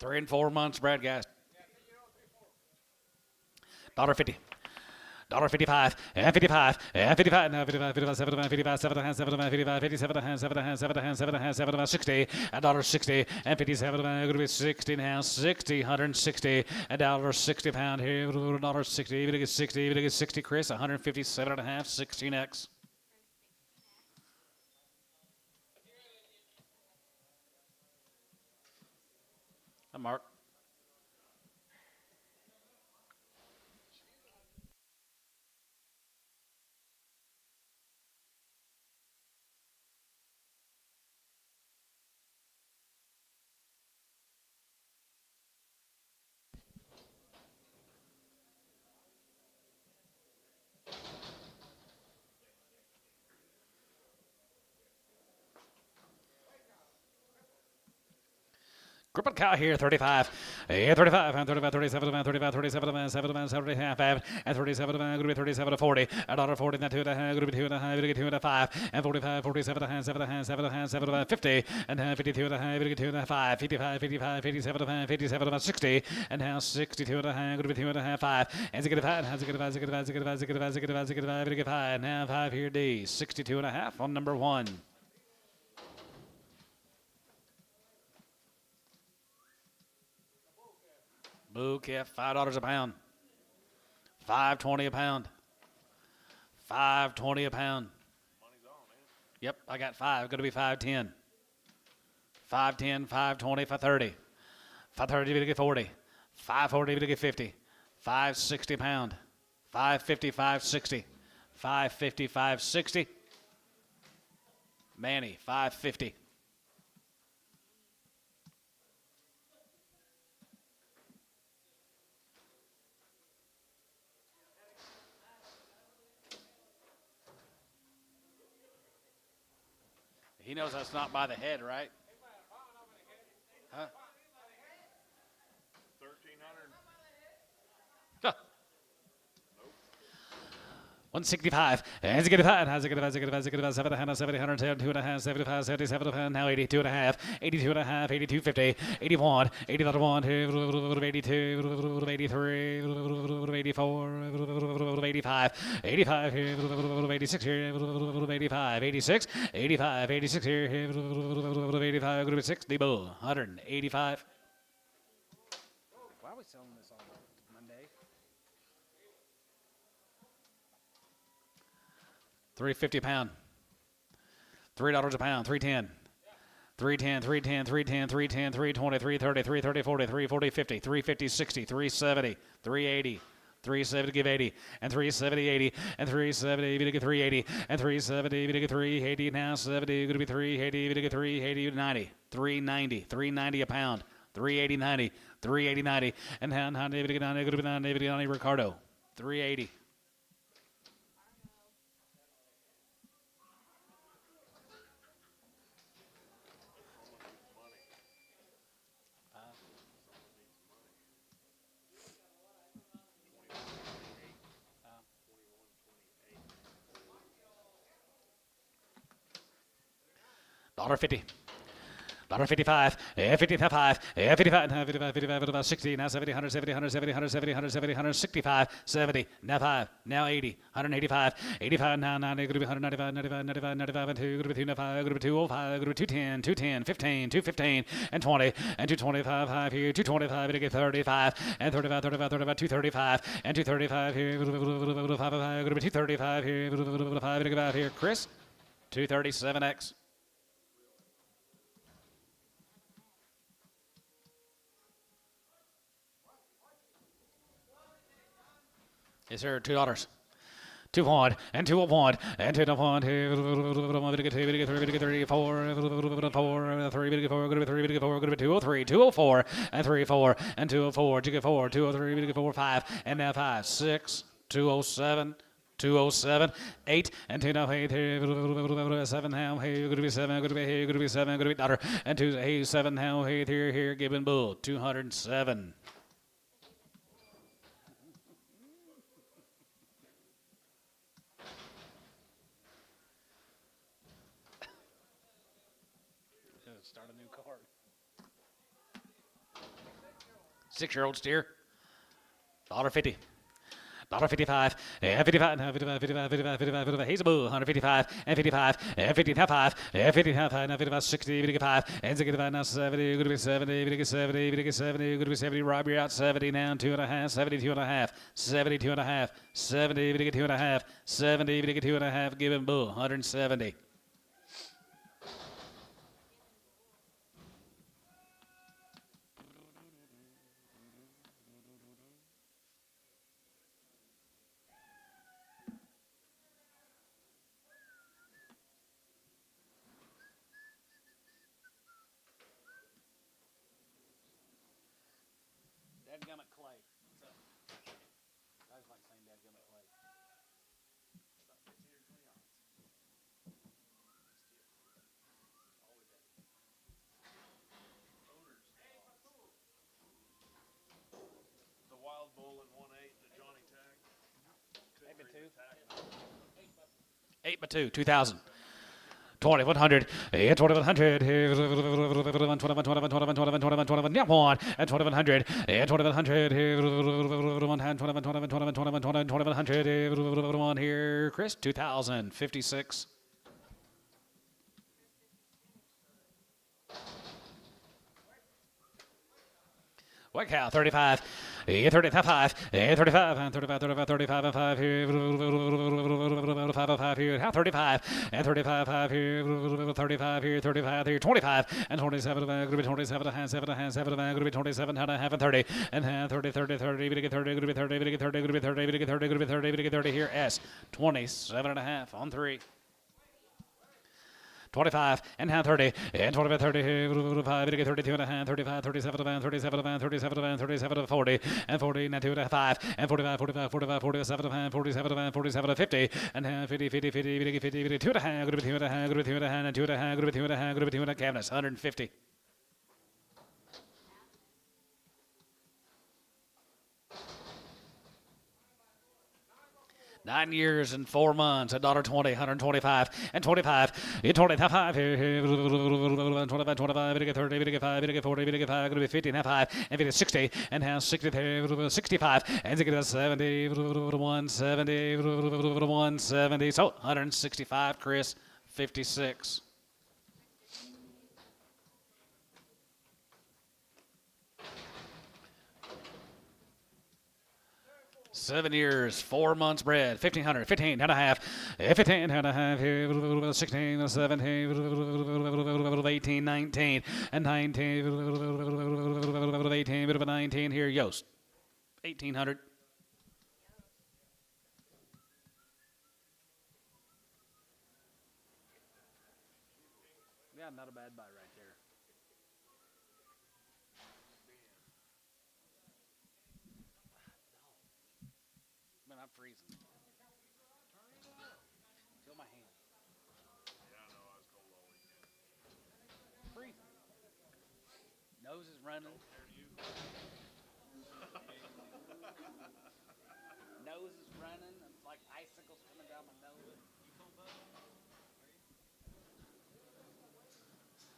Three and 4 months, Brad, guys. $1.50. $1.55, and 55, and 55, now 55, 55, 75, 55, 75, 75, 55, 57, 7, 7, 7, 7, 60, and $1.60, and 57, going to be 60 now, 60, 160, and $1.60 pound here, $1.60, even to get 60, even to get 60, Chris, 157 and a half, 16X. Mark. Group of cow here, 35, and 35, and 35, 37, and 35, 37, and 7, and 7, and 37, and going to be 37 to 40, and $1.40, and 2 and a half, going to be 2 and a half, going to get 2 and a 5, and 45, 47, and 7, and 7, and 7, and 50, and 52 and a half, going to get 2 and a 5, 55, 55, 57, and 57, and 60, and now 62 and a half, going to be 2 and a half, 5, and get a 5, and get a 5, get a 5, get a 5, get a 5, get a 5, get a 5, get a 5, now 5 here, D, 62 and a half on number 1. Blue calf, $5 a pound. $5.20 a pound. $5.20 a pound. Money's on, man. Yep, I got 5. Going to be 5.10. 5.10, 5.20, 5.30. 5.30 to get 40. 5.40 to get 50. 5.60 pound. 5.50, 5.60. 5.50, 5.60. Manny, 5.50. He knows that's not by the head, right? Huh? 1,300. 165. As you get a 5, as you get a 5, 7, 110, 2 and a half, 75, 77, now 82 and a half, 82 and a half, 82, 50, 81, 81, 82, 83, 84, 85, 85 here, 86 here, 85, 86, 85, 86 here, 85, 60, bull, 185. Why are we selling this on Monday? $3.50 pound. $3 a pound. 3.10. 3.10, 3.10, 3.10, 3.10, 3.20, 3.30, 3.30, 40, 3.40, 50, 3.50, 60, 3.70, 3.80, 3.70 give 80, and 3.70, 80, and 3.70 even to get 3.80, and 3.70 even to get 3.80, now 70 going to be 3.80 even to get 3.80 90, 3.90, 3.90 a pound, 3.80 90, 3.80 90, and now 90 even to get 90 going to be 90 even to get 90 Ricardo. 380. $1.50. $1.55, 55, 55, 55, 55, about 60, now 70, 170, 170, 170, 170, 165, 70, now 5, now 80, 185, 85, now 90, group 195, 95, 95, 95, and 2, group 2, 95, group 205, group 210, 210, 15, 215, and 20, and 225, 5 here, 225, and 35, and 35, 35, 35, 235, and 235 here, group 235 here, group 5, and 5 here, Chris, 237X. Yes, sir. $2. 2 point and 2 point and 2 point. 3 4 203 204 and 3 4 and 204 4 203 4 5 and now 5 6 207 207 8 and 2 now 8 7 now hey going to be 7 going to be hey going to be 7 going to be daughter and 2 hey 7 now hey here Gibbon Bull 207. Start a new card. 6-year-old steer. $1.50. $1.55. And 55. 55. 55. 55. 55. 55. He's a bull. 155 and 55 and 55 and 55 now 55 60 55 and 65 now 70 going to be 70 70 70 going to be 70 Rob you're out 70 now 2.5 72 and a half 72 and a half 70 2 and a half 70 2 and a half give him bull 170. Dadgummit Clay. What's up? I just like saying Dadgummit Clay. About 15 or 20 odds. Always at it. Owners. The wild bull in 1/8, the Johnny tag. 8 by 2, 2,000. 2100, 2100, 2100, 2100, yeah, one, and 2100, 2100, 2100, here, Chris, 2056. White cow, 35, 35, 35, and 35, 35, 35, and 5 here, 5 here, how 35, and 35, 5 here, 35 here, 35 here, 25, and 27, going to be 27, and 7, and 7, going to be 27, and a half, and 30, and 30, 30, 30, going to get 30, going to be 30, going to get 30, going to be 30, going to get 30, going to be 30, going to get 30 here, S, 27 and a half on 3. 25 and half 30 and 25 30 5 to get 32 and a half 35 37 and 37 and 37 and 37 to 40 and 40 and 2 and 5 and 45 45 45 47 and 47 and 47 to 50 and 50 50 50 50 2 and a half 2 and a half 2 and a half and 2 and a half 2 and a half 2 and a cabinets 150. Nine years and 4 months, $1.20, 125, and 25, 25, 25, 25, 30, 5, 40, 5, going to be 50, and half 5, and 50, 60, and half 60, 65, and 70, 170, 170, so 165, Chris, 56. Seven years, 4 months bred, 1,500, 15 and a half, 15 and a half, 16, 17, 18, 19, and 19, 18, 19 here, Yost, 1,800. Yeah, not a bad buy right there. freezing. Feel my hand. Yeah, I know, I was cold all weekend. Freezing. Nose is running. Nose is running. It's like icicles coming down my nose.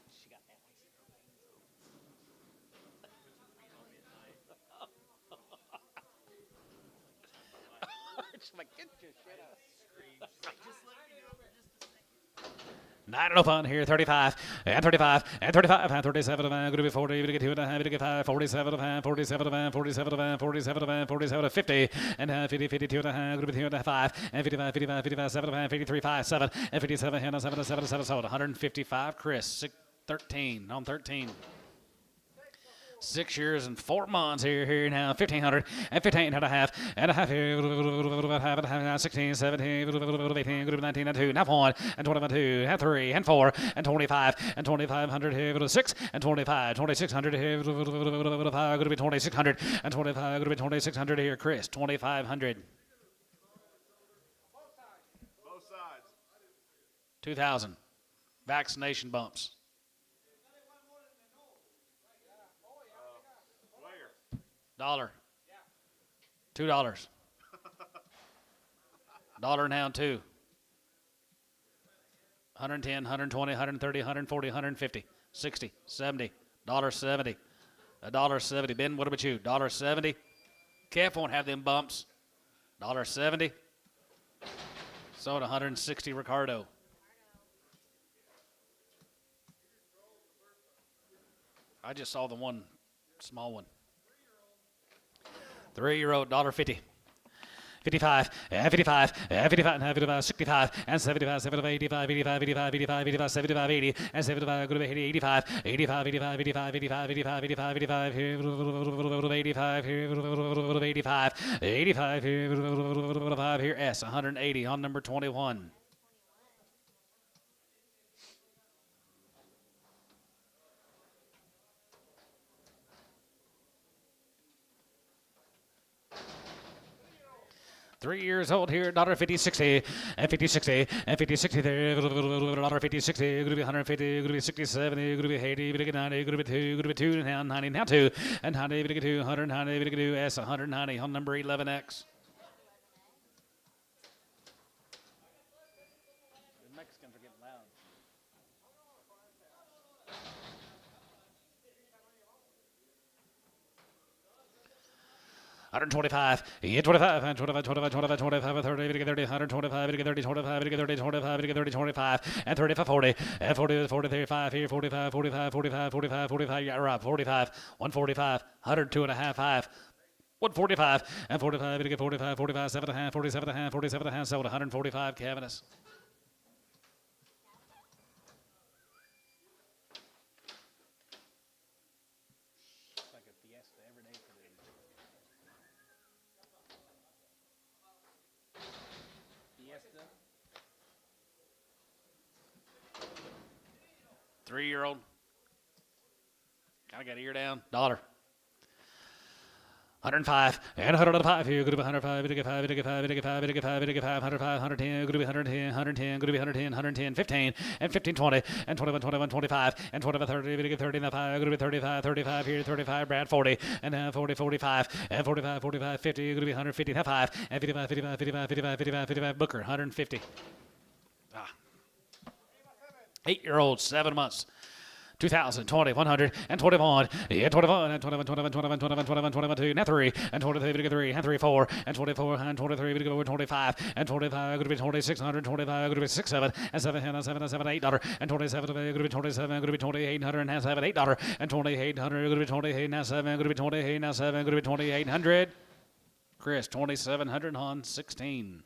She got ice in her veins. She's like, get your shit out. 9:05 here, 35, and 35, and 35, and 37, and going to be 40, going to get 2 and a half, going to get 5, 47, and 47, and 47, and 47, and 47, 50, and 50, 52 and a half, going to be 2 and a half, 5, and 55, 55, 55, 7, and 53, 5, 7, and 57, and 7, 7, 7, sold 155, Chris, 13, on 13. 6 years and 4 months here now, 1,500 and 15 and a half, here, half and a half, 16, 17, 18, 19 and 2, now 1, and 21, 2, and 3, and 4, and 25, and 2,500 here, 6, and 25, 2,600 here, going to be 2,600, and 25, going to be 2,600 here, Chris, 2,500. Both sides. 2,000. Vaccination bumps. Where? $2. Dollar and hound 2. 110, 120, 130, 140, 150, 60, 70, $1.70. $1.70. Ben, what about you? $1.70. Calf won't have them bumps. $1.70. Sold 160 Ricardo. I just saw the one small one. 3-year-old, $1.50. 55, and 55, and 55, and 55, 65, and 75, 75, 85, 85, 85, 85, 85, 75, 80, and 75, go to 80, 85, 85, 85, 85, 85, 85, 85, 85, 85, 85, 85, 85, here, S, 180 on number 21. $3 old here, $1.50, 60, and 50, 60, and 50, 60 there, $1.50, 60, going to be 150, going to be 60, 70, going to be 80, going to get 90, going to be 2, going to be 2, and now 90, now 2, and 90, going to get 2, 190, going to get 2, S, 190 on number 11X. The Mexicans are getting loud. $125, yeah, 25, and 25, 25, 25, 25, 30, 30, 125, 30, 30, 25, 30, 25, 30, 25, and 35, 40, and 40, 40, 35, here, 45, 45, 45, 45, 45, yeah, right, 45, 145, 102 and a half, 5, 145, and 45, 45, 45, 7 and a half, 47 and a half, 47 and a half, sold 145, Cavanis. Like a fiesta every day for them. Fiesta. 3-year-old. Kind of got ear down. $1. 105 and 105 here. Going to be 105. Going to get 5. Going to get 5. Going to get 5. Going to get 5. Going to get 5. 105. 110. Going to be 110. 110. Going to be 110. 110. 15 and 15. 20 and 21. 21. 25 and 25. 30. Going to get 30 and 5. Going to be 35. 35 here. 35. Brad 40 and 40. 45 and 45. 45. 50. Going to be 150 and 5 and 55. 55. 55. 55. 55. 55. Booker 150. 8-year-old, 7 months. 2,000, 20, 100, and 21, yeah, 21, and 21, 21, 21, 21, 21, 21, 2, now 3, and 23, 3, and 3, 4, and 24, and 23, we go 25, and 25, going to be 2600, 25, going to be 6, 7, and 7, and 7, and 7, $8, and 27, going to be 27, going to be 2,800, and 7, $8, and 2,800, going to be 28, now 7, going to be 28, now 7, going to be 2,800. Chris, 2,700 on 16.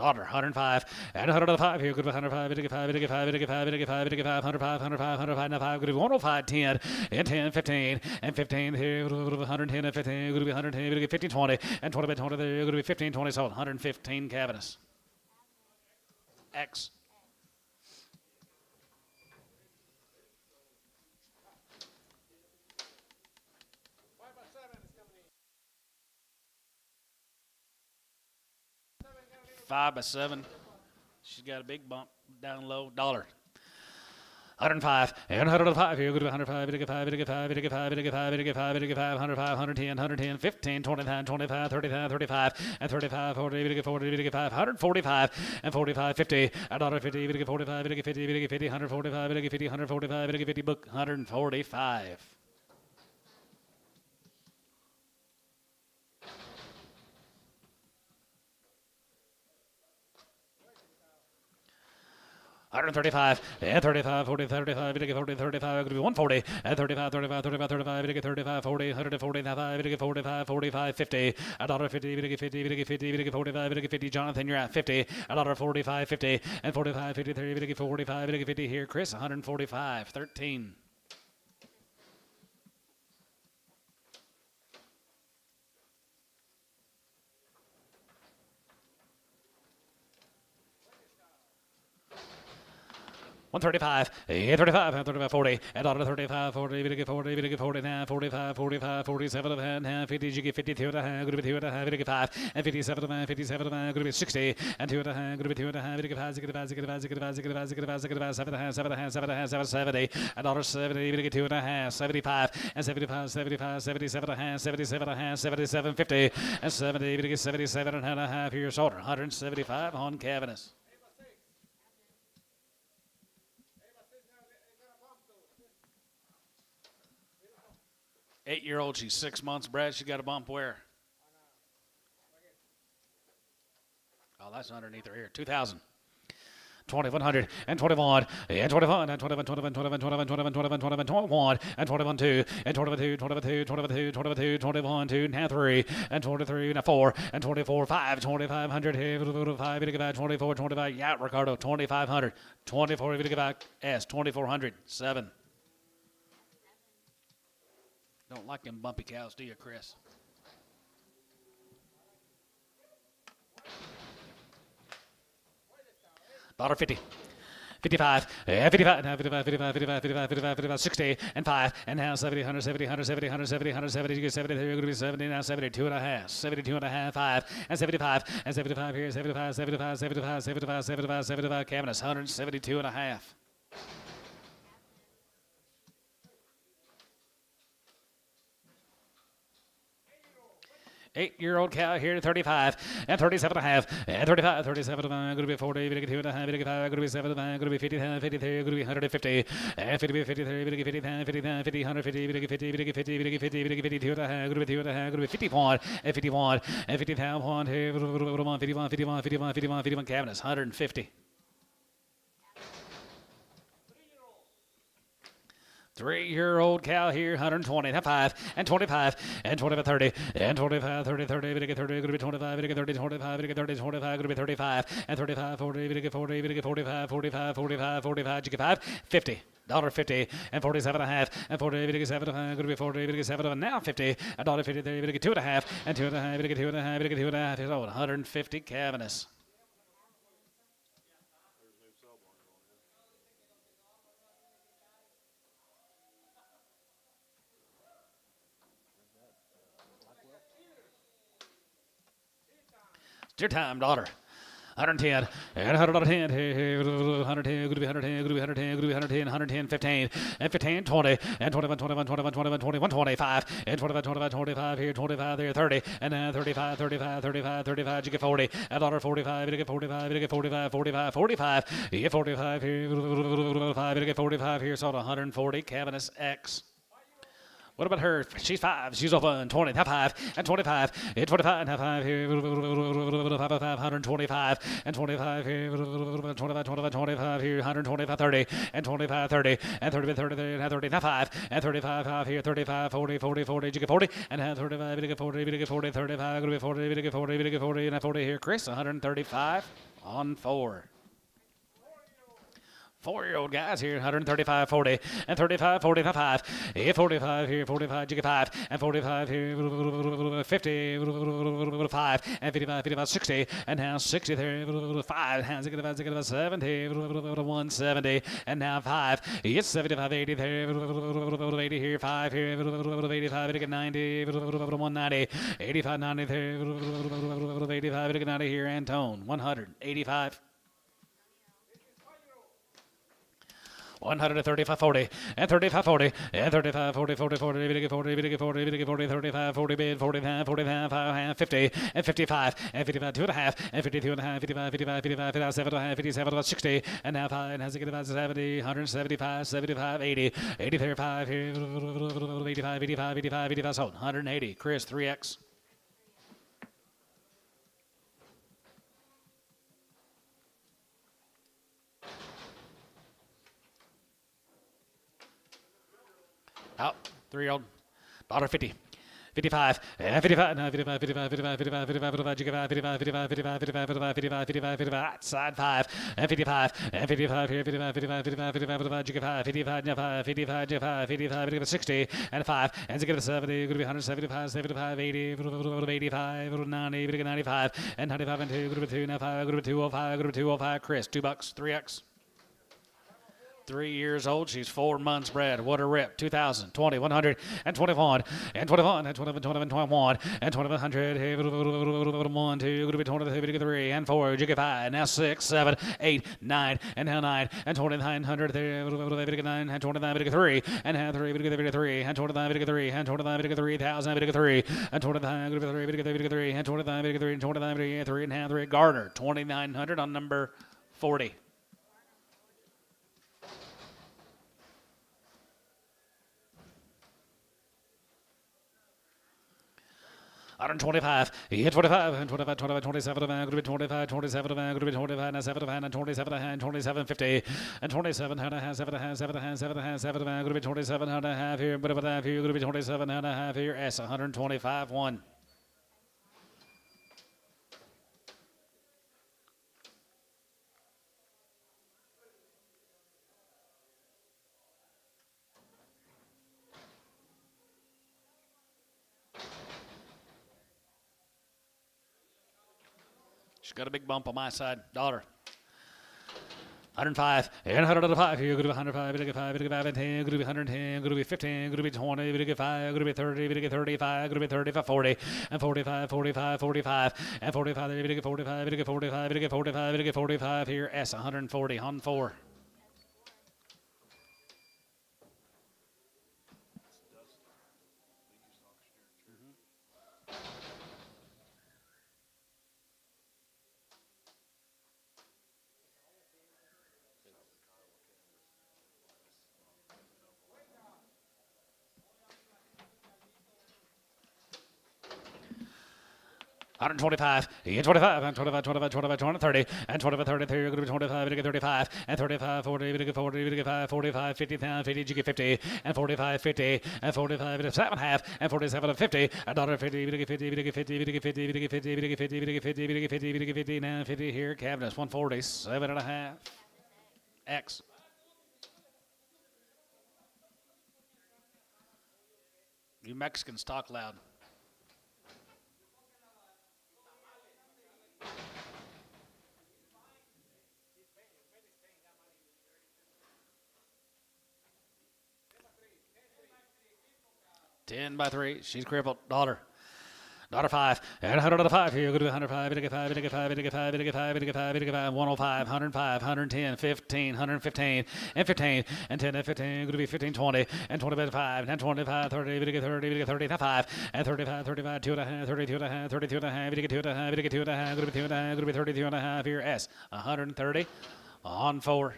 $105 and 105 here. Good 105. It get 5. It get 5. It get 5. It get 5. It get 5. 105. 105. 105. Now 5. Good 105. 10 and 10. 15 and 15 here. 110 and 15. Good to be 110. It get 15. 20 and 20 by 20 there. Good to be 15. 20 sold. 115 Cavanis. X. 5 by 7. She's got a big bump down low. $1. 105 and 105 here. Go to 105. It get 5. It get 5. It get 5. It get 5. It get 5. It get 5. 105. 110. 110. 15. 29. 25. 35. 35 and 35. 40. It get 40. It get 5. 145 and 45. 50. $1.50. It get 45. It get 50. It get 50. 145. It get 50. 145. It get 50. Book 145. $135 and 35, 40, 35, it get 40, 35, it could be 140 and 35, 35, 35, 35, it get 35, 40, 145, it get 45, 45, 50, $1.50, it get 50, it get 50, it get 45, it get 50. Jonathan, you're at 50, $1.45, 50, and 45, 53, it get 45, it get 50 here. Chris, 145, 13. $135, 35, 35, 40, and on 35, 40, we get 40, we get 40 now, 45, 45, 47 and a half, 50, you get 52 and a half, going to be 2 and a half, we get 5, and 57 and a half, 57 and a half, going to be 60, and 2 and a half, going to be 2 and a half, we get 5, 65, 65, 65, 65, 65, 65, 7 and a half, 7 and a half, 7 and a half, 770, and on 70, we get 2 and a half, 75, and 75, 75, 77 and a half, 77 and a half, 77, 50, and 70, we get 77 and a half here, shorter, 175 on Cavanis. 8-year-old, she's 6 months, Brad. She got a bump where? Oh, that's underneath her ear. 2,000. 2,100 and 21 and 21 and 21, 21, 21, 21, 21, 21, 21, 21 and 21, 2 and 22, 22, 22, 22, 21, 2 and 3 and 23 and 4 and 24, 5, 2,500, 5, 24, 25. Yeah, Ricardo, 2,500, 24, S, 2,400, 7. Don't like them bumpy cows, do you, Chris? $1.50. 55, 55, 55, 55, 55, 55, 55, 55, 60, and 5, and now 70, 170, 170, 170, 170, you get 70, you're going to be 70, now 72 and a half, 72 and a half, 5, and 75, and 75 here, 75, 75, 75, 75, 75, 75, Cavanis, 172 and a half. 8-year-old cow here to 35 and 37 and a half and 35, 37 and a half, going to be 40, going to get 2 and a half, going to get 5, going to be 7 and a half, going to be 50, 53, going to be 150 and 50, 53, going to get 50, 50, 50, 150, going to get 50, going to get 50, going to get 50, going to get 50, 2 and a half, going to be 2 and a half, going to be 51 and 51 and 50 pound one here, 51, 51, 51, 51, 51, Cavanis, 150. 3-year-old cow here, 120, 5, and 25, and 25, 30, and 25, 30, 30, we get 30, going to be 25, we get 30, 25, we get 30, 25, going to be 35, and 35, 40, we get 40, we get 45, 45, 45, 45, you get 5, 50. $1.50 and 47 and a half and 40, we get 7 and a half, going to be 40, we get 7 and now 50, $1.50, we get 2 and a half, and 2 and a half, we get 2 and a half, we get 2 and a half, it's 150 Cavanis. It's your time, daughter. 110, and 110, 110, could be 110, could be 110, could be 110, 110, 15, and 15, 20, and 21, 21, 21, 21, 21, 25, and 25, 25, 25 here, 25 there, 30, and then 35, 35, 35, 35, you get 40, and $1.45, you get 45, you get 45, 45, 45, you get 45 here, 5, you get 45 here, so 140, Cavanis X. What about her? She's 5. She's open 20, 5, and 25, and 25, and 5 here, 125, and 25 here, 25, 25, 25 here, 125, 30, and 25, 30, and 30, 30, 30, and 30, 5, and 35, 5 here, 35, 40, 40, 40, you get 40, and 35, you get 40, you get 40, 35, going to be 40, you get 40, you get 40, and 40 here, Chris, 135 on 4. 4-year-old guys here, 135, 40, and 35, 45, 45 here, 45, jiggy 5, and 45 here, 50, 5, and 55, 55, 60, and now 60 there, 5, hands, 70, 170, and now 5, it's 75, 80 there, 80 here, 5 here, 85, 90, 190, 85, 90 there, 85, 90 here, and tone, 185. 135, 40, and 35, 40, and 35, 40, 40, 40, 40, 40, 40, 35, 40, bid, 45, 45, 5, 50, and 55, and 55, 2.5, and 52 and a half, 55, 55, 55, 57 and a half, 57, 60, and now 5, and has to get about 70, 175, 75, 80, 80 there, 5 here, 85, 85, 85, 85, sold, 180, Chris, 3X. Out, 3-year-old, $50, 55, and 55, no, 55, 55, 55, 55, 55, 55, 55, 55, 55, 55, 55, 55, 55, side 5, and 55, and 55 here, 55, 55, 55, 55, 55, 55, 55, 55, 55, 60, and 5, and 70, going to be 175, 75, 80, 85, 90, 95, and 95, and 2, going to be 2, now 5, going to be 205, going to be 205, Chris, $2, 3X. 3 years old. She's 4 months bred. What a rip. 2,000, 20, 100, and 21, and 21, and 21, 21, and 2100. 1, 2, 23, and 4, 5, now 6, 7, 8, 9, and now 9, and 2900. 9, and 29, 3, and now 3, 3, and 29, 3, and 29, 3,000, 3, and 29, 3, and 29, 3, and 29, 3, and now 3, Gardner, 2,900 on number 40. 125, he hit 25, and 25, 25, 27, and 25, 27, and 25, and 7, and 27, and 27, 50, and 27, and a half, 7, and 7, and 7, and 7, and 27, and a half here, but about half here, going to be 27, and a half here, S, 125, 1. She's got a big bump on my side. Dollar. 105, and 105 here, going to be 105, going to be 5, going to be 5, and 10, going to be 110, going to be 15, going to be 20, going to be 5, going to be 30, going to be 35, going to be 35, 40, and 45, 45, 45, and 45, going to be 45, going to be 45, going to be 45, going to be 45 here, S, 140, on 4. And 25, and 25, and 25, 25, 25, 20, 30, and 25, 30, 30, going to be 25, going to 35, and 35, 40, going to 40, going to 5, 45, 50, 50, 50, and 45, 50, and 45, 7 half, and 47, 50, and $50, 50, 50, 50, 50, 50, 50, 50, 50, 50, 50, 50, now 50 here, cabinets, 140, 7 and a half, X. You Mexicans talk loud. $10 by 3. She's crippled. $5. And 105 here. Go to 105. 105. 105. 110. 15. 115. And 15. And 10 and 15. Go to be 15. 20. And 25. And 25. 30. 30. 35. And 35. 35. 2 and a half. 32 and a half. 32 and a half. 2 and a half. 2 and a half. Go to be 2 and a half. Go to be 32 and a half here. S. 130 on 4.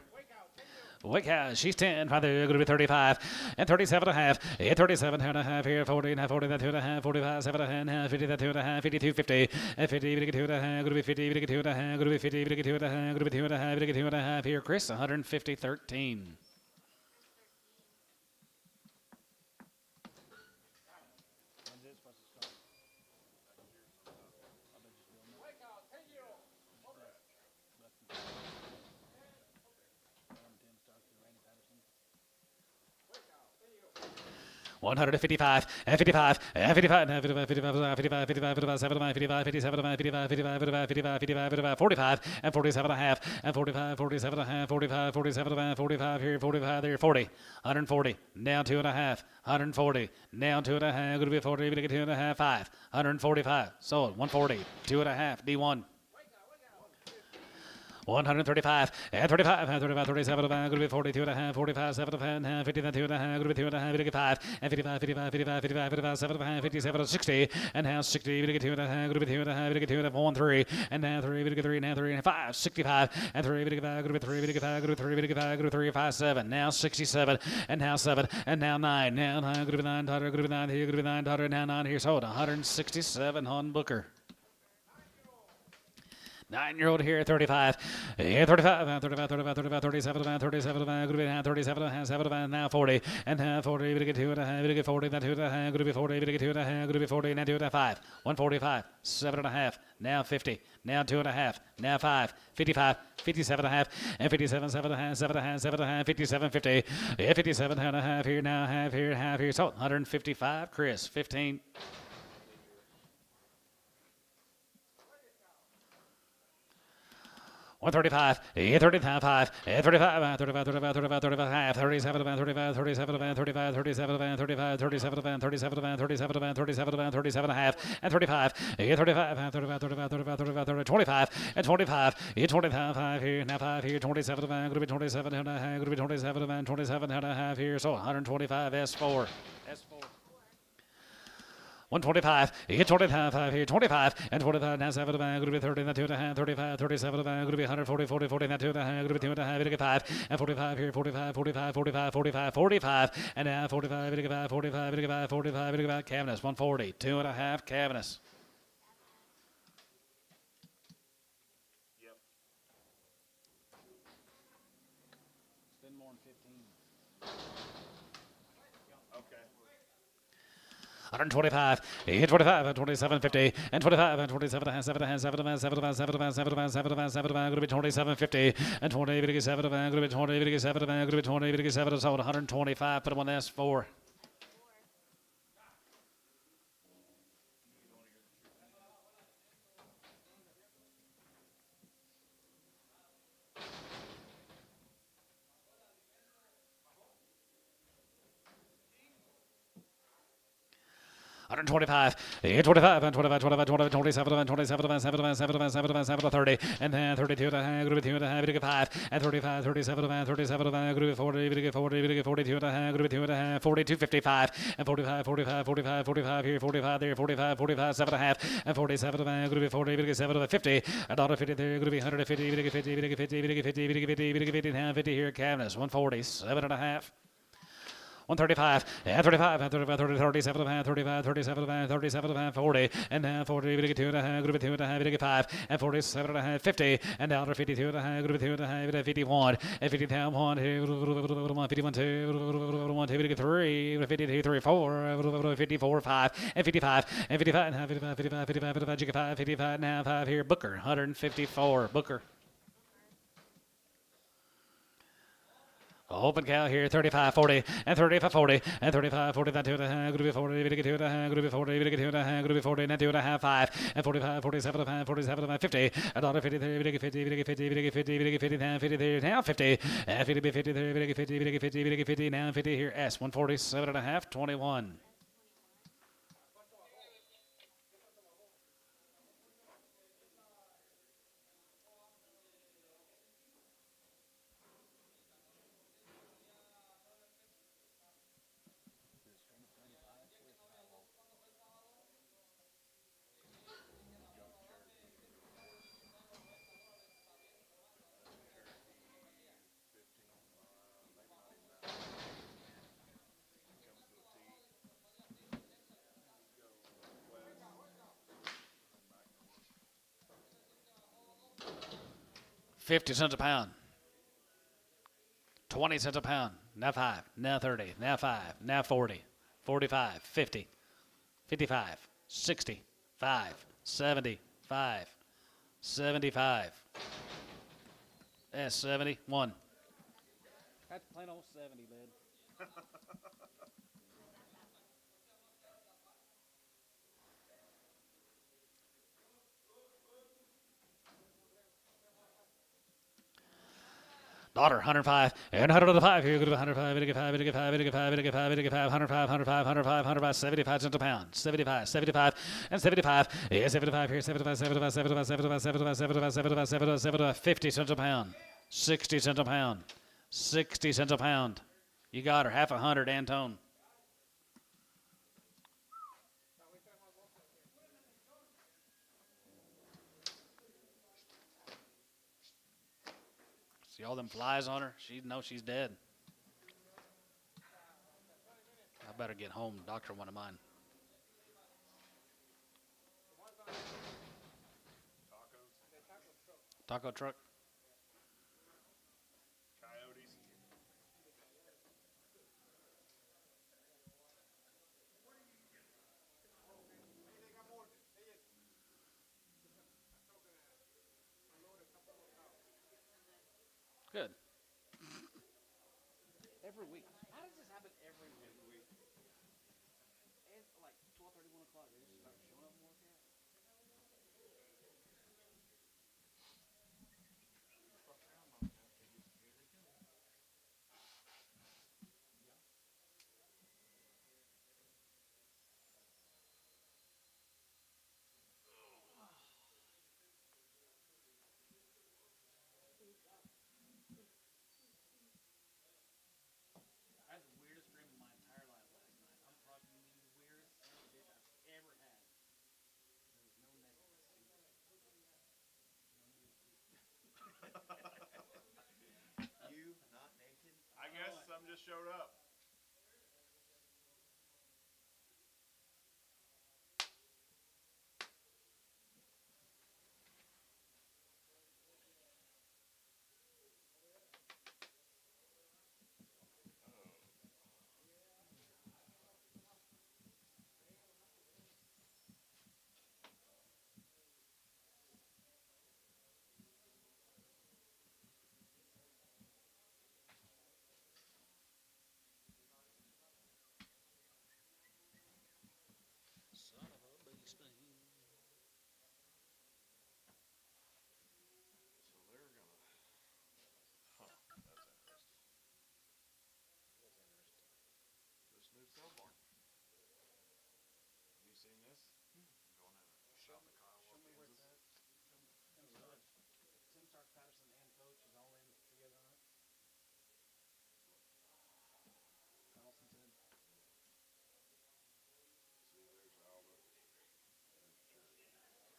Wake house, she's 10, going to be 35, and 37 and a half, 37 and a half here, 40 and a half, 40, that 2 and a half, 45, 7 and a half, 50, that 2 and a half, 52, 50, and 50, 2 and a half, going to be 50, 2 and a half, going to be 50, 2 and a half, going to be 2 and a half, 2 and a half here, Chris, 150, 13. 155 and 55 and 55 and 55 55 55 55 75 55 57 55 55 55 55 55 45 and 47 and a half and 45 47 and a half 45 47 and a half 45 here 45 there 40 140 down 2 and a half 140 down 2 and a half going to be 40 we get 2 and a half 5 145 sold 140 2 and a half D1 135 and 35 and 35 37 going to be 42 and a half 45 7 and a half 50 and 2 and a half going to be 2 and a half 5 and 55 55 55 55 55 7 and a half 57 and 60 and now 60 we get 2 and a half going to be 2 and a half we get 2 and a half 1 3 and now 3 we get 3 now 3 and 5 65 and 3 we get 5 going to be 3 we get 5 going to be 3 we get 5 going to be 3 5 7 now 67 and now 7 and now 9 now 9 going to be 9 going to be 9 here going to be 9 now 9 here sold 167 on Booker. 9-year-old here, 35. Yeah, 35, 35, 35, 35, 37, 37, going to be 37, 7, now 40. And now 40, we get 2 and a half, we get 40, now 2 and a half, going to be 40, we get 2 and a half, going to be 40, now 2 and a half, 5. 145, 7 and a half, now 50, now 2 and a half, now 5, 55, 57 and a half, and 57, 7 and a half, 7 and a half, 7 and a half, 57, 50. Yeah, 57 and a half here, now half here. So 155, Chris, 15. 135, 35, 5, 35, 35, 35, 35, 35, 37, 35, 37, 35, 37, 35, 37, 37, 37, 37, 37 and a half, and 35, 35, 35, 35, 35, 35, 25, and 25, 25, 5 here, now 5 here, 27, going to be 27 and a half, going to be 27, 27 and a half here, so 125, S4. 125, 25 here, 25, and 25, now 7, going to be 30, now 2 and a half, 35, 37, going to be 140, 40, 40, now 2 and a half, going to be 2 and a half, 5, and 45 here, 45, 45, 45, 45, 45, and now 45, 45, 45, 45, Cavness, 140, 2 and a half, Cavness. Yep. Spend more than 15. Okay. 125, 25, 27, 50, and 25, and 27, 7, going to be 27, 50, and 20, 7, going to be 20, 7, going to be 20, 7, sold 125, put them on S4. $125, 25, and 25, 25, 25, 27, 27, 7, 7, 30, and 32, going to be 2 and a half, 5, and 35, 37, 37, going to be 40, 40, 42 and a half, going to be 2 and a half, 42, 55, and 45, 45, 45, 45 here, 45 there, 45, 45, 7 and a half, and 47, going to be 40, 7, 50, and $50 there, going to be 150, 50, 50, 50, 50, 50, 50, 50 here, Cavness, 140, 7 and a half. 135, and 35, and 35, 30, 37, 35, 37, 37, 40, and now 40, we get 2 and a half, going to be 2 and a half, we get 5, and 47 and a half, 50, and now 52 and a half, going to be 2 and a half, 51, and 50 down 1, 51, 2, 1, 2, we get 3, 52, 3, 4, 54, 5, and 55, and 55, and 55, 55, 55, 55, 55, now 5 here, Booker, 154, Booker. Open cow here, 35, 40, and 35, 40, and 35, 40, then 2 and a half, going to be 40, we get 2 and a half, going to be 40, we get 2 and a half, going to be 40, then 2 and a half, 5, and 45, 47, 47, 50, and 53, we get 50, we get 50, we get 50, we get 50, now 50, now 50, and 50, 50, we get 50, we get 50, we get 50, now 50 here, S, 147 and a half, 21. $0.50 a pound. 20 cents a pound. Now 5. Now 30. Now 5. Now 40. 45. 50. 55. 60. 5. 75. 75. That's 71. That's plain old 70, bud. Daughter, 105, and 105. Here, go to 105, 85, 85, 85, 85, 85, 105, 105, 105, 105, 75 cents a pound. 75, 75, and 75. Yeah, 75 here, 75, 75, 75, 75, 75, 75, 75, 75, 75, 50 cents a pound. 60 cents a pound. 60 cents a pound. You got her, half a hundred, Antone. See all them flies on her? She knows she's dead. I better get home and doctor one of mine. Taco truck? Coyotes. Good. Every week. How does this happen every week? And like 12:30, 1 o'clock, they just start showing up and working out. I had the weirdest dream of my entire life last night. I'm talking the weirdest son of a bitch I've ever had. There was no necklace. You not naked? I guess some just showed up. Son of a beast. So they're gonna. Huh, that's interesting. This new cell barn. Have you seen this? Going in a shop in Kiowa, Kansas. Tim Stark Patterson and coach is all in together on it. Carlson said. See, there's Albert. There's Cherokee.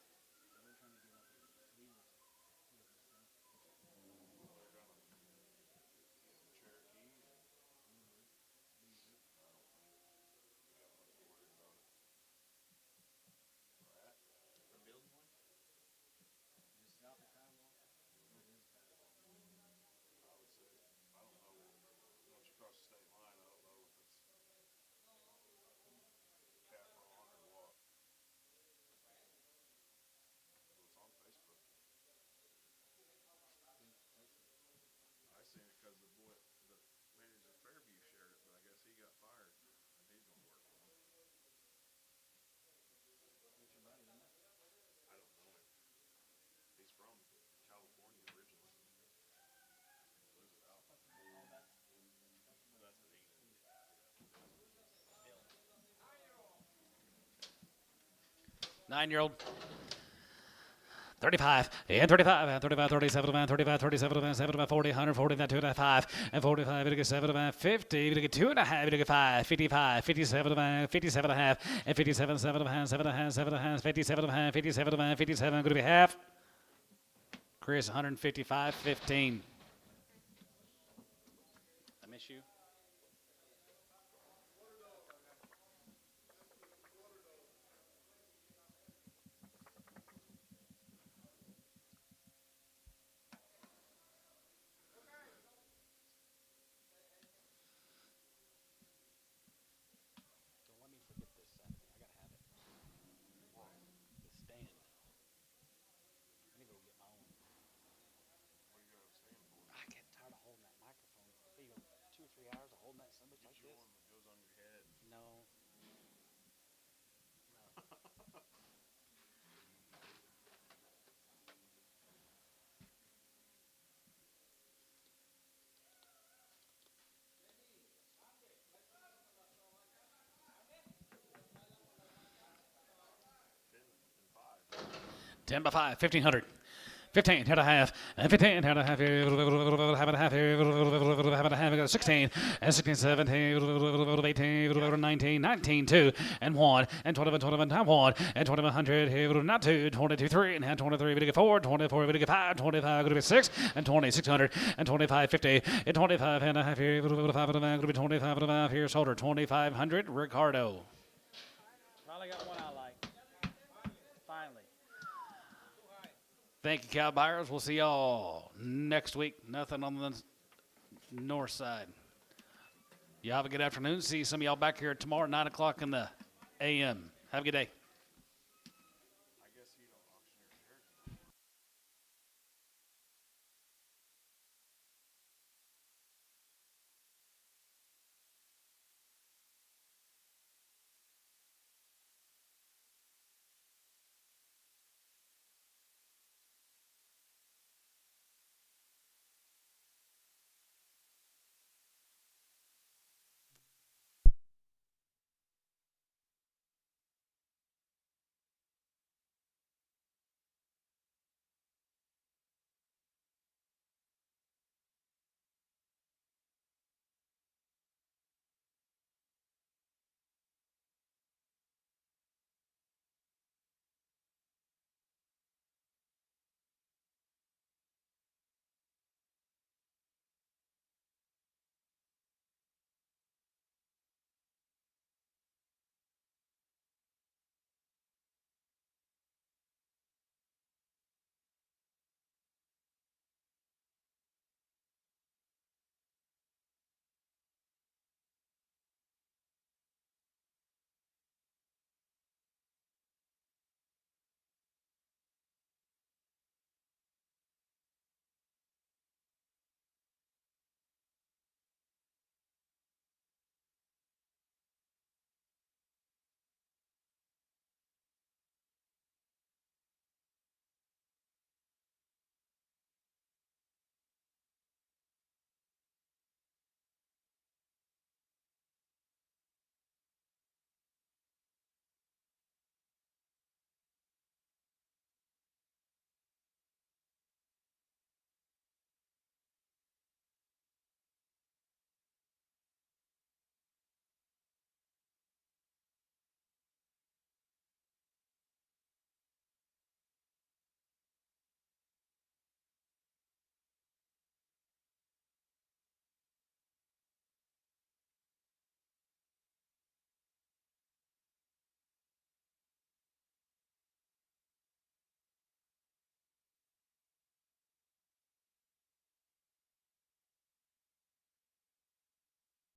So they're trying to get up with Weaver's stuff. Well, they're gonna get the Cherokee, and I don't think we got much to worry about it. Right? They're building one? Is it south of Kiowa? Or it is Kiowa? I would say, I don't know. Once you cross the state line, I don't know if it's Capricorn or what. Well, it's on Facebook. I seen it because the manager of Fairview shared it, but I guess he got fired and he's gonna work for him. That's your buddy, isn't it? I don't know him. He's from California originally. Lives it out. That's the Reno. 9-year-old. 35, and 35, and 35, 37, and 35, 37, and 75, 40, 140, and 2.5, and 45, and 7, and 50, and 2.5, and 5, 55, 57, and 57 and a half, and 57, 7 and a half, 7 and a half, 7 and a half, 57 and a half, 57 and 57, going to be half. Chris, 155, 15. I miss you. Don't let me forget this Saturday. I gotta have it. The stand. I need to go get my own. What are you gonna have a stand for? I get tired of holding that microphone. You go 2 or 3 hours of holding that son of a bitch like Get you this. one that goes on your head. No. 10 by 5, 1500. 15 and a half, and 15 and a half, half and a half, half and a half, 16, and 16, 17, 18, 19, 19, 2, and 1, and 21, 21, 1, and 2100, not 2, 22, 3, and 23, we get 4, 24, we get 5, 25, we get 6, and 2600, and 25, 50, and 25 and a half here, 5 and a half, 25 and a half here, shoulder, 2500, Ricardo. Finally got one I like. Finally. Thank you, cow buyers. We'll see y'all next week. Nothing on the north side. You have a good afternoon. See some of y'all back here tomorrow at 9 o'clock in the a.m. Have a good day.